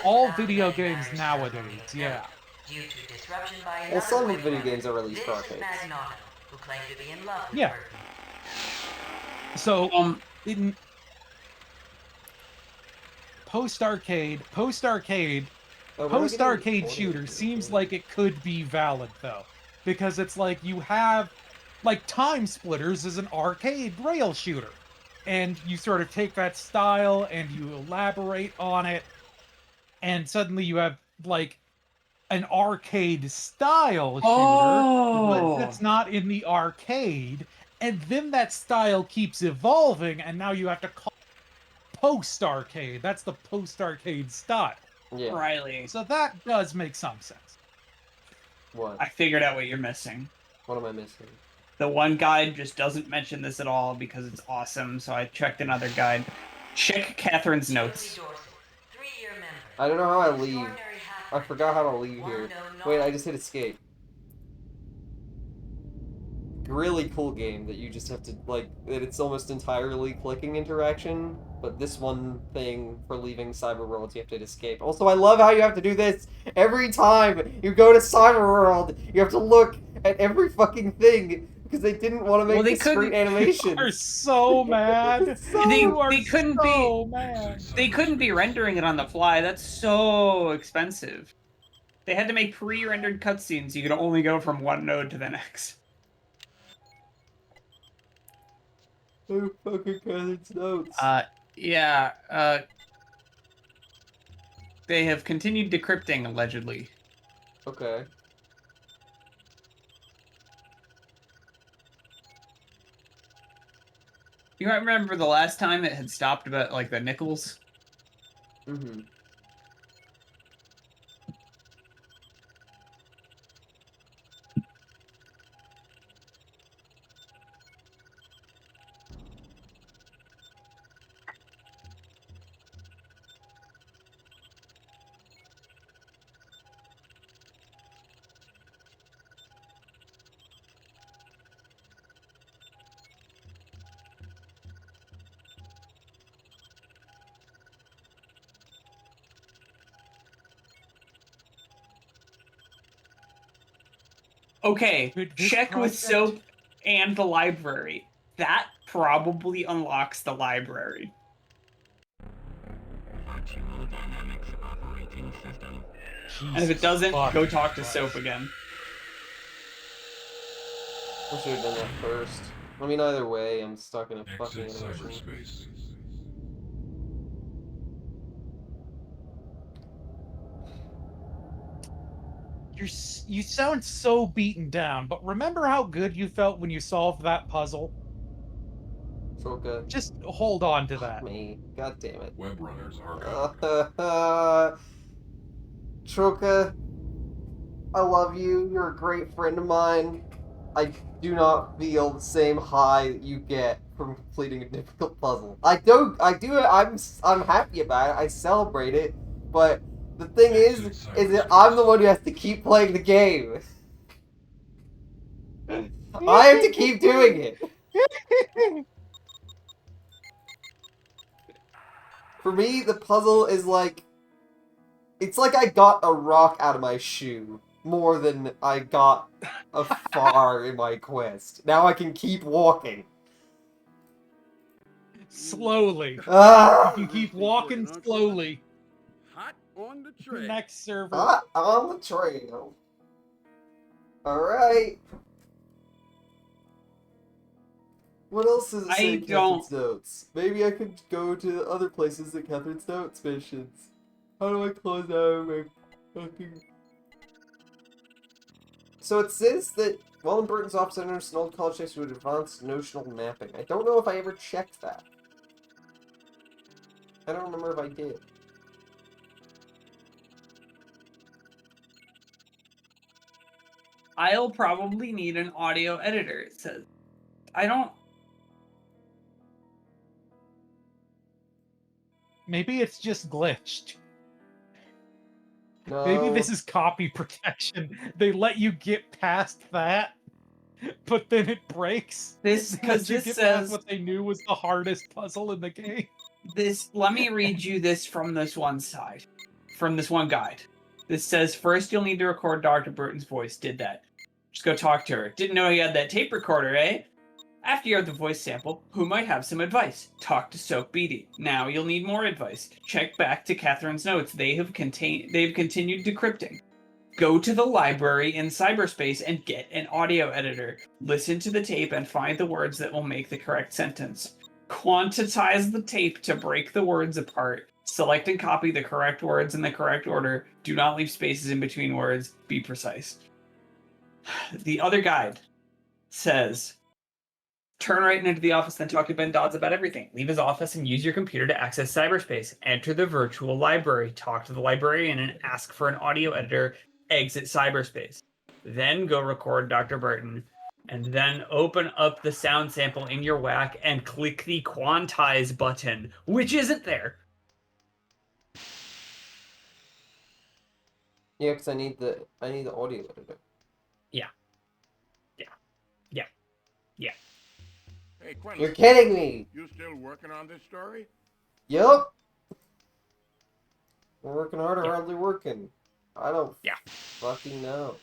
all video games nowadays. Yeah. Due to disruption by Well, some another video web games are runner, released for Vincent arcades. Magnotta, who claimed to be in love with Yeah. Burton. So in post-arcade shooter seems like it could be valid though, because it's like you have like Time Splitters is an arcade rail shooter, and you sort of take that style and you elaborate on it, and suddenly you have like an arcade style shooter, but that's not in the arcade, and then that style keeps evolving, and now you have to call post-arcade. That's the post-arcade style. Yeah. Riley. So that does make some sense. What? I figured out what you're missing. What am I missing? The one guide just doesn't mention this at all because it's awesome, so I checked another guide. Check Catherine's notes. I don't know how I leave. I forgot how to leave here. Wait, I just hit escape. Really cool game that you just have to, like, that it's almost entirely clicking interaction, but this one thing for leaving Cyberworld, you have to hit escape. Also, I love how you have to do this every time you go to Cyberworld. You have to look at every fucking thing because they didn't want to make discrete animations. Are so mad. They couldn't be rendering it on the fly. That's so expensive. They had to make pre-rendered cutscenes. You could only go from one node to the next. Oh, fucking Catherine's notes. Yeah. They have continued decrypting allegedly. Okay. You might remember the last time it had stopped about like the nickels. Mm-hmm. Okay, check with Soap and the library. That probably unlocks the library. And if it doesn't, go talk to Soap again. I should have done that first. I mean, either way, I'm stuck in a fucking animation. Cyberspace. You sound so beaten down, but remember how good you felt when you solved that puzzle? Troka. Just hold on to that. Me. God damn it. Web runners archive. Troka, I love you. You're a great friend of mine. I do not feel the same high that you get from completing a difficult puzzle. I'm happy about it. I celebrate it, but the thing is that I'm the one who has to keep playing the game. I have to keep doing it. For me, the puzzle is like... It's like I got a rock out of my shoe more than I got afar in my quest. Now I can keep walking. Slowly. Ah! If you keep walking slowly. Hot on the trail. Next server. Hot on the trail. Alright. What else does it say in Catherine's notes? Maybe I could go to other places that Catherine's notes mentions. How do I close out my fucking... So it says that while in Burton's office, I noticed an old college text with advanced notional mapping. I don't know if I ever checked that. I don't remember if I did. I'll probably need an audio editor, it says. I don't... Maybe it's just glitched. No. Maybe this is copy protection. They let you get past that, but then it breaks. This, because you this get says... past what they knew was the hardest puzzle in the game. Let me read you this from this one side. From this one guide. This says, first you'll need to record Dr. Burton's voice. Did that. Just go talk to her. Didn't know he had that tape recorder, eh? After you have the voice sample, who might have some advice? Talk to Soap Beatty. Now you'll need more advice. Check back to Catherine's notes. They've continued decrypting. Go to the library in cyberspace and get an audio editor. Listen to the tape and find the words that will make the correct sentence. Quantize the tape to break the words apart. Select and copy the correct words in the correct order. Do not leave spaces in between words. Be precise. The other guide says, turn right into the office, then talk to Ben Dodds about everything. Leave his office and use your computer to access cyberspace. Enter the virtual library. Talk to the librarian and ask for an audio editor. Exit cyberspace. Then go record Dr. Burton. And then open up the sound sample in your WAC and click the quantize button, which isn't there. Yeah, because I need the audio editor. Yeah. Hey, Quentin. You're kidding me! You still working on this story? Yup! We're working hard or hardly working? I don't fucking know.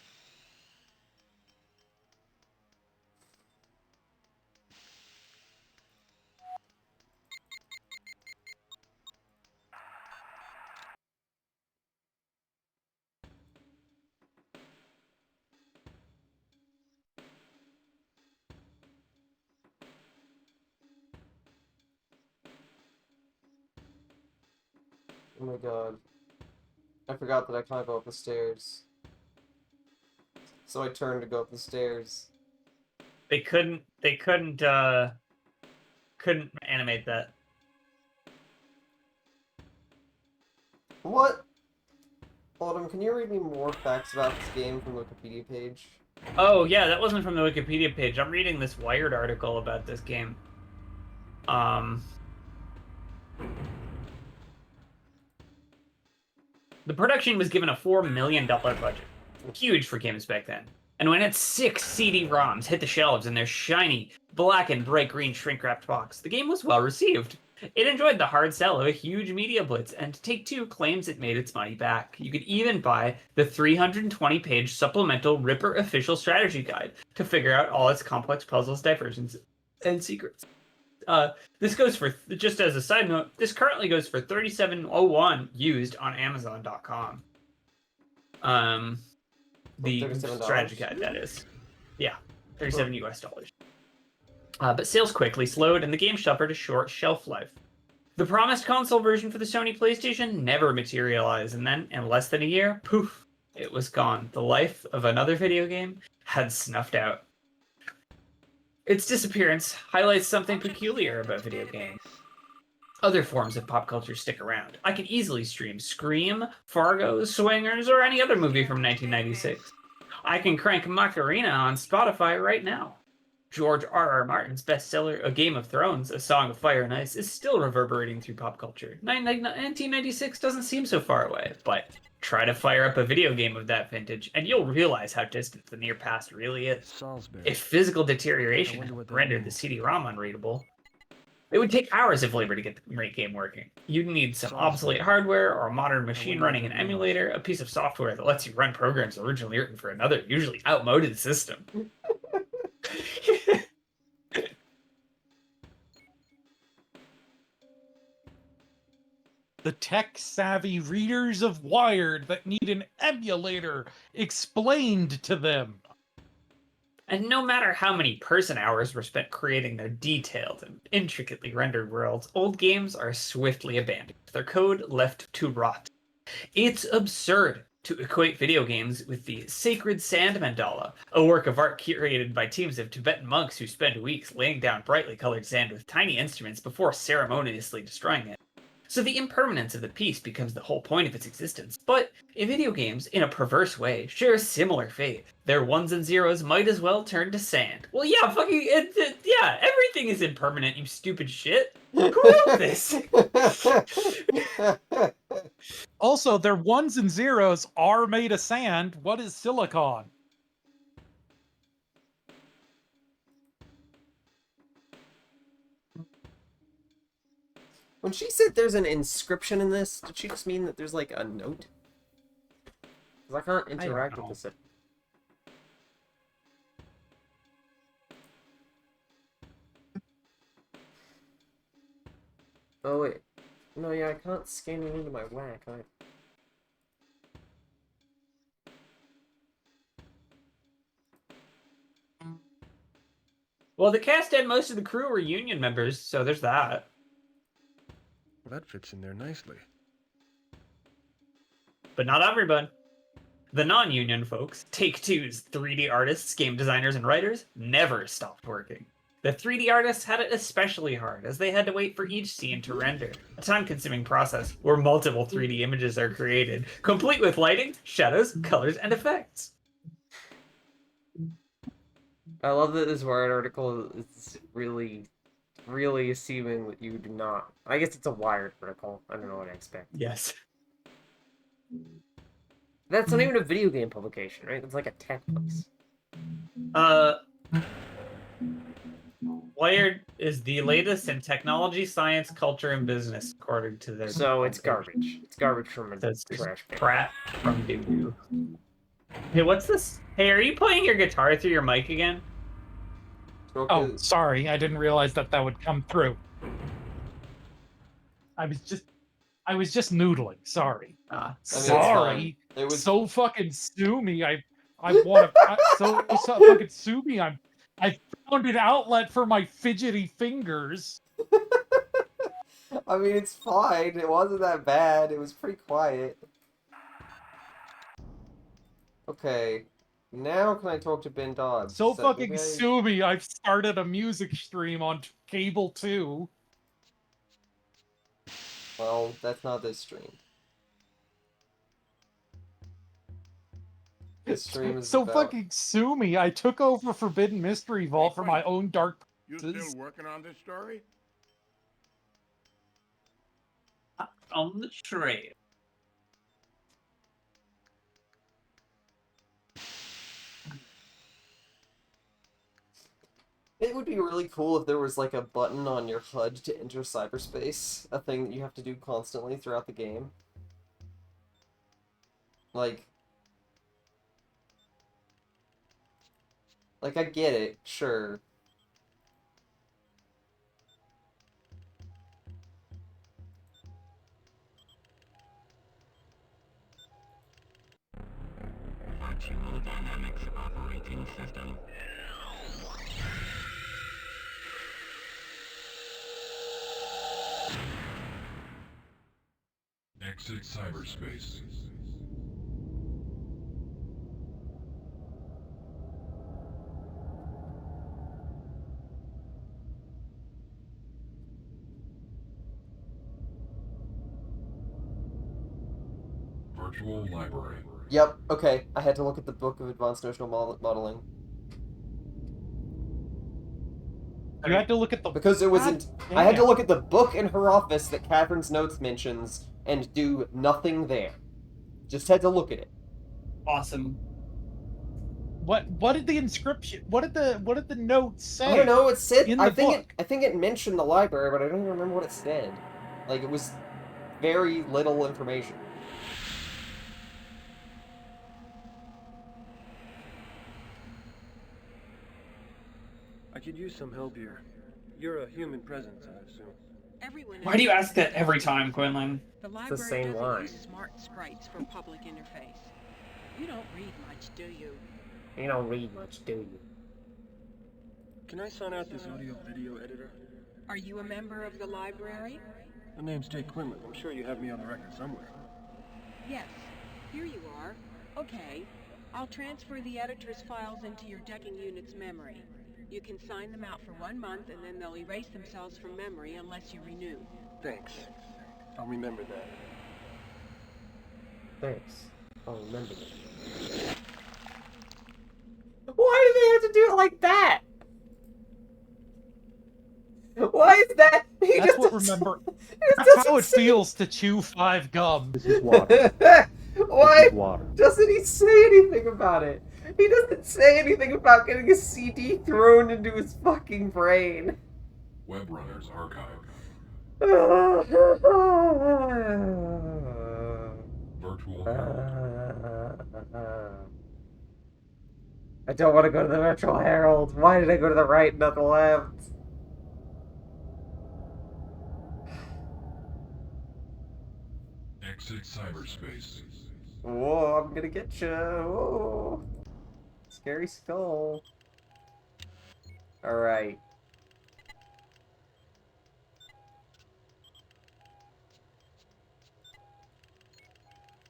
Oh my god. I forgot that I can't go up the stairs. So I turned to go up the stairs. They couldn't animate that. What? Autumn, can you read me more facts about this game from the Wikipedia page? Oh yeah, that wasn't from the Wikipedia page. I'm reading this Wired article about this game. The production was given a $4 million budget. Huge for games back then. And when its 6 CD-ROMs hit the shelves in their shiny, black and bright green shrink-wrapped box, the game was well received. It enjoyed the hard sell of a huge media blitz, and Take-Two claims it made its money back. You could even buy the 320-page supplemental Ripper official strategy guide to figure out all its complex puzzles, diversions, and secrets. This goes for, just as a side note, this currently goes for $37.01 used on Amazon.com. The $37? strategy guide, that is. Yeah, $37 US. But sales quickly slowed, and the game suffered a short shelf life. The promised console version for the Sony PlayStation never materialized, and then, in less than a year, poof, it was gone. The life of another video game had snuffed out. Its disappearance highlights something peculiar about video games. Other forms of pop culture stick around. I can easily stream Scream, Fargo, Swingers, or any other movie from 1996. I can crank Macarena on Spotify right now. George R.R. Martin's bestseller, A Game of Thrones, A Song of Fire and Ice, is still reverberating through pop culture. 1996 doesn't seem so far away, but try to fire up a video game of that vintage, and you'll realize how distant the near past really is. Salisbury. If physical deterioration rendered the CD-ROM unreadable, it would take hours of labor to get the game working. You'd need some obsolete hardware or a modern machine running an emulator, a piece of software that lets you run programs originally written for another, usually outmoded system. The tech-savvy readers of Wired that need an emulator explained to them. And no matter how many person hours were spent creating their detailed and intricately rendered worlds, old games are swiftly abandoned, their code left to rot. It's absurd to equate video games with the Sacred Sand Mandala, a work of art curated by teams of Tibetan monks who spend weeks laying down brightly colored sand with tiny instruments before ceremoniously destroying it. So the impermanence of the piece becomes the whole point of its existence. But in video games, in a perverse way, share a similar fate. Their ones and zeros might as well turn to sand. Well, yeah, yeah, everything is impermanent, you stupid shit. Who wrote this? Also, their ones and zeros are made of sand. What is silicon? When she said there's an inscription in this, did she just mean that there's like a note? Because I can't interact with this. Oh wait. No, yeah, I can't scan it into my whack. Well, the cast and most of the crew were union members, so there's that. Well, that fits in there nicely. But not everyone. The non-union folks, Take-Two's 3D artists, game designers, and writers, never stopped working. The 3D artists had it especially hard, as they had to wait for each scene to render, a time-consuming process where multiple 3D images are created, complete with lighting, shadows, colors, and effects. I love that this Wired article is really assuming that you do not. I guess it's a Wired article. I don't know what I expect. Yes. That's not even a video game publication, right? It's like a tech place. Wired is the latest in technology, science, culture, and business, according to their. So it's garbage. It's garbage from a trash can. Crap from doo-doo. Hey, what's this? Hey, are you playing your guitar through your mic again? Oh, sorry. I didn't realize that would come through. I was just noodling. Sorry. Sorry. It was so fucking sue me. I want to so fucking sue me. I found an outlet for my fidgety fingers. I mean, it's fine. It wasn't that bad. It was pretty quiet. Okay. Now can I talk to Ben Dodds? So fucking sue me. I've started a music stream on cable 2. Well, that's not this stream. This stream is so fucking sue me. I took over Forbidden Mystery Vault for my own dark You still working on this story? On the trail. It would be really cool if there was like a button on your HUD to enter cyberspace, a thing that you have to do constantly throughout the game. Like I get it, sure. Virtual Dynamics Operating System. Exit cyberspace. Virtual library. Yep, okay. I had to look at the Book of Advanced Notional Modeling. You had to look at the... Because it wasn't... I had to look at the book in her office that Catherine's notes mentions and do nothing there. Just had to look at it. Awesome. What did the inscription... What did the note say? I don't know, it said... in I the think book? it mentioned the library, but I don't even remember what it said. Like, it was very little information. I could use some help here. You're a human presence, I assume. Everyone Why do you ask that every time, Quinlan? The the library same doesn't line. use smart sprites for public interface. You don't read much, do you? You don't read much, do you? Can I sign out this audio-video editor? Are you a member of the library? My name's Jake Quinlan. I'm sure you have me on the record somewhere. Yes. Here you are. Okay. I'll transfer the editor's files into your decking unit's memory. You can sign them out for 1 month, and then they'll erase themselves from memory unless you renew. Thanks. I'll remember that. Thanks. I'll remember it. Why do they have to do it like that? Why is that? That's what remember. That's how it feels to chew 5 gum. This is water. Why This is water. doesn't he say anything about it? He doesn't say anything about getting a CD thrown into his fucking brain. Webrunners Archive. Virtual I don't want to go to the Virtual Herald. Why did I go to the right and not the left? Exit cyberspace. Whoa, I'm gonna get you. Whoa. Scary skull. Alright.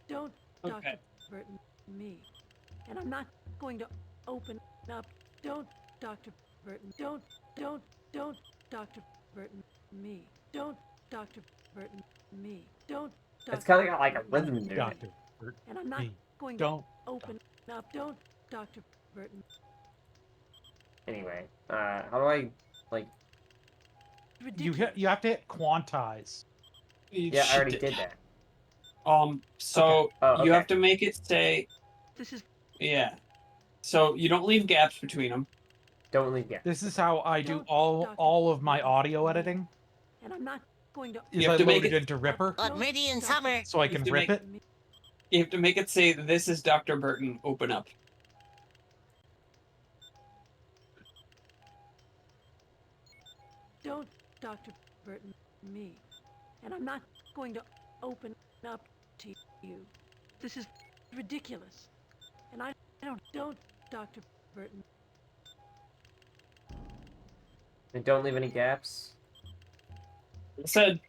Don't, Dr. Burton, me. And I'm not going to open up. Don't, Dr. Burton. Don't, Dr. Burton, me. Don't, Dr. Burton, me. Don't, Dr. It's kind of got like a rhythm to it. Dr. Burton, And I'm not me. going Don't. to open up. Don't, Dr. Burton. Anyway, how do I, like... You have to hit quantize. Yeah, I already did that. So Oh, you okay. have to make it say, This is yeah. So you don't leave gaps between them. Don't leave gaps. This is how I do all of my audio editing. And I'm not going to Is You I have to load make it it- into Ripper Meridian Summer. so I can rip it. You have to make it say, "This is Dr. Burton. Open up." Don't, Dr. Burton, me. And I'm not going to open up to you. This is ridiculous. And I don't, Dr. Burton. And don't leave any gaps. It said,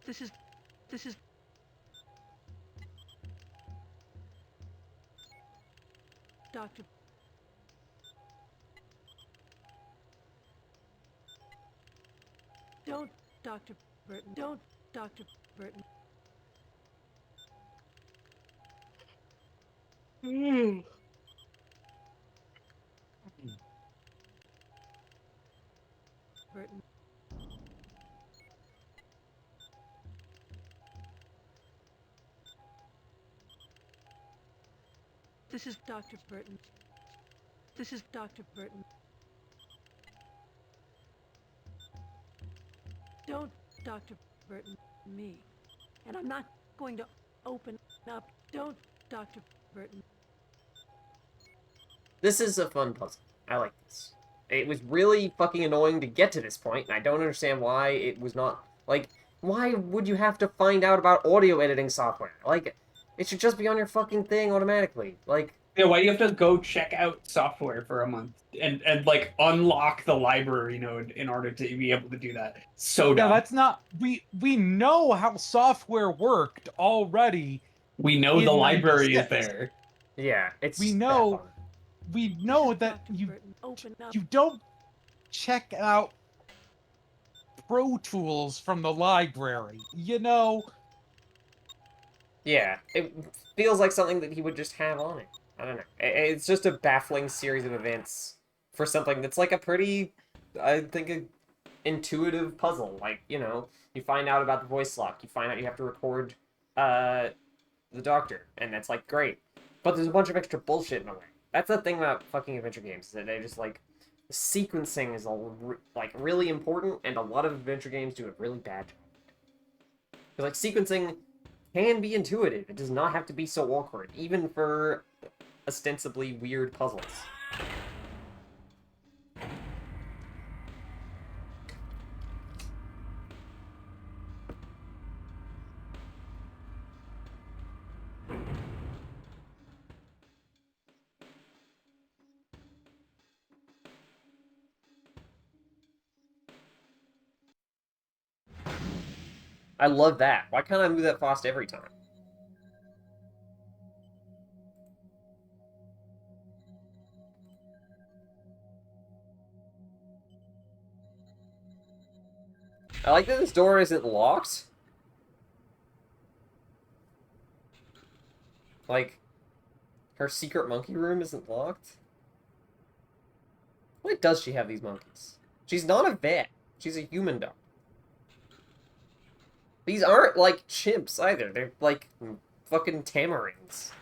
This is Dr. Don't, Dr. Burton. Don't, Dr. Burton. Burton. This is Dr. Burton. This is Dr. Burton. Don't, Dr. Burton, me. And I'm not going to open up. Don't, Dr. Burton. This is a fun puzzle. I like this. It was really fucking annoying to get to this point, and I don't understand why it was not... Like, why would you have to find out about audio editing software? Like, it should just be on your fucking thing automatically. Like... yeah, why do you have to go check out software for a month and like unlock the library node in order to be able to do that? So Yeah, dumb. that's not. We know how software worked already. We know in the library is 96. there. Yeah, it's... We know that you don't check out Pro Tools from the library. You know. Yeah, it feels like something that he would just have on it. I don't know. It's just a baffling series of events for something that's like a pretty, I think, intuitive puzzle. Like, you know, you find out about the voice lock, you find out you have to record the doctor, and that's like great. But there's a bunch of extra bullshit in the way. That's the thing about fucking adventure games, is that they just like, sequencing is like really important, and a lot of adventure games do a really bad job. Because like sequencing can be intuitive. It does not have to be so awkward, even for ostensibly weird puzzles. I love that. Why can't I move that fast every time? I like that this door isn't locked. Like, her secret monkey room isn't locked. Why does she have these monkeys? She's not a vet. She's a human dog. These aren't, like, chimps either. They're, like, fucking tamarins.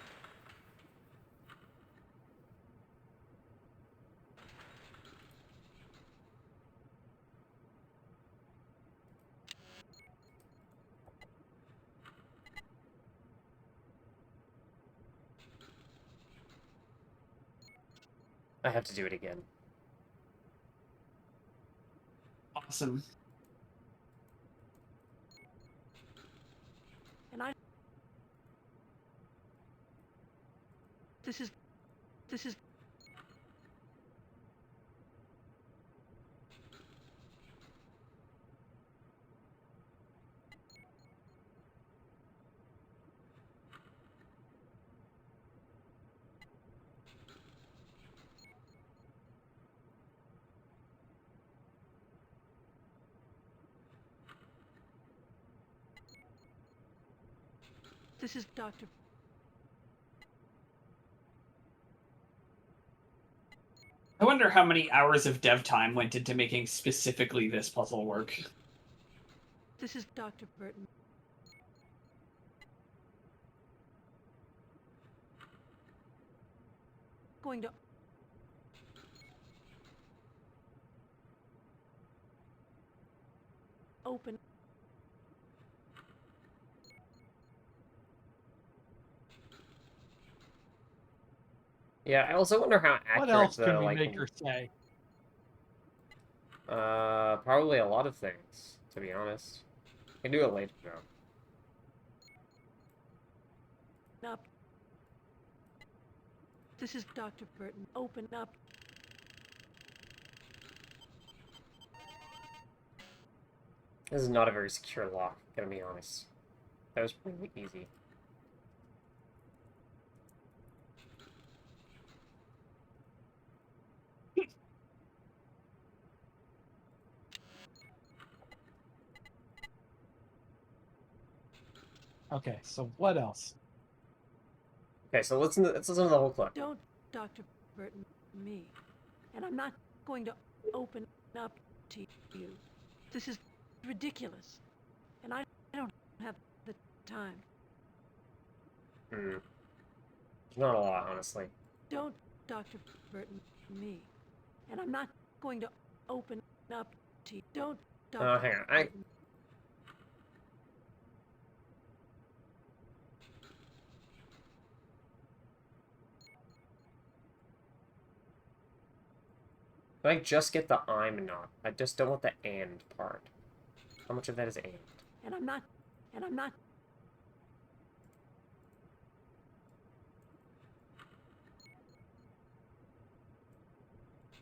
I have to do it again. Awesome. And This is... This is Dr. I wonder how many hours of dev time went into making specifically this puzzle work. This is Dr. Burton. Going to... open... Yeah, I also wonder how accurate What else the, can we like, make her say? probably a lot of things, to be honest. I can do it later, though. Up. This is Dr. Burton. Open up. This is not a very secure lock, gonna be honest. That was really easy. Okay, so what else? Okay, so let's listen to the whole clip. Don't, Dr. Burton, me. And I'm not going to open up to you. This is ridiculous. And I don't have the time. Not a lot, honestly. Don't, Dr. Burton, me. And I'm not going to open up to you. Don't, Dr. Oh, hang on. Burton. I just get the I'm not. I just don't want the and part. How much of that is and? And I'm not. And I'm not.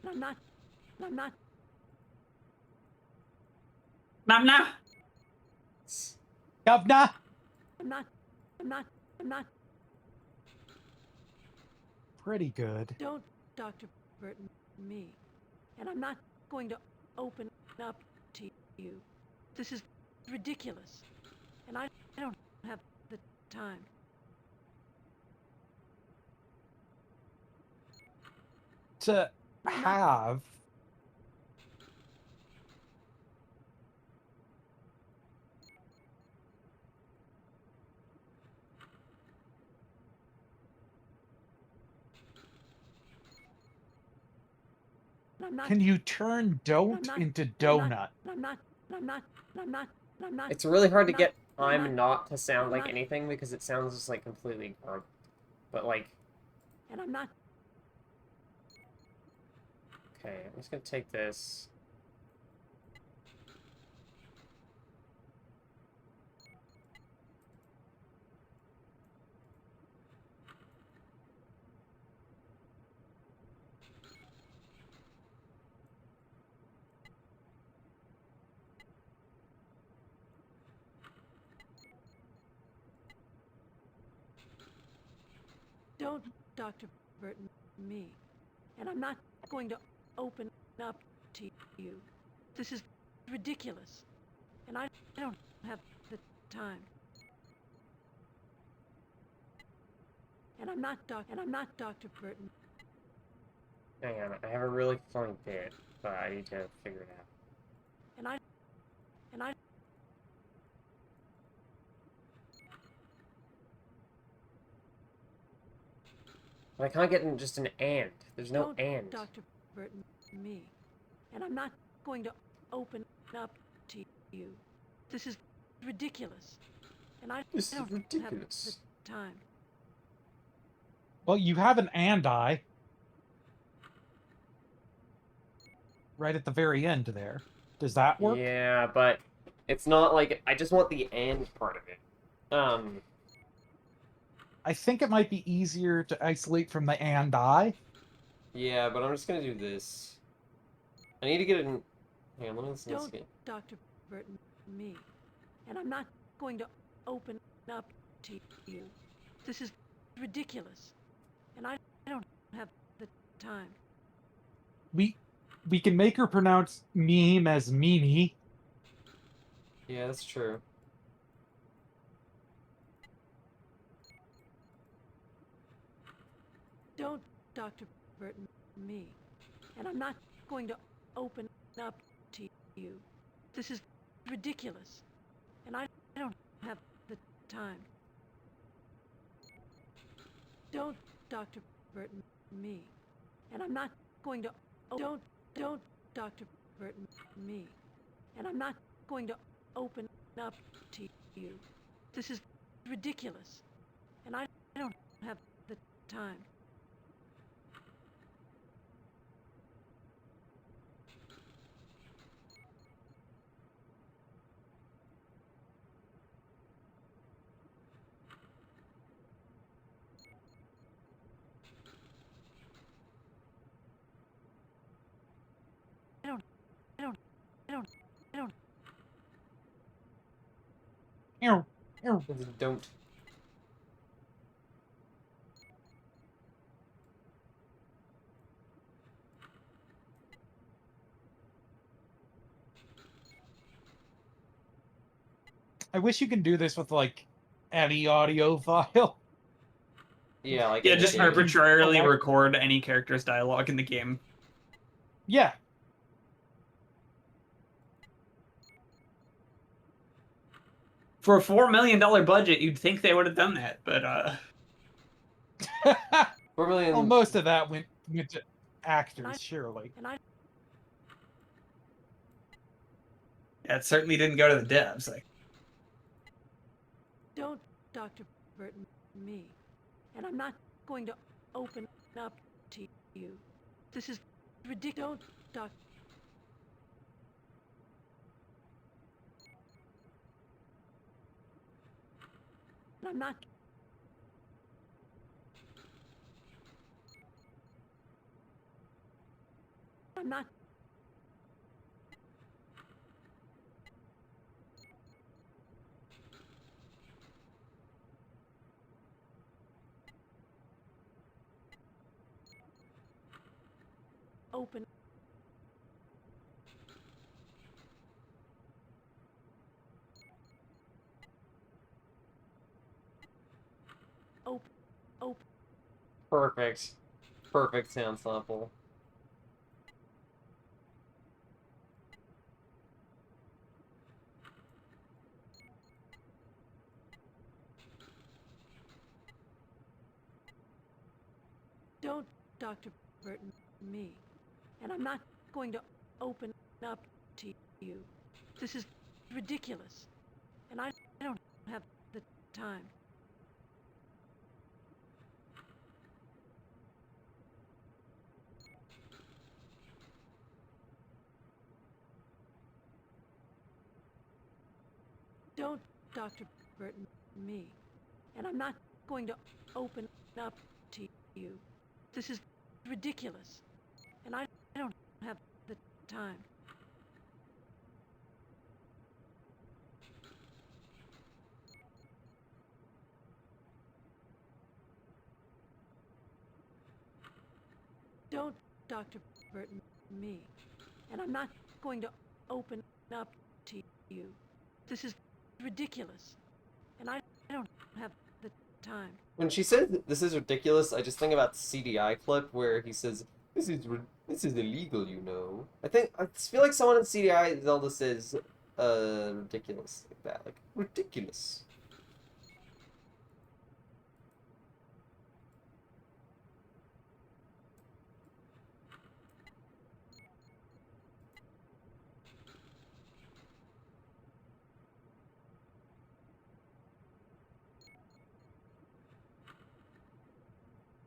And I'm not. And I'm not. Mamna! Governor! I'm not. I'm not. I'm not. Pretty good. Don't, Dr. Burton, me. And I'm not going to open up to you. This is ridiculous. And I don't have the time. To have... Can you turn don't into donut? I'm not. I'm not. I'm not. I'm not. It's really hard to get I'm not to sound like anything because it sounds just like completely garbled. But like... And I'm not. Okay, I'm just gonna take this. Don't, Dr. Burton, me. And I'm not going to open up to you. This is ridiculous. And I don't have the time. And I'm not Dr. Burton. Hang on, I have a really funny bit, but I need to figure it out. And I But I can't get in just an and. There's no don't and. Dr. Burton me. And I'm not going to open up to you. This is ridiculous. And I This is don't ridiculous. have the time. Well, you have an and I right at the very end there. Does that work? Yeah, but it's not like I just want the and part of it. I think it might be easier to isolate from the and I. Yeah, but I'm just gonna do this. I need to get in. Hang on, let me listen to this Don't again. Dr. Burton me. And I'm not going to open up to you. This is ridiculous. And I don't have the time. We can make her pronounce meme as Mimi. Yeah, that's true. Don't Dr. Burton me. And I'm not going to open up to you. This is ridiculous. And I don't have the time. Don't Dr. Burton me. And I'm not going to don't Dr. Burton me. And I'm not going to open up to you. This is ridiculous. And I don't have the time. Don't. I wish you can do this with like any audio file. Yeah, like Yeah, in the just game. arbitrarily record any character's dialogue in the game. Yeah. For a $4 million budget, you'd think they would have done that, but $4 million. Well, most of that went to actors, surely. yeah, it certainly didn't go to the devs. Like, Don't Dr. Burton me. And I'm not going to open up to you. This is ridiculous. Don't I'm not. I'm not. Open. Open. Perfect. Perfect sound sample. Don't Dr. Burton me. And I'm not going to open up to you. This is ridiculous. And I don't have the time. Don't Dr. Burton me. And I'm not going to open up to you. This is ridiculous. And I don't have the time. Don't Dr. Burton me. And I'm not going to open up to you. This is ridiculous. And I don't have the time. When she said this is ridiculous, I just think about the CDI clip where he says, this is illegal, you know. I feel like someone in CDI Zelda says, ridiculous like that. Like, ridiculous.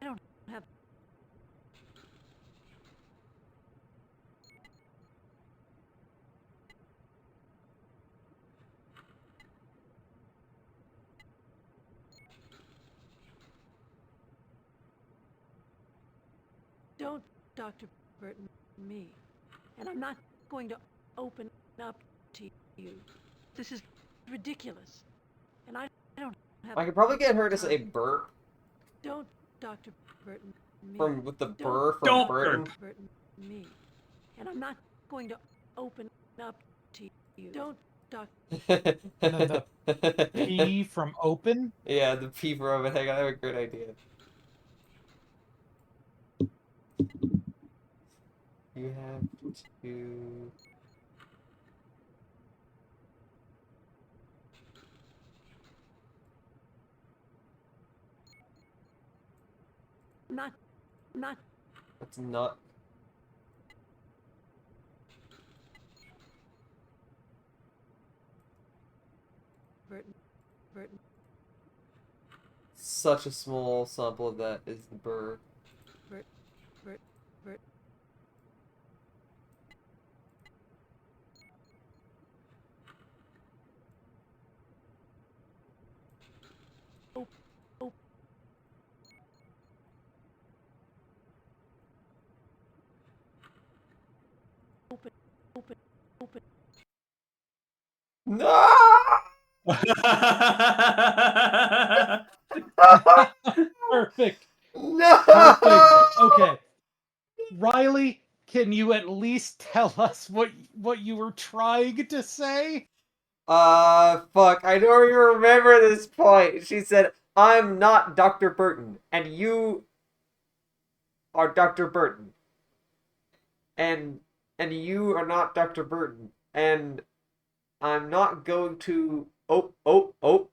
I don't have. Don't, Dr. Burton, me. And I'm not going to open up to you. This is ridiculous. And I don't have. I could probably get her to say burp. Don't, Dr. Burton, me. From with the burr from Don't Burton. burp. Burton, me. And I'm not going to open up to you. Don't, Dr. And then the P from open. Yeah, the P from open. Hang on, I have a great idea. You have to. Not. That's not. Burton. Such a small sample of that is the burr. Bert. Oh. Open. No! Perfect. No! Perfect. Okay. Riley, can you at least tell us what you were trying to say? Fuck. I don't even remember this point. She said, I'm not Dr. Burton, and you are Dr. Burton. And you are not Dr. Burton. And I'm not going to... Oh.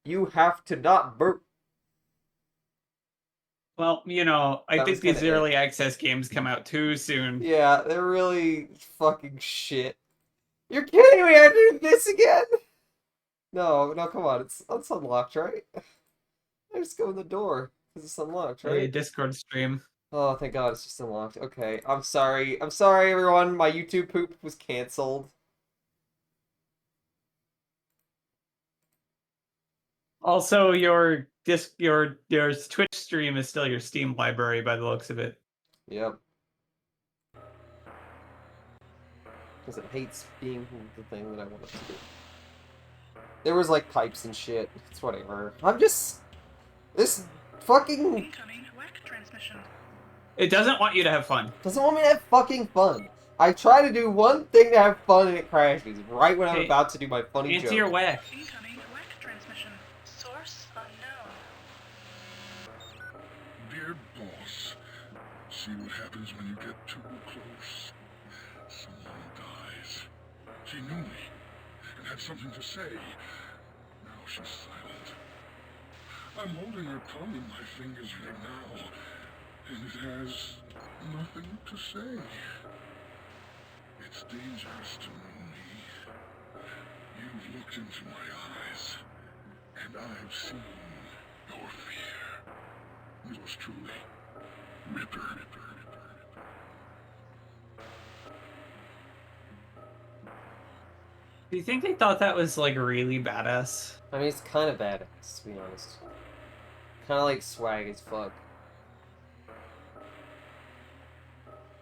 You have to not burp. Well, you know, I That think was kinda these early access games come out too soon. Yeah, they're really fucking shit. You're kidding me, I do this again? No, come on, it's unlocked, right? I just go in the door, because it's unlocked, right? Hey, Discord stream. Oh, thank God, it's just unlocked. Okay, I'm sorry, everyone, my YouTube poop was cancelled. Also, your Twitch stream is still your Steam library by the looks of it. Yep. Because it hates being the thing that I want it to do. There was like pipes and shit. It's whatever. I'm just... This fucking... Incoming WAC transmission. It doesn't want you to have fun. Doesn't want me to have fucking fun. I try to do one thing to have fun and it crashes right when I'm about to do my funny joke. Answer your WAC. Incoming WAC transmission. Source unknown. Dear boss, see what happens when you get too close. Someone dies. She knew me and had something to say. Now she's silent. I'm holding her tongue in my fingers right now, and it has nothing to say. It's dangerous to know me. You've looked into my eyes, and I've seen your fear. Yours truly, Ripper. Do you think they thought that was like really badass? I mean, it's kind of badass, to be honest. Kind of like swag as fuck.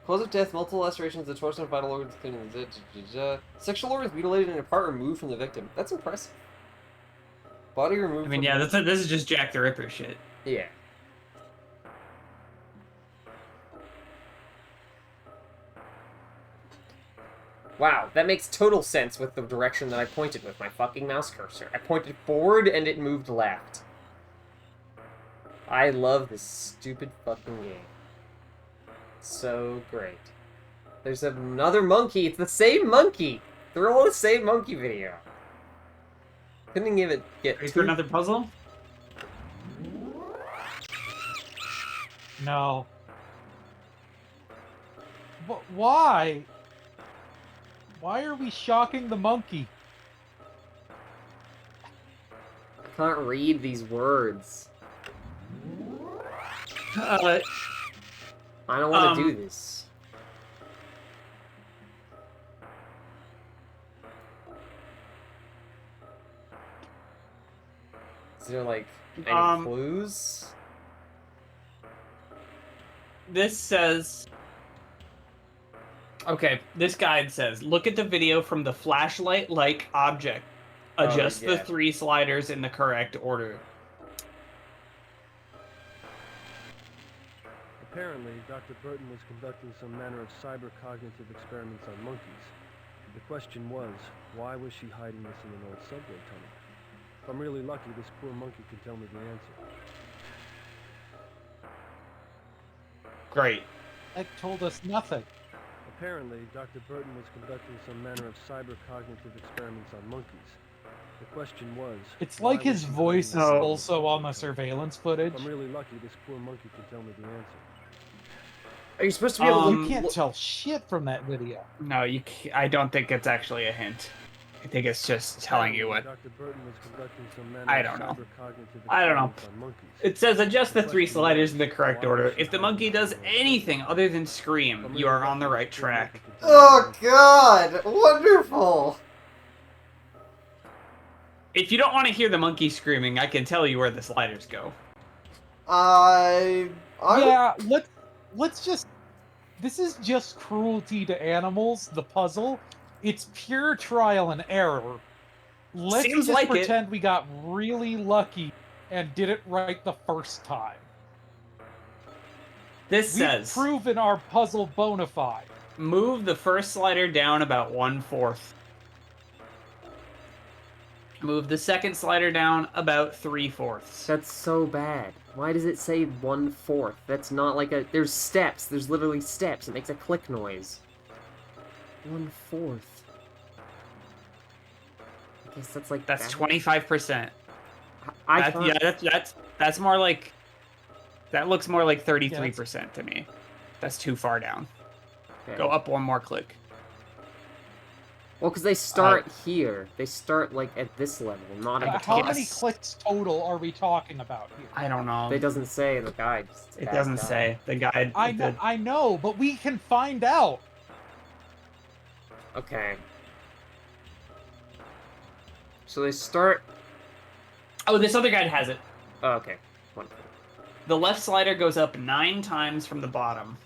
Cause of death, multiple lacerations, the torso and vital organs, including the sexual organs mutilated and a part removed from the victim. That's impressive. Body removed. I mean, yeah, this is just Jack the Ripper shit. Yeah. Wow, that makes total sense with the direction that I pointed with my fucking mouse cursor. I pointed forward and it moved left. I love this stupid fucking game. So great. There's another monkey. It's the same monkey. They're all the same monkey video. Couldn't even get Ready for another puzzle? No. But why? Why are we shocking the monkey? I can't read these words. I don't want to do this. Is there, like, any clues? This says... Okay, this guide says, look at the video from the flashlight-like object. Adjust the 3 sliders in the correct order. Apparently, Dr. Burton was conducting some manner of cyber-cognitive experiments on monkeys. The question was, why was she hiding this in an old subway tunnel? If I'm really lucky, this poor monkey can tell me the answer. Great. That told us nothing. Apparently, Dr. Burton was conducting some manner of cyber-cognitive experiments on monkeys. The question was... It's like his voice is also on the surveillance footage. If I'm really lucky, this poor monkey can tell me the answer. Are you supposed to be able to... You can't tell shit from that video. No, you can't, I don't think it's actually a hint. I think it's just telling you what... Dr. Burton was conducting some manner I of don't know. cyber-cognitive I don't know. experiments on monkeys. It says adjust the 3 sliders in the correct order. If the monkey does anything other than scream, you are on the right track. Oh god! Wonderful! If you don't want to hear the monkey screaming, I can tell you where the sliders go. Yeah, let's just... This is just cruelty to animals, the puzzle. It's pure trial and error. Let's Seems just like pretend we got really lucky and did it right the first time. This We've says... proven our puzzle bona fide. Move the first slider down about 1/4. Move the second slider down about 3/4. That's so bad. Why does it say 1/4? That's not like a... There's steps. There's literally steps. It makes a click noise. 1/4. I guess that's like... That's 25%. Yeah, that's more like... That looks more like 33% to me. That's too far down. Okay. Go up one more click. Well, because they start here. They start, like, at this level, not at the How top. many clicks total are we talking about here? I don't know. It doesn't say in the guide. It doesn't say. The guide... I know, but we can find out. Okay. So they start... Oh, this other guide has it. Oh, okay. Wonderful. The left slider goes up 9 times from the bottom.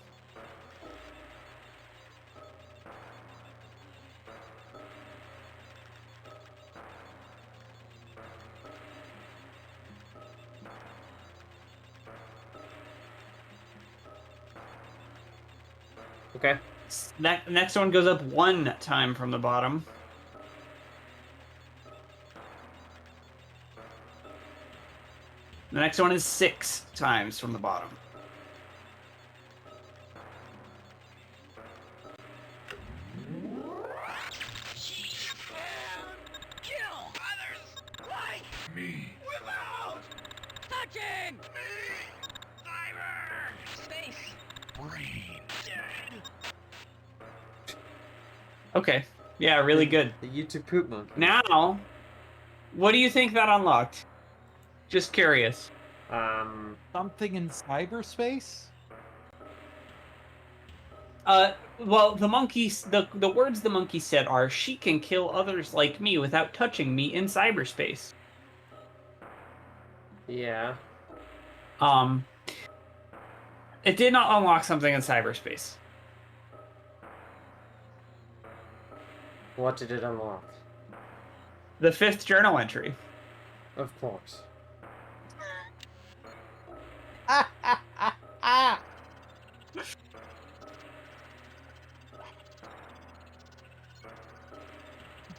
Okay. Next one goes up 1 time from the bottom. The next one is 6 times from the bottom. Kill others like me without touching me. Cyber space brain dead. Okay. Yeah, really good. The YouTube poop monkey. Now, what do you think that unlocked? Just curious. Something in cyberspace? Well, the words the monkey said are, she can kill others like me without touching me in cyberspace. Yeah. It did not unlock something in cyberspace. What did it unlock? The 5th journal entry. Of course.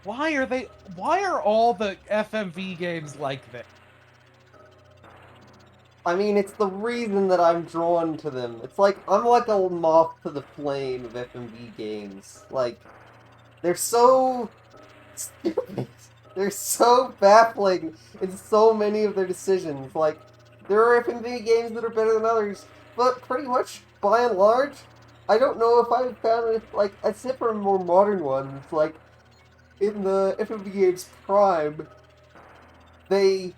Why are all the FMV games like this? I mean, it's the reason that I'm drawn to them. It's like, I'm like a moth to the flame of FMV games. Like, they're so stupid. They're so baffling in so many of their decisions. Like, there are FMV games that are better than others, but pretty much, by and large, I don't know if I've found it, like, except for more modern ones, like, in the FMV games prime, they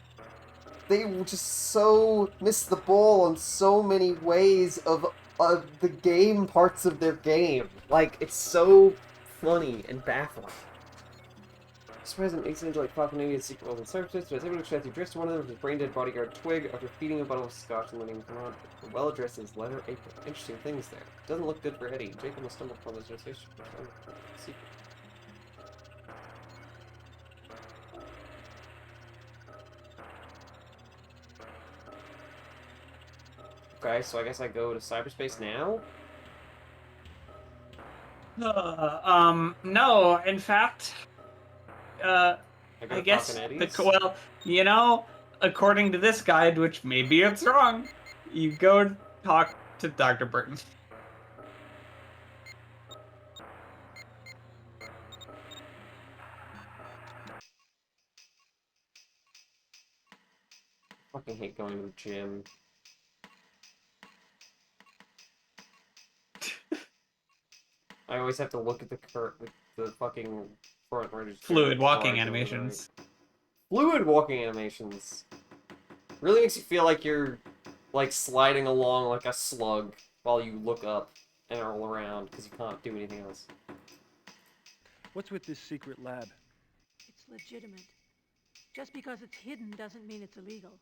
just so miss the ball in so many ways of the game parts of their game. Like, it's so funny and baffling. Surprised an incident like Falcon Indian's secret world and surface, but I was able to extract the drift to one of them with his brain-dead bodyguard Twig after feeding a bottle of scotch and letting him come on. Well-dressed in his leather apron. Interesting things there. Doesn't look good for Eddie. Jacob will stumble upon this gestation. Secret. Okay, so I guess I go to cyberspace now? No, in fact, I go to guess, Falcon Eddie's? well, you know, according to this guide, which maybe it's wrong, you go talk to Dr. Burton. Fucking hate going to the gym. I always have to look at the fucking front register. Fluid walking before I go animations. right. Fluid walking animations. Really makes you feel like you're like sliding along like a slug while you look up and roll around because you can't do anything else. What's with this secret lab? It's legitimate. Just because it's hidden doesn't mean it's illegal.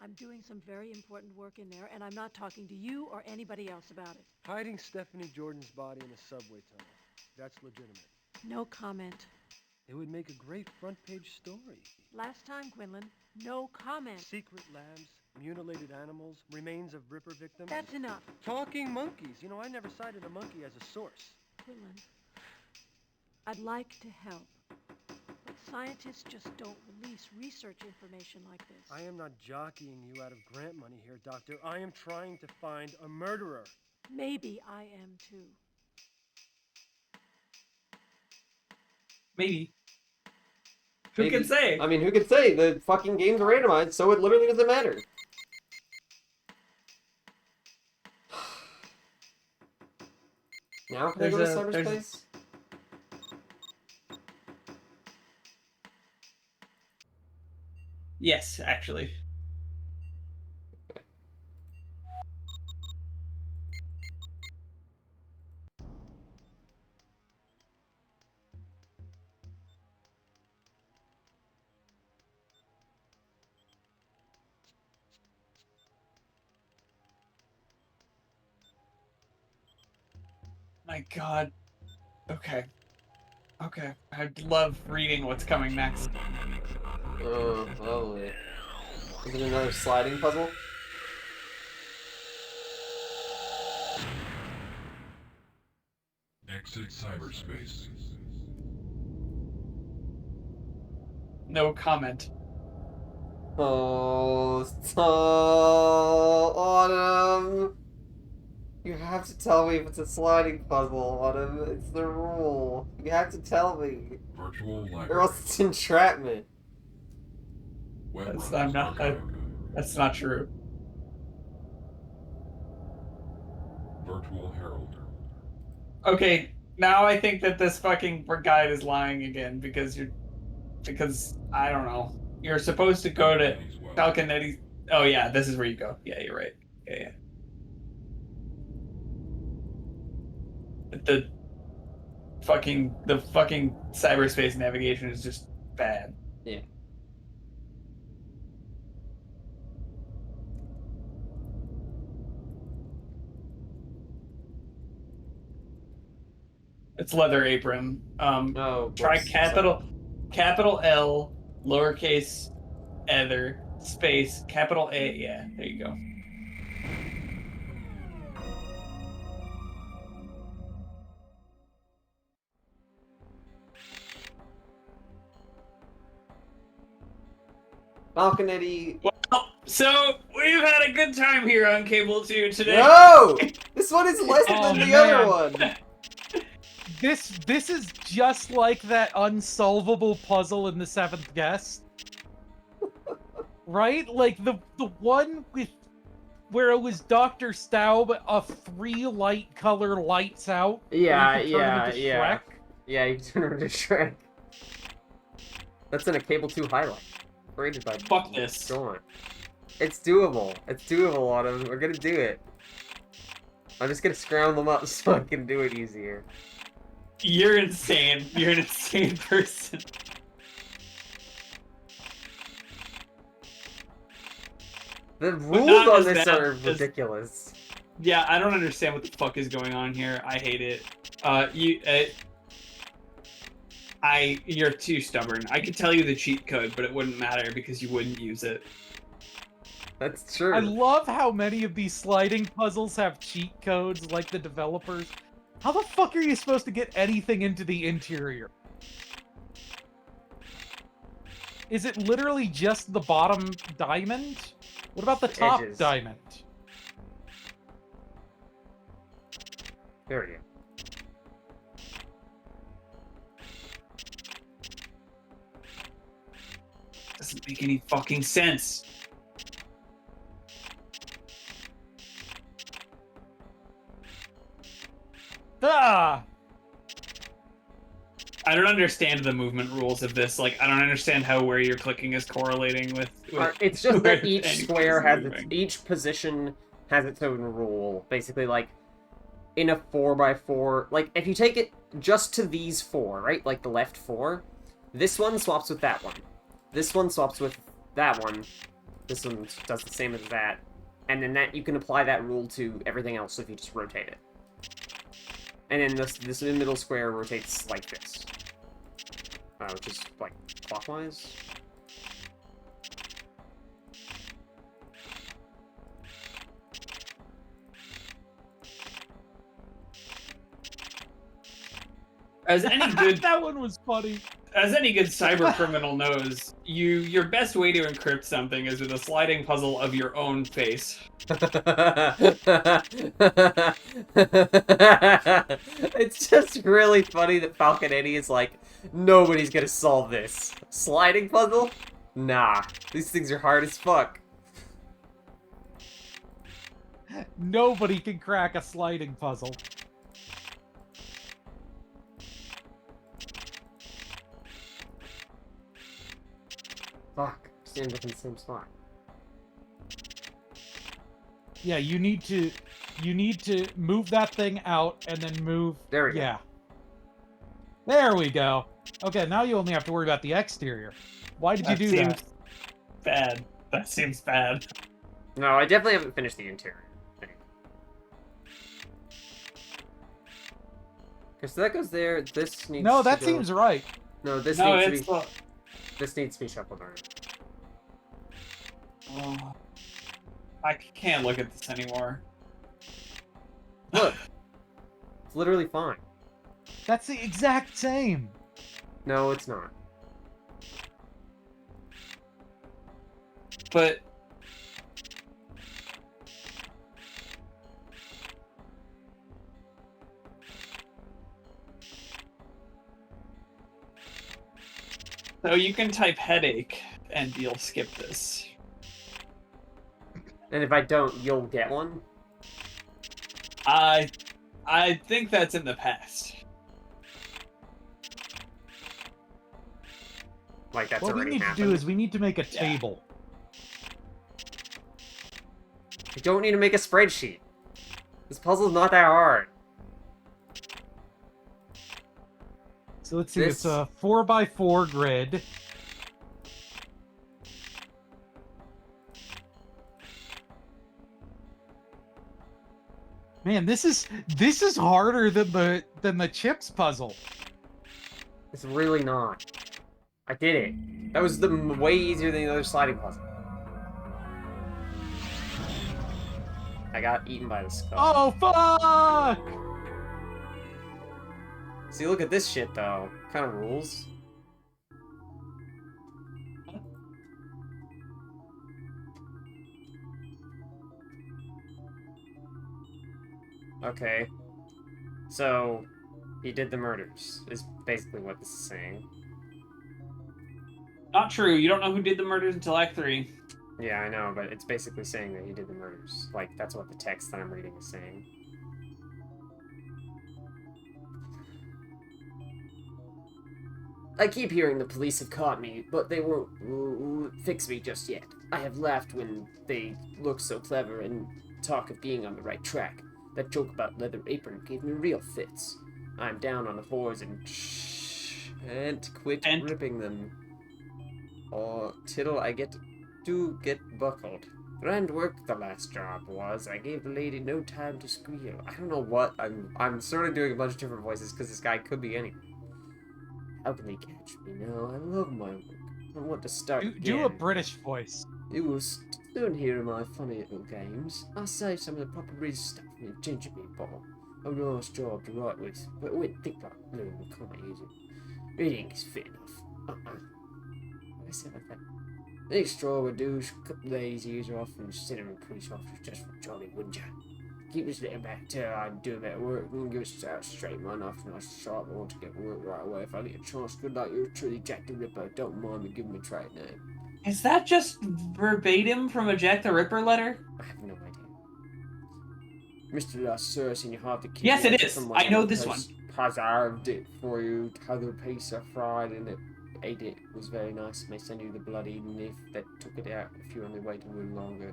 I'm doing some very important work in there, and I'm not talking to you or anybody else about it. Hiding Stephanie Jordan's body in a subway tunnel. That's legitimate. No comment. It would make a great front-page story. Last time, Quinlan, no comment. Secret labs, mutilated animals, remains of Ripper victims. That's enough. Talking monkeys. You know, I never cited a monkey as a source. Quinlan, I'd like to help. But scientists just don't release research information like this. I am not jockeying you out of grant money here, Doctor. I am trying to find a murderer. Maybe I am too. Maybe. Who can say? I mean, who can say? The fucking games are randomized, so it literally doesn't matter. Now can I go to cyberspace? Yes, actually. My God. Okay. Okay. I love reading what's coming next. Oh, lovely. Is it another sliding puzzle? Exit cyberspace. No comment. Oh, Autumn! You have to tell me if it's a sliding puzzle, Autumn. It's the rule. You have to tell me. Virtual library. Or else it's entrapment. That's not true. Virtual herald. Okay, now I think that this fucking guide is lying again because I don't know. You're supposed to go to Falcon Eddie's. Oh yeah, this is where you go. Yeah, you're right. Yeah. The fucking cyberspace navigation is just bad. Yeah. It's leather apron. Try whoops, capital L, lowercase ether, space, capital A. Yeah, there you go. Balconetti. Well, so we've had a good time here on Cable 2 today. No! This one is less Oh, than the man. other one. This is just like that unsolvable puzzle in the Seventh Guest. Right? Like the one with where it was Dr. Staub, a 3 light color lights out. Yeah, and you could turn him into yeah. Shrek. Yeah, you can turn him into Shrek. That's in a Cable 2 highlight. Rated by Fuck this. Go on. It's doable. It's doable, Autumn. We're gonna do it. I'm just gonna scrounge them up so I can do it easier. You're insane. You're an insane person. The But rules not on as this bad are as- ridiculous. Yeah, I don't understand what the fuck is going on here. I hate it. You're too stubborn. I could tell you the cheat code, but it wouldn't matter because you wouldn't use it. That's true. I love how many of these sliding puzzles have cheat codes, like the developers. How the fuck are you supposed to get anything into the interior? Is it literally just the bottom diamond? What about the top edges. diamond? There we go. Doesn't make any fucking sense. Ah! I don't understand the movement rules of this. Like, I don't understand how where you're clicking is correlating with It's just where that each anything square is has moving. each position has its own rule. Basically, like in a 4x4, like if you take it just to these 4, right? Like the left 4, this one swaps with that one. This one swaps with that one. This one does the same as that. And then that you can apply that rule to everything else if you just rotate it. And then this middle square rotates like this. Which is like clockwise. As any good That one was funny. As any good cyber criminal knows, your best way to encrypt something is with a sliding puzzle of your own face. It's just really funny that Falconetti is like, nobody's gonna solve this. Sliding puzzle? Nah, these things are hard as fuck. Nobody can crack a sliding puzzle. Fuck, stand up in the same spot. Yeah, you need to move that thing out and then move. There we go. Yeah. There we go. Okay, now you only have to worry about the exterior. Why did you do that? Bad. That seems bad. No, I definitely haven't finished the interior. Okay, so that goes there. This needs. No, to that go... seems right. No, this No, needs it's to be. This needs to be shuffled around. Oh, I can't look at this anymore. Look, it's literally fine. That's the exact same. No, it's not. But so you can type headache and you'll skip this. And if I don't, you'll get one? I think that's in the past. Like that's what we already need happened. to do is we need to make a table. You don't need to make a spreadsheet. This puzzle's not that hard. So let's see, it's a 4x4 grid. Man, this is harder than the chips puzzle. It's really not. I did it. That was way easier than the other sliding puzzle. I got eaten by the skull. Oh fuck! See, look at this shit though. Kind of rules. Okay. So, he did the murders, is basically what this is saying. Not true. You don't know who did the murders until Act 3. Yeah, I know, but it's basically saying that he did the murders. Like, that's what the text that I'm reading is saying. I keep hearing the police have caught me, but they won't fix me just yet. I have laughed when they look so clever and talk of being on the right track. That joke about leather apron gave me real fits. I'm down on the floors and can't quit ripping them. Or till I get buckled. Grand work the last job was. I gave the lady no time to squeal. I don't know what. I'm sort of doing a bunch of different voices because this guy could be anything. How can they catch me now? I love my work. I want to start again. Do a British voice. You will soon hear my funny little games. I'll say some of the proper British stuff in a gingerbread ball. A nice job to write with, but it wouldn't think like learning the comedy, is it? Reading is fit enough. I said like that. The next straw would do is cut the lady's ears off and send her in police officers just for jolly, wouldn't ya? Keep this little back till I do a bit of work and give us a straight run off nice sharp. I want to get work right away. If I get a chance, good luck. You're truly Jack the Ripper. Don't mind me giving me a trade name. Is that just verbatim from a Jack the Ripper letter? I have no idea. Mr. Lassus, and you have to keep Yes, it is. I know this one. Preserved it for you. T'other piece of fried and it ate it. It was very nice. May send you the bloody knife that took it out if you're on the way to live longer.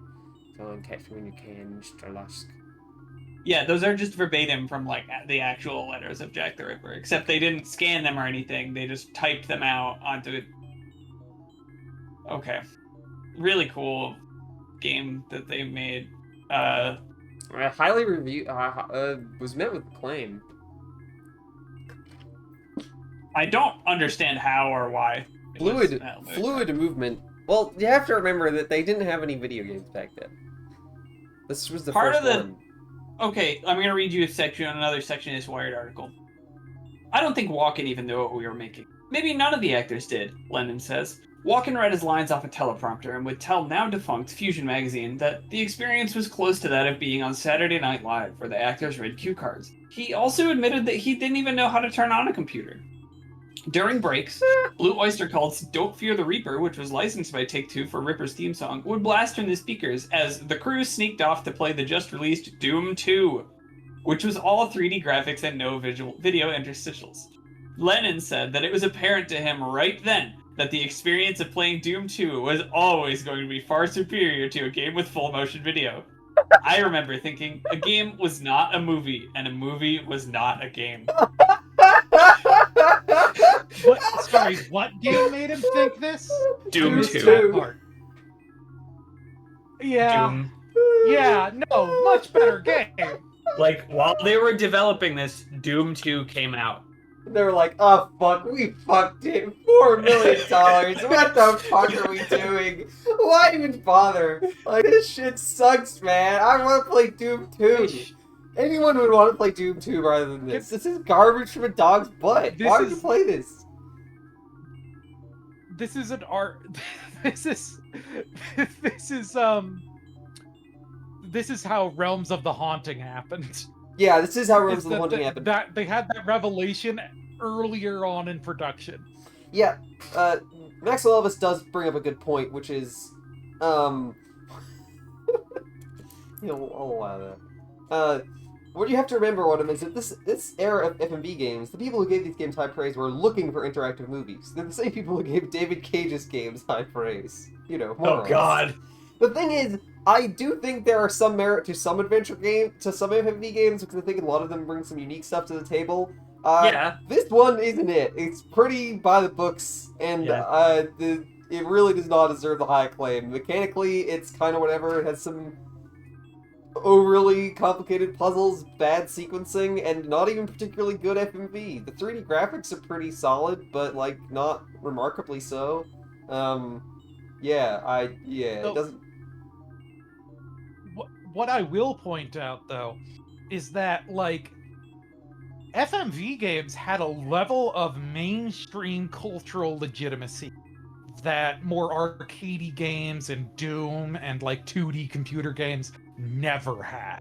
Try and catch me when you can, Mr. Lusk. Yeah, those are just verbatim from like the actual letters of Jack the Ripper, except they didn't scan them or anything. They just typed them out onto it. Okay. Really cool game that they made. Highly reviewed, was met with acclaim. I don't understand how or why. Fluid movement. Well, you have to remember that they didn't have any video games back then. This was the first one. Okay, I'm gonna read you another section of this Wired article. I don't think Walken even knew what we were making. Maybe none of the actors did, Lennon says. Walken read his lines off a teleprompter and would tell now-defunct Fusion magazine that the experience was close to that of being on Saturday Night Live, where the actors read cue cards. He also admitted that he didn't even know how to turn on a computer. During breaks, Blue Oyster Cult's Don't Fear the Reaper, which was licensed by Take-Two for Ripper's theme song, would blast from the speakers as the crew sneaked off to play the just-released Doom 2, which was all 3D graphics and no video interstitials. Lennon said that it was apparent to him right then that the experience of playing Doom 2 was always going to be far superior to a game with full motion video. I remember thinking a game was not a movie, and a movie was not a game. What game made him think this? Doom 2. Yeah. Doom. Yeah, no, much better game. Like, while they were developing this, Doom 2 came out. They were like, oh fuck, we fucked it. $4 million. What the fuck are we doing? Why even bother? Like, this shit sucks, man. I want to play Doom 2. Anyone would want to play Doom 2 rather than this. This is garbage from a dog's butt. Why would you play this? This is an art. This is how Realms of the Haunting happened. Yeah, this is how Realms of the Haunting happened. That they had that revelation earlier on in production. Yeah, Maxwell Elvis does bring up a good point, which is, I'll allow that. What you have to remember, Autumn, is that this era of FMV games, the people who gave these games high praise were looking for interactive movies. They're the same people who gave David Cage's games high praise. You know, morons. Oh god. The thing is, I do think there are some merit to some some FMV games, because I think a lot of them bring some unique stuff to the table. Yeah. This one isn't it. It's pretty by the books, and it really does not deserve the high acclaim. Mechanically, it's kind of whatever. It has some overly complicated puzzles, bad sequencing, and not even particularly good FMV. The 3D graphics are pretty solid, but like not remarkably so. It doesn't. What I will point out though is that like FMV games had a level of mainstream cultural legitimacy that more arcadey games and Doom and like 2D computer games never had.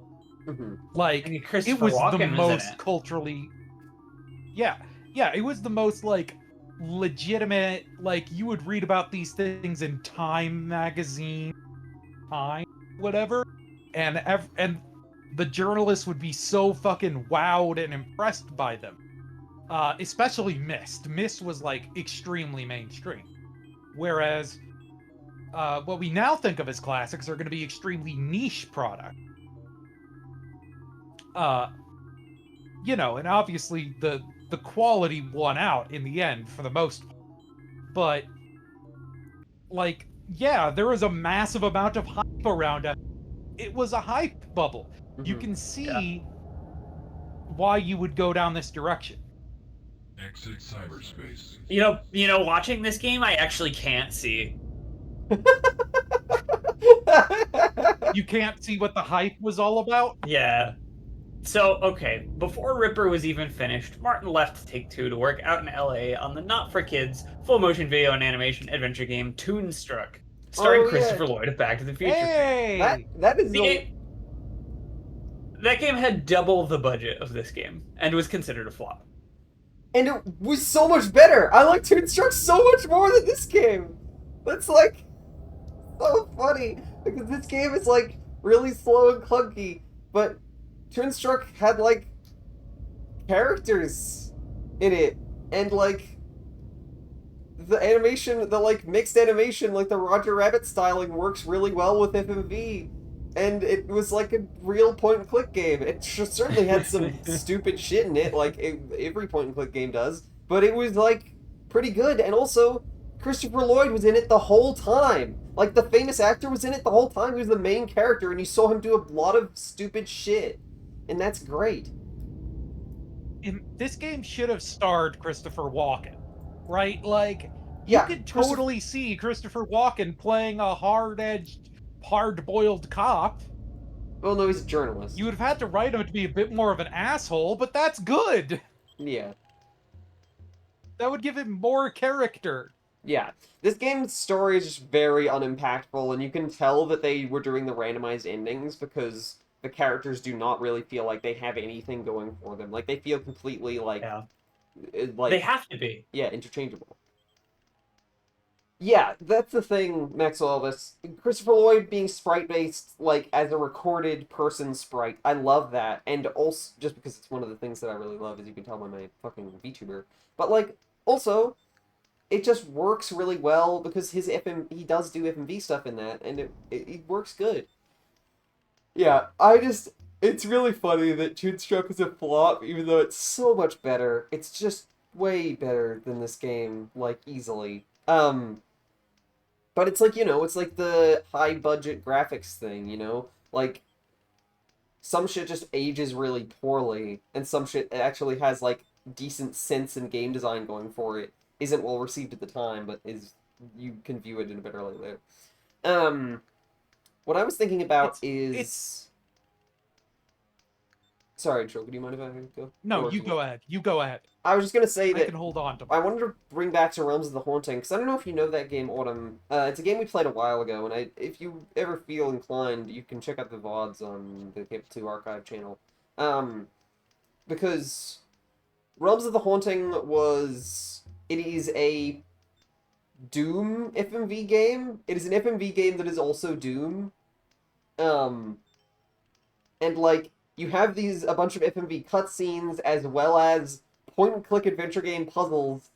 Like, I mean, it Christopher was the Walken was in most it. culturally... Yeah, it was the most, like, legitimate, like, you would read about these things in Time magazine, Time, whatever, and the journalists would be so fucking wowed and impressed by them. Especially Myst. Myst was, like, extremely mainstream. Whereas, what we now think of as classics are going to be extremely niche products. You know, and obviously the quality won out in the end for the most part. But, like, yeah, there was a massive amount of hype around it. It was a hype bubble. You can see why you would go down this direction. Exit cyberspace. You know, watching this game, I actually can't see. You can't see what the hype was all about? Yeah. So, okay, before Ripper was even finished, Martin left Take-Two to work out in LA on the not-for-kids, full-motion video and animation adventure game Toonstruck, starring Christopher Lloyd of Back to the Future. Hey! That is that game had double the budget of this game, and was considered a flop. And it was so much better! I like Toonstruck so much more than this game! That's, like, so funny! Because this game is, like, really slow and clunky, but Toonstruck had, like, characters in it, and, like, the animation, the, like, mixed animation, like the Roger Rabbit styling works really well with FMV, and it was, like, a real point-and-click game. It certainly had some stupid shit in it, like every point-and-click game does, but it was, like, pretty good, and also, Christopher Lloyd was in it the whole time. Like, the famous actor was in it the whole time. He was the main character, and you saw him do a lot of stupid shit. And that's great. This game should have starred Christopher Walken, right? Like, you Yeah, could totally see Christopher Walken playing a hard-edged, hard-boiled cop. Well, no, he's a journalist. You would have had to write him to be a bit more of an asshole, but that's good! Yeah. That would give him more character. Yeah. This game's story is just very unimpactful, and you can tell that they were doing the randomized endings because the characters do not really feel like they have anything going for them. Like, they feel completely, like... Yeah. Like, They have to be. Yeah, interchangeable. Yeah, that's the thing, Maxwell Elvis. Christopher Lloyd being sprite-based, like, as a recorded person sprite. I love that. And also, just because it's one of the things that I really love, as you can tell by my fucking VTuber. But, like, also, it just works really well because he does do FMV stuff in that, and it works good. Yeah, it's really funny that Toonstruck is a flop, even though it's so much better. It's just way better than this game, like, easily. But it's like, you know, it's like the high-budget graphics thing, you know? Like, some shit just ages really poorly, and some shit actually has, like, decent sense and game design going for it. Isn't well received at the time, but you can view it in a better light later. What I was thinking about is... Sorry, Joe, do you mind if I go? No, you go ahead. You go ahead. I was just going to say that... I can hold on to I wanted to bring back to Realms of the Haunting, because I don't know if you know that game, Autumn. It's a game we played a while ago, and if you ever feel inclined, you can check out the VODs on the Camp 2 archive channel. Because Realms of the Haunting it is a Doom FMV game. It is an FMV game that is also Doom. And, like, you have a bunch of FMV cutscenes as well as point-and-click adventure game puzzles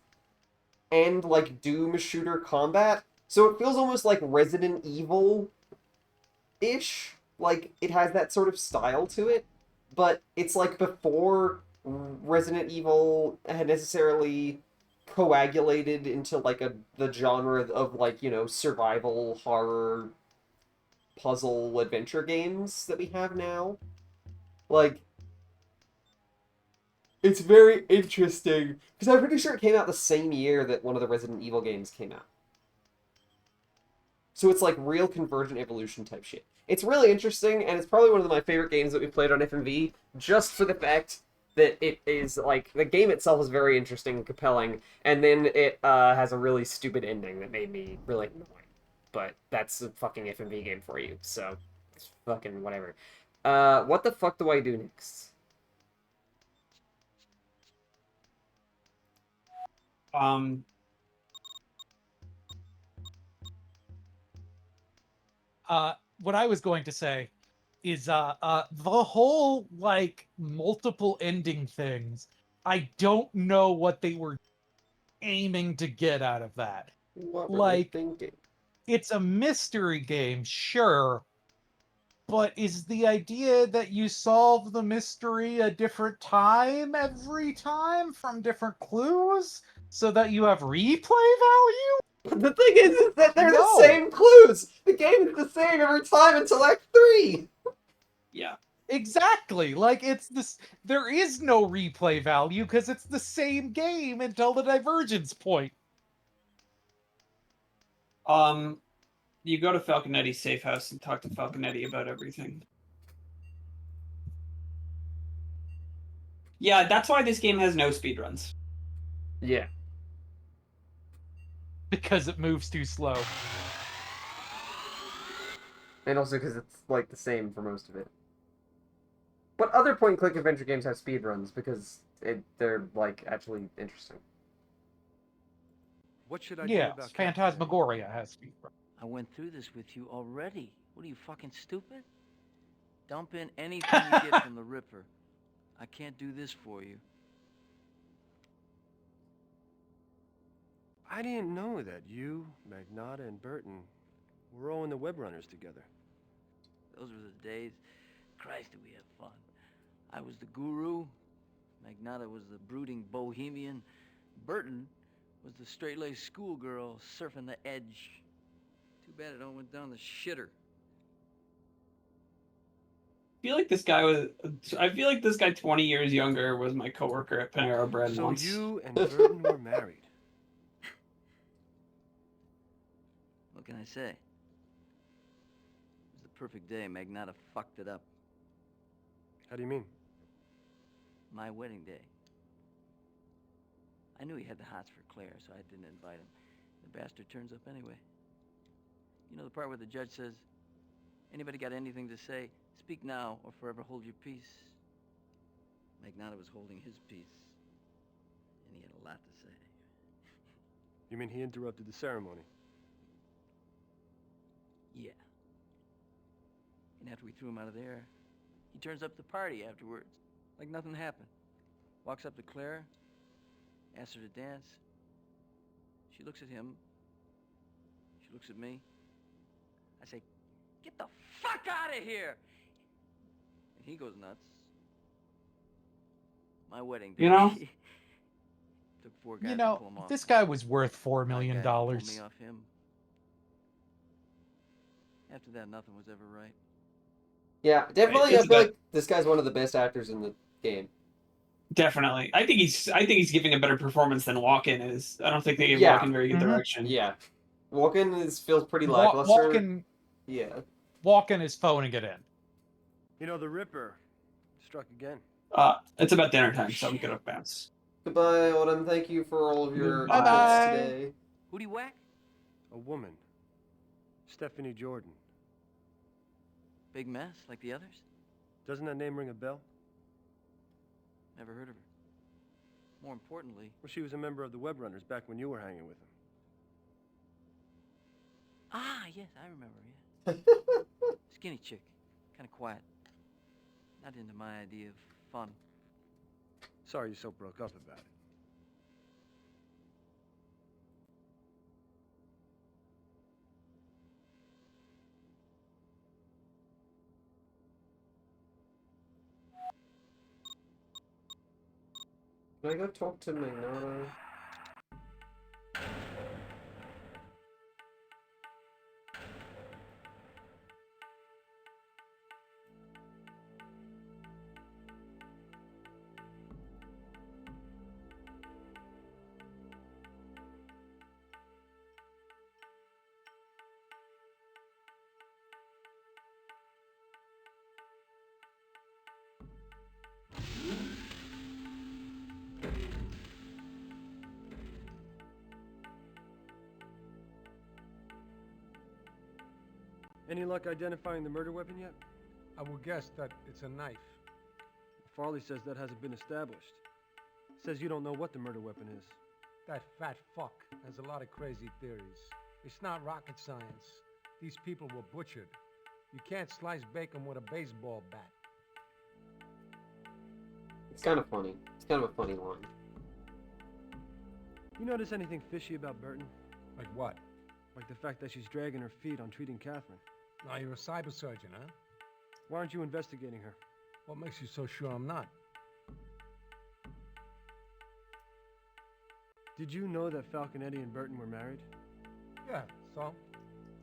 and, like, Doom shooter combat. So it feels almost like Resident Evil-ish. Like, it has that sort of style to it. But it's, like, before Resident Evil had necessarily coagulated into, like, the genre of, like, you know, survival, horror, puzzle, adventure games that we have now. Like, it's very interesting, because I'm pretty sure it came out the same year that one of the Resident Evil games came out. So it's like real convergent evolution type shit. It's really interesting, and it's probably one of my favorite games that we played on FMV, just for the fact that it is, like, the game itself is very interesting and compelling, and then it has a really stupid ending that made me really annoyed. But that's a fucking FMV game for you, so it's fucking whatever. What the fuck do I do next? What I was going to say is the whole like multiple ending things. I don't know what they were aiming to get out of that. What were Like, they thinking? it's a mystery game, sure, but is the idea that you solve the mystery a different time every time from different clues so that you have replay value? The thing is that they're the No. same clues! The game is the same every time until Act 3! Yeah. Exactly. Like, it's this. There is no replay value because it's the same game until the divergence point. You go to Falconetti's safe house and talk to Falconetti about everything. Yeah, that's why this game has no speedruns. Yeah. Because it moves too slow. And also because it's, like, the same for most of it. But other point-and-click adventure games have speedruns because they're, like, actually interesting. What should I do Yeah, about Phantasmagoria has speedruns. I went through this with you already. What are you, fucking stupid? Dump in anything you get from the Ripper. I can't do this for you. I didn't know that you, Magnata, and Burton were all in the Web Runners together. Those were the days. Christ, did we have fun. I was the guru. Magnata was the brooding bohemian. Burton was the straight-laced schoolgirl surfing the edge. Too bad it all went down the shitter. I feel like this guy 20 years younger was my coworker at Panera Bread once. So you and Burton were married. What can I say? It was the perfect day. Magnata fucked it up. How do you mean? My wedding day. I knew he had the hots for Claire, so I didn't invite him. The bastard turns up anyway. You know the part where the judge says, anybody got anything to say? Speak now or forever hold your peace. Magnata was holding his peace, and he had a lot to say. You mean he interrupted the ceremony? Yeah. And after we threw him out of there, he turns up the party afterwards, like nothing happened. Walks up to Claire, asks her to dance. She looks at him. She looks at me. I say, get the fuck out of here! And he goes nuts. My wedding day. You know? Took 4 guys You to know, pull him off. this guy was worth $4 My million. guy pulled me off him. After that, nothing was ever right. Yeah, definitely. I feel like this guy's one of the best actors in the game. Definitely. I think he's giving a better performance than Walken is. I don't think they gave Walken very good direction. Yeah. Walken feels pretty lackluster. Walken is phoning it in. You know, the Ripper struck again. It's about dinner time, so I'm gonna bounce. Goodbye, Autumn. Thank you for all of your Bye-bye. inputs today. Who'd he whack? A woman. Stephanie Jordan. Big mess, like the others? Doesn't that name ring a bell? Never heard of her. More importantly... Well, she was a member of the Web Runners back when you were hanging with them. Ah, yes, I remember, yeah. Skinny chick. Kind of quiet. Not into my idea of fun. Sorry you so broke up about it. Can I go talk to Magnata? Any luck identifying the murder weapon yet? I would guess that it's a knife. Farley says that hasn't been established. Says you don't know what the murder weapon is. That fat fuck has a lot of crazy theories. It's not rocket science. These people were butchered. You can't slice bacon with a baseball bat. It's kind of funny. It's kind of a funny line. You notice anything fishy about Burton? Like what? Like the fact that she's dragging her feet on treating Catherine. Now you're a cyber surgeon, huh? Why aren't you investigating her? What makes you so sure I'm not? Did you know that Falconetti and Burton were married? Yeah, so?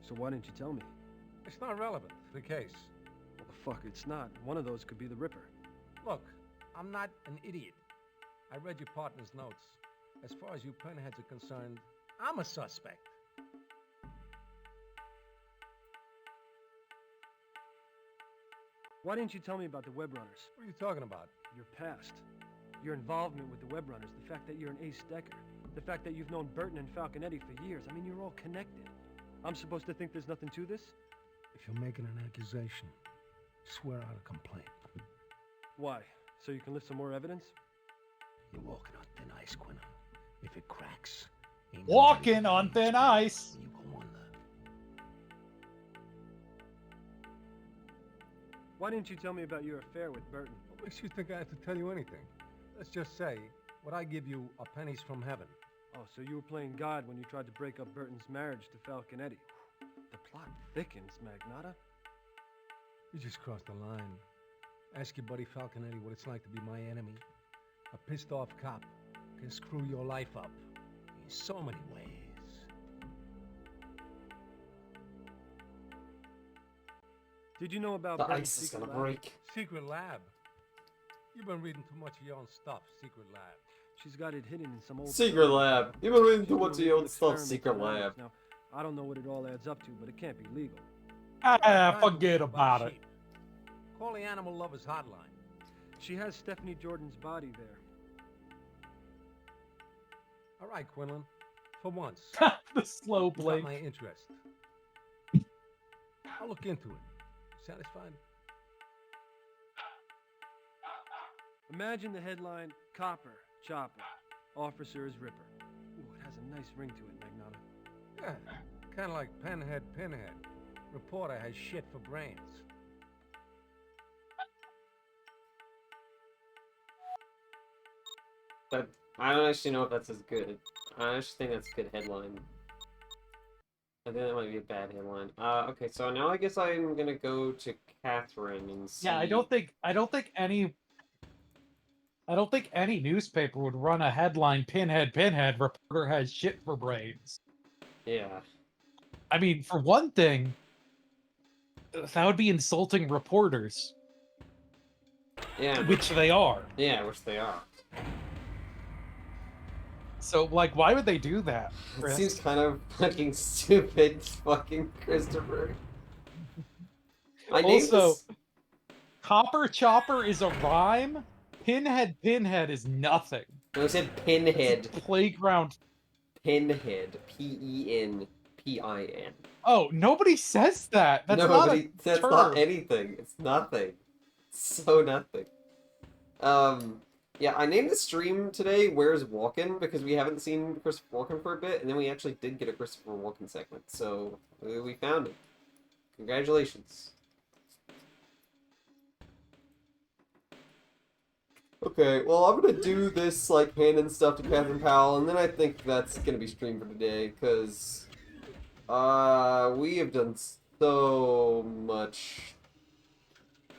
So why didn't you tell me? It's not relevant to the case. Well, the fuck it's not. One of those could be the Ripper. Look, I'm not an idiot. I read your partner's notes. As far as you pinheads are concerned, I'm a suspect. Why didn't you tell me about the web runners? What are you talking about? Your past. Your involvement with the web runners. The fact that you're an ace decker. The fact that you've known Burton and Falconetti for years. I mean, you're all connected. I'm supposed to think there's nothing to this? If you're making an accusation, swear out a complaint. Why? So you can lift some more evidence? You're walking on thin ice, Quinn. If it cracks... Walking on thin ice! You go under. Why didn't you tell me about your affair with Burton? What makes you think I have to tell you anything? Let's just say, what I give you are pennies from heaven. Oh, so you were playing God when you tried to break up Burton's marriage to Falconetti. The plot thickens, Magnata. You just crossed the line. Ask your buddy Falconetti what it's like to be my enemy. A pissed off cop can screw your life up in so many ways. Did you know about The Burton's ice is secret gonna lab? break. Secret lab? You've been reading too much of your own stuff, Secret Lab. She's got it hidden in some old... Secret lab. You've been reading too much of your own stuff, Secret lab. Now, I don't know what it all adds up to, but it can't be legal. Forget about it. Call the Animal Lovers Hotline. She has Stephanie Jordan's body there. All right, Quinlan. For once. The slow you got blink. my interest. I'll look into it. Satisfied? Imagine the headline, Copper, Chopper, Officer is Ripper. Ooh, it has a nice ring to it, Magnata. Yeah, kind of like Pinhead. Reporter has shit for brains. But I don't actually know if that's as good. I actually think that's a good headline. I think that might be a bad headline. Okay, so now I guess I'm gonna go to Catherine and see. Yeah, I don't think any newspaper would run a headline Pinhead, reporter has shit for brains. Yeah. I mean, for one thing, that would be insulting reporters. Yeah. Which they are. Yeah, which they are. So, like, why would they do that, Chris? It seems kind of fucking stupid, fucking Christopher. My name Also, is... Copper Chopper is a rhyme. Pinhead is nothing. No, I said Pinhead. It's playground. Pinhead. P-E-N-P-I-N. Oh, nobody says that. That's not a that's term. not anything. It's nothing. So nothing. Yeah, I named the stream today Where's Walken because we haven't seen Christopher Walken for a bit, and then we actually did get a Christopher Walken segment, so we found it. Congratulations. Okay, well, I'm gonna do this, like, handing stuff to Catherine Powell, and then I think that's gonna be streamed for today, because, we have done so much.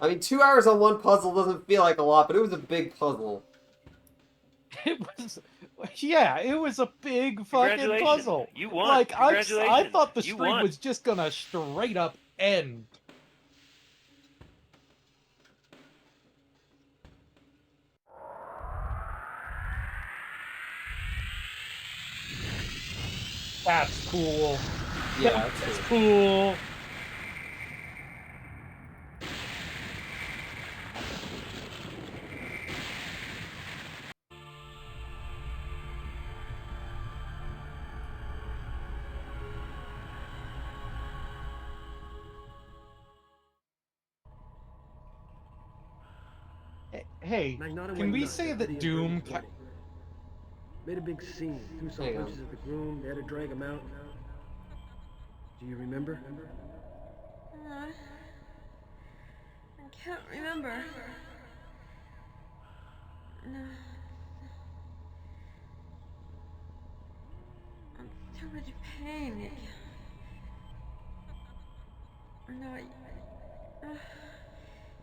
I mean, 2 hours on one puzzle doesn't feel like a lot, but it was a big puzzle. It was, yeah, it was a big fucking Congratulations. puzzle. You won. Like, I Congratulations. thought the You stream won. was just gonna straight up end. That's cool. Yeah, That's cool. Hey, Magnata can went we nuts say after that the Doom? Burton's wedding. Made a big scene, threw some Hang on. punches at the groom, they had to drag him out. Do you remember? I can't remember. No. I'm so much pain. No,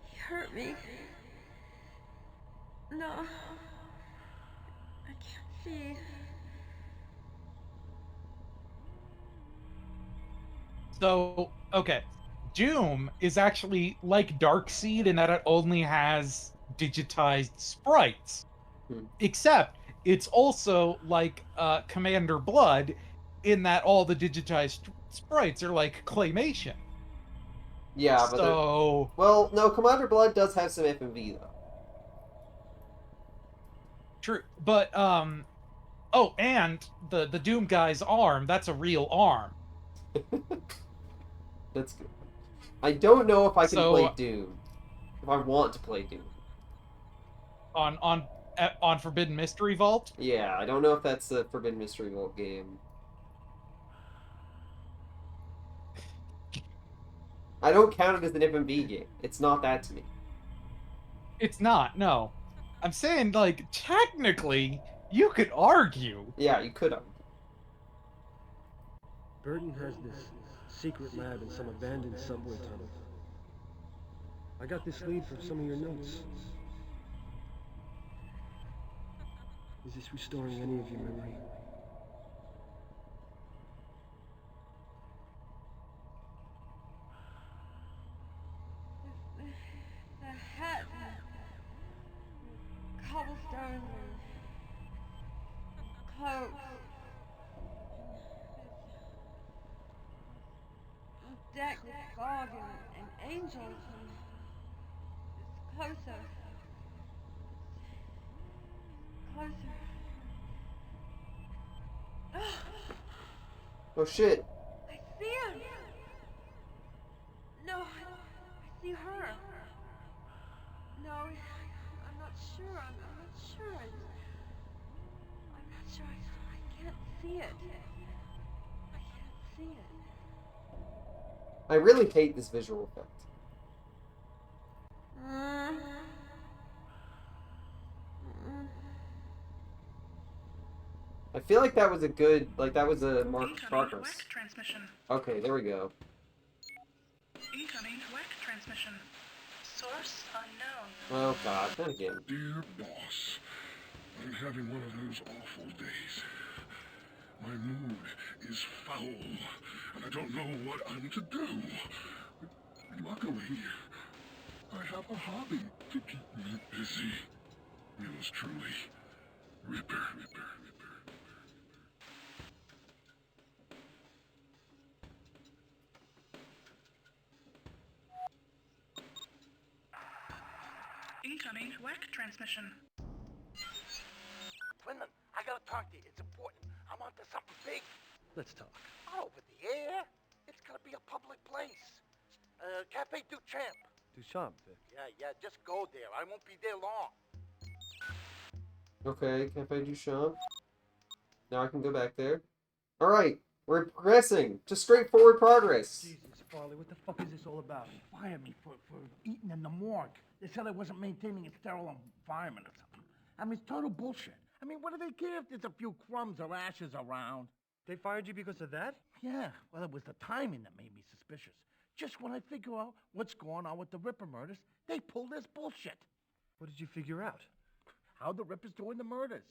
he hurt me. No. I can't see. So, okay. Doom is actually like Darkseid in that it only has digitized sprites. Except it's also like Commander Blood in that all the digitized sprites are like claymation. Yeah, but so well, no, Commander Blood does have some FMV though. True, but oh, and the Doom guy's arm, that's a real arm. That's good. I don't know if I can So, play Doom. If I want to play Doom. On Forbidden Mystery Vault? Yeah, I don't know if that's the Forbidden Mystery Vault game. I don't count it as an FMV game. It's not that to me. It's not, no. I'm saying, like, technically, you could argue. Yeah, you could argue. Burton has this secret lab in some abandoned subway tunnel. I got this lead from some of your notes. Is this restoring any of your memory? The hat, cobblestone, clothes, deck with fog and angels, and it's closer, closer. Oh shit. I see him. No, I see her. No, I'm not sure. I'm not sure. I'm not sure. I can't see it. I can't see it. I really hate this visual effect. I feel like that was a good, that was a mark of progress. Transmission. Okay, there we go. Incoming WEC transmission. Source unknown. Oh god, not again. Dear boss, I'm having one of those awful days. My mood is foul, and I don't know what I'm to do. Luckily, I have a hobby to keep me busy. Yours truly, Ripper. Incoming WEC transmission. Quinlan, I gotta talk to you. It's important. I'm onto something big. Let's talk. Not over the air. It's gonna be a public place. Cafe Duchamp. Duchamp, Vic. Yeah, just go there. I won't be there long. Okay, Cafe Duchamp. Now I can go back there. Alright, we're progressing. Just straightforward progress. Jesus, Farley, what the fuck is this all about? They fired me for eating in the morgue. They said I wasn't maintaining a sterile environment or something. I mean, it's total bullshit. I mean, what do they care if there's a few crumbs or ashes around? They fired you because of that? Yeah, well, it was the timing that made me suspicious. Just when I figure out what's going on with the Ripper murders, they pull this bullshit. What did you figure out? How the Ripper's doing the murders.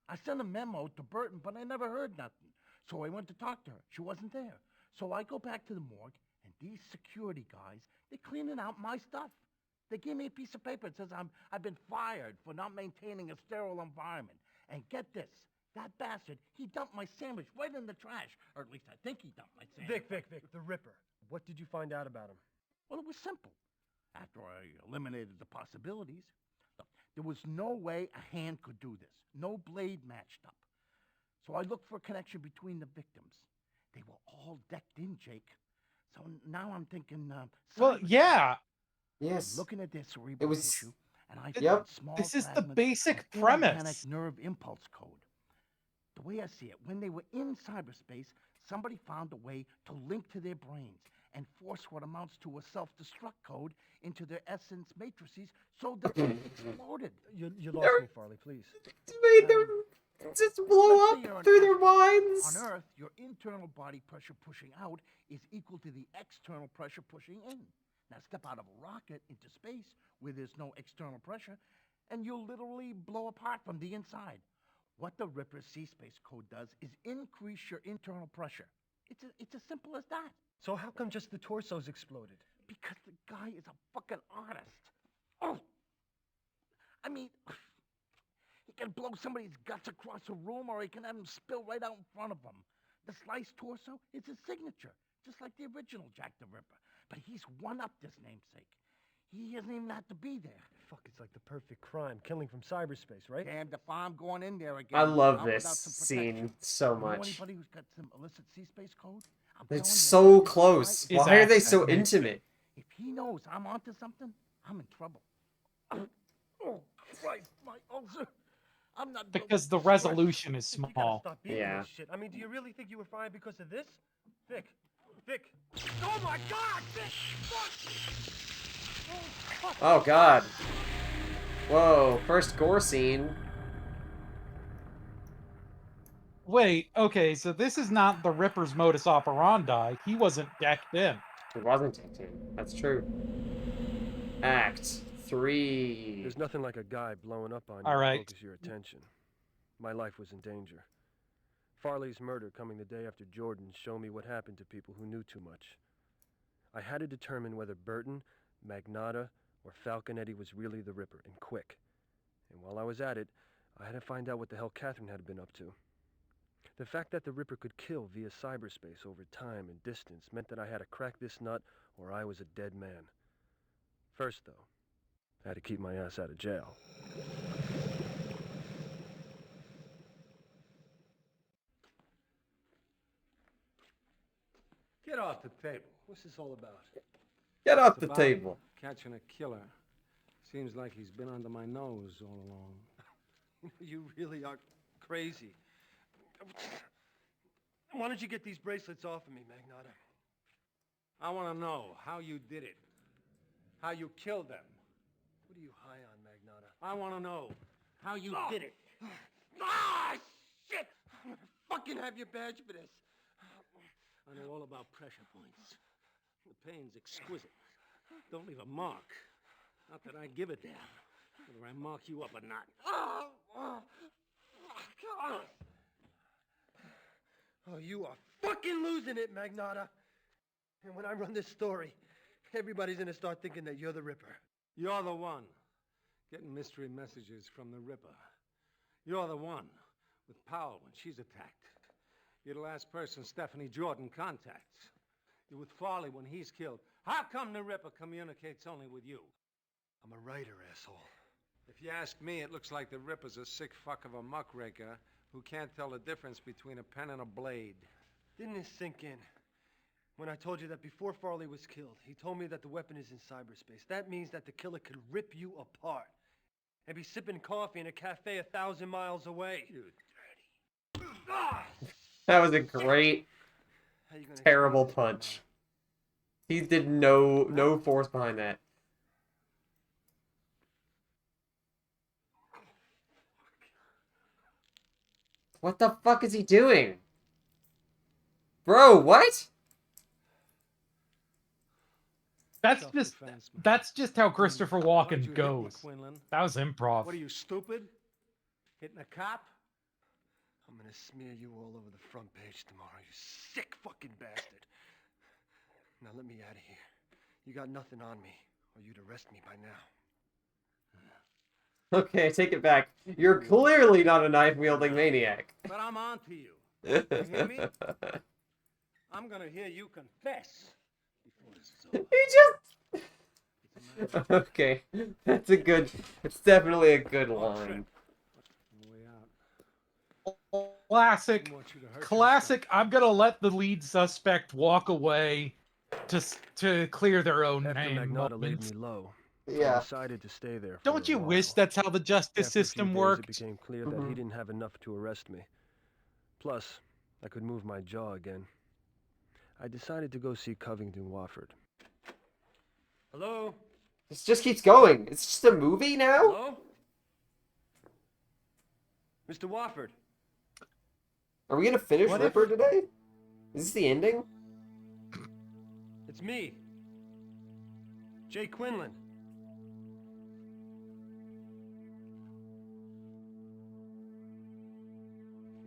I sent a memo to Burton, but I never heard nothing. So I went to talk to her. She wasn't there. So I go back to the morgue, and these security guys, they're cleaning out my stuff. They gave me a piece of paper that says I've been fired for not maintaining a sterile environment. And get this, that bastard, he dumped my sandwich right in the trash. Or at least I think he dumped my sandwich. Vic, the Ripper. What did you find out about him? Well, it was simple. After I eliminated the possibilities, look, there was no way a hand could do this. No blade matched up. So I looked for a connection between the victims. They were all decked in, Jake. So now I'm thinking, well, yeah. Yes. I'm looking at their cerebral It was tissue, and I Yep. found small This is the fragments basic of inorganic premise. nerve impulse code. The way I see it, when they were in cyberspace, somebody found a way to link to their brains and force what amounts to a self-destruct code into their essence matrices so that they exploded. You lost me, Farley, please. Made them just blow Let's say up you're an through their astronaut. minds. On Earth, your internal body pressure pushing out is equal to the external pressure pushing in. Now step out of a rocket into space where there's no external pressure, and you'll literally blow apart from the inside. What the Ripper's C-Space code does is increase your internal pressure. It's as simple as that. So how come just the torso's exploded? Because the guy is a fucking artist. Oh! I mean, he can blow somebody's guts across a room, or he can have them spill right out in front of him. The sliced torso is his signature, just like the original Jack the Ripper. But he's one-upped his namesake. He hasn't even had to be there. Fuck, it's like the perfect crime. Killing from cyberspace, right? Damned if I'm going in there again. I love not this without some scene protection. so You know much. anybody who's got some illicit C-Space code? I'm It's telling you, so this close. guy- Why are they so intimate? If he knows I'm onto something, I'm in trouble. Oh, Christ, my ulcer. I'm not built Because the for stress. resolution is You gotta small. stop beating Yeah. this shit. I mean, do you really think you were fired because of this? Vic. Oh my God! Vic! Fuck! Oh god. Whoa, first gore scene. Wait, okay, so this is not the Ripper's modus operandi. He wasn't decked in. It wasn't Tintin. That's true. Act 3. There's nothing like a guy blowing up on you All to right. focus your attention. My life was in danger. Farley's murder coming the day after Jordan's showed me what happened to people who knew too much. I had to determine whether Burton, Magnata, or Falconetti was really the Ripper, and quick. And while I was at it, I had to find out what the hell Catherine had been up to. The fact that the Ripper could kill via cyberspace over time and distance meant that I had to crack this nut or I was a dead man. First, though, I had to keep my ass out of jail. Get off the table. What's this all about? Get off It's the about table. Catching a killer. Seems like he's been under my nose all along. You really are crazy. Why don't you get these bracelets off of me, Magnata? I want to know how you did it. How you killed them. What are you high on, Magnata? I want to know how you did it. Ah, shit! I'm gonna fucking have your badge for this. I know all about pressure points. The pain's exquisite. Don't leave a mark. Not that I give a damn whether I mark you up or not. Oh, you are fucking losing it, Magnata. And when I run this story, everybody's gonna start thinking that you're the Ripper. You're the one getting mystery messages from the Ripper. You're the one with power when she's attacked. You're the last person Stephanie Jordan contacts. You're with Farley when he's killed. How come the Ripper communicates only with you? I'm a writer, asshole. If you ask me, it looks like the Ripper's a sick fuck of a muckraker who can't tell the difference between a pen and a blade. Didn't this sink in? When I told you that before Farley was killed, he told me that the weapon is in cyberspace. That means that the killer could rip you apart and be sipping coffee in a cafe 1,000 miles away. You dirty. Ah! That was a great, terrible punch. He did no force behind that. What the fuck is he doing? Bro, what? That's just how Christopher Walken goes. That was improv. What are you, stupid? Hitting a cop? I'm gonna smear you all over the front page tomorrow, you sick fucking bastard. Now let me out of here. You got nothing on me, or you'd arrest me by now. Okay, take it back. You're clearly not a knife-wielding maniac. But I'm on to you. You hear me? I'm gonna hear you confess before this is over. He just... Okay, that's a good... It's definitely a good line. Classic. I'm gonna let the lead suspect walk away to clear their own After name. Magnata laid me low, So I Yeah. decided to stay there. Don't for a you while. wish that's how the justice After a few system days, worked? It became clear that he didn't have enough to arrest me. Plus, I could move my jaw again. I decided to go see Covington Wofford. Hello? This just keeps going. It's just a movie now? Hello? Mr. Wofford. Are we gonna finish What Ripper if- today? Is this the ending? It's me. Jay Quinlan.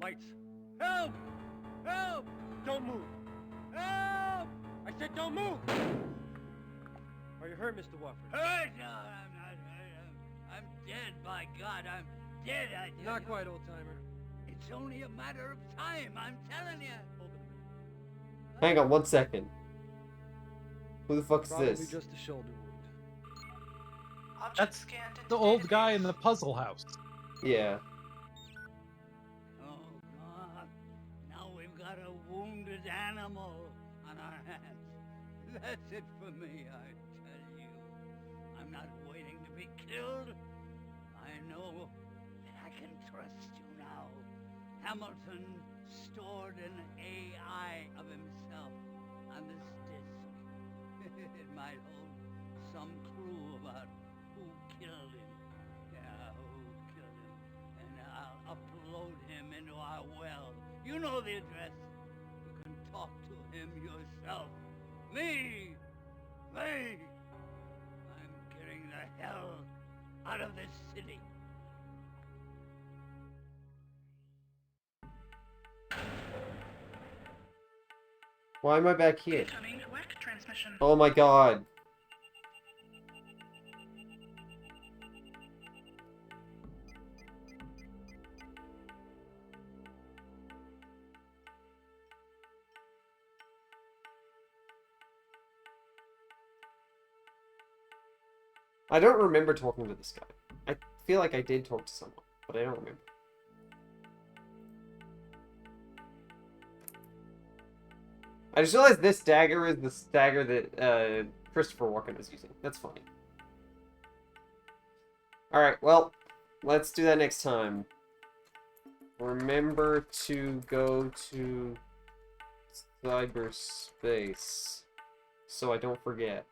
Lights. Help! Help! Don't move. Help! I said don't move! Are you hurt, Mr. Wofford? Hurt? No, I'm not hurt. I'm dead, by God. I'm dead, I tell Not you. quite, old-timer. It's only a matter of time, I'm telling you. Hang on 1 second. Who the fuck is Probably this? just a shoulder wound. That's the old guy in the puzzle house. Yeah. Oh, God. Now we've got a wounded animal on our hands. That's it for me, I tell you. I'm not waiting to be killed. I know that I can trust you now. Hamilton stored an AI of himself on this disk. It might hold some clue about who killed him. Yeah, who killed him. And I'll upload him into our well. You know the address. You can talk to him yourself. Me! I'm getting the hell out of this city. Why am I back here? Incoming WEC transmission. Oh my god. I don't remember talking to this guy. I feel like I did talk to someone, but I don't remember. I just realized this dagger is the dagger that Christopher Walken is using. That's funny. Alright, well, let's do that next time. Remember to go to cyberspace so I don't forget.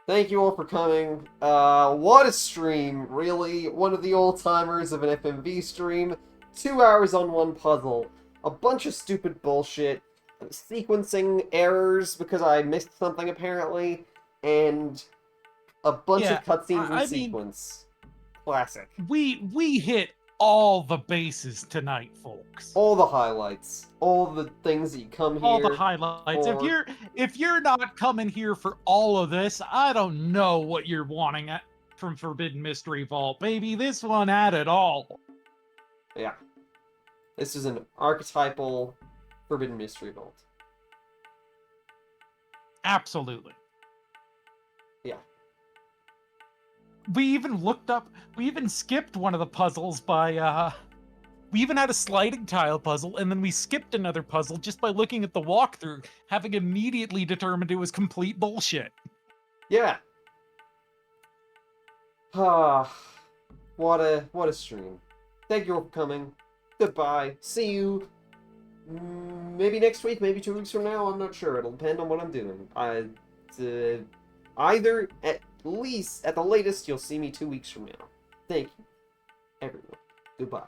Thank you all for coming. What a stream, really. One of the old-timers of an FMV stream. 2 hours on one puzzle. A bunch of stupid bullshit. Sequencing errors because I missed something apparently. And a bunch of cutscenes in sequence. Classic. We hit all the bases tonight, folks. All the highlights. All the things that you come here All the highlights. for. If you're not coming here for all of this, I don't know what you're wanting from Forbidden Mystery Vault, baby. This one had it all. Yeah. This is an archetypal Forbidden Mystery Vault. Absolutely. Yeah. We even skipped one of the puzzles by, we even had a sliding tile puzzle, and then we skipped another puzzle just by looking at the walkthrough, having immediately determined it was complete bullshit. Yeah. Ah, what a stream. Thank you all for coming. Goodbye. See you maybe next week, maybe 2 weeks from now. I'm not sure. It'll depend on what I'm doing. Either at least, at the latest, you'll see me 2 weeks from now. Thank you, everyone. Goodbye.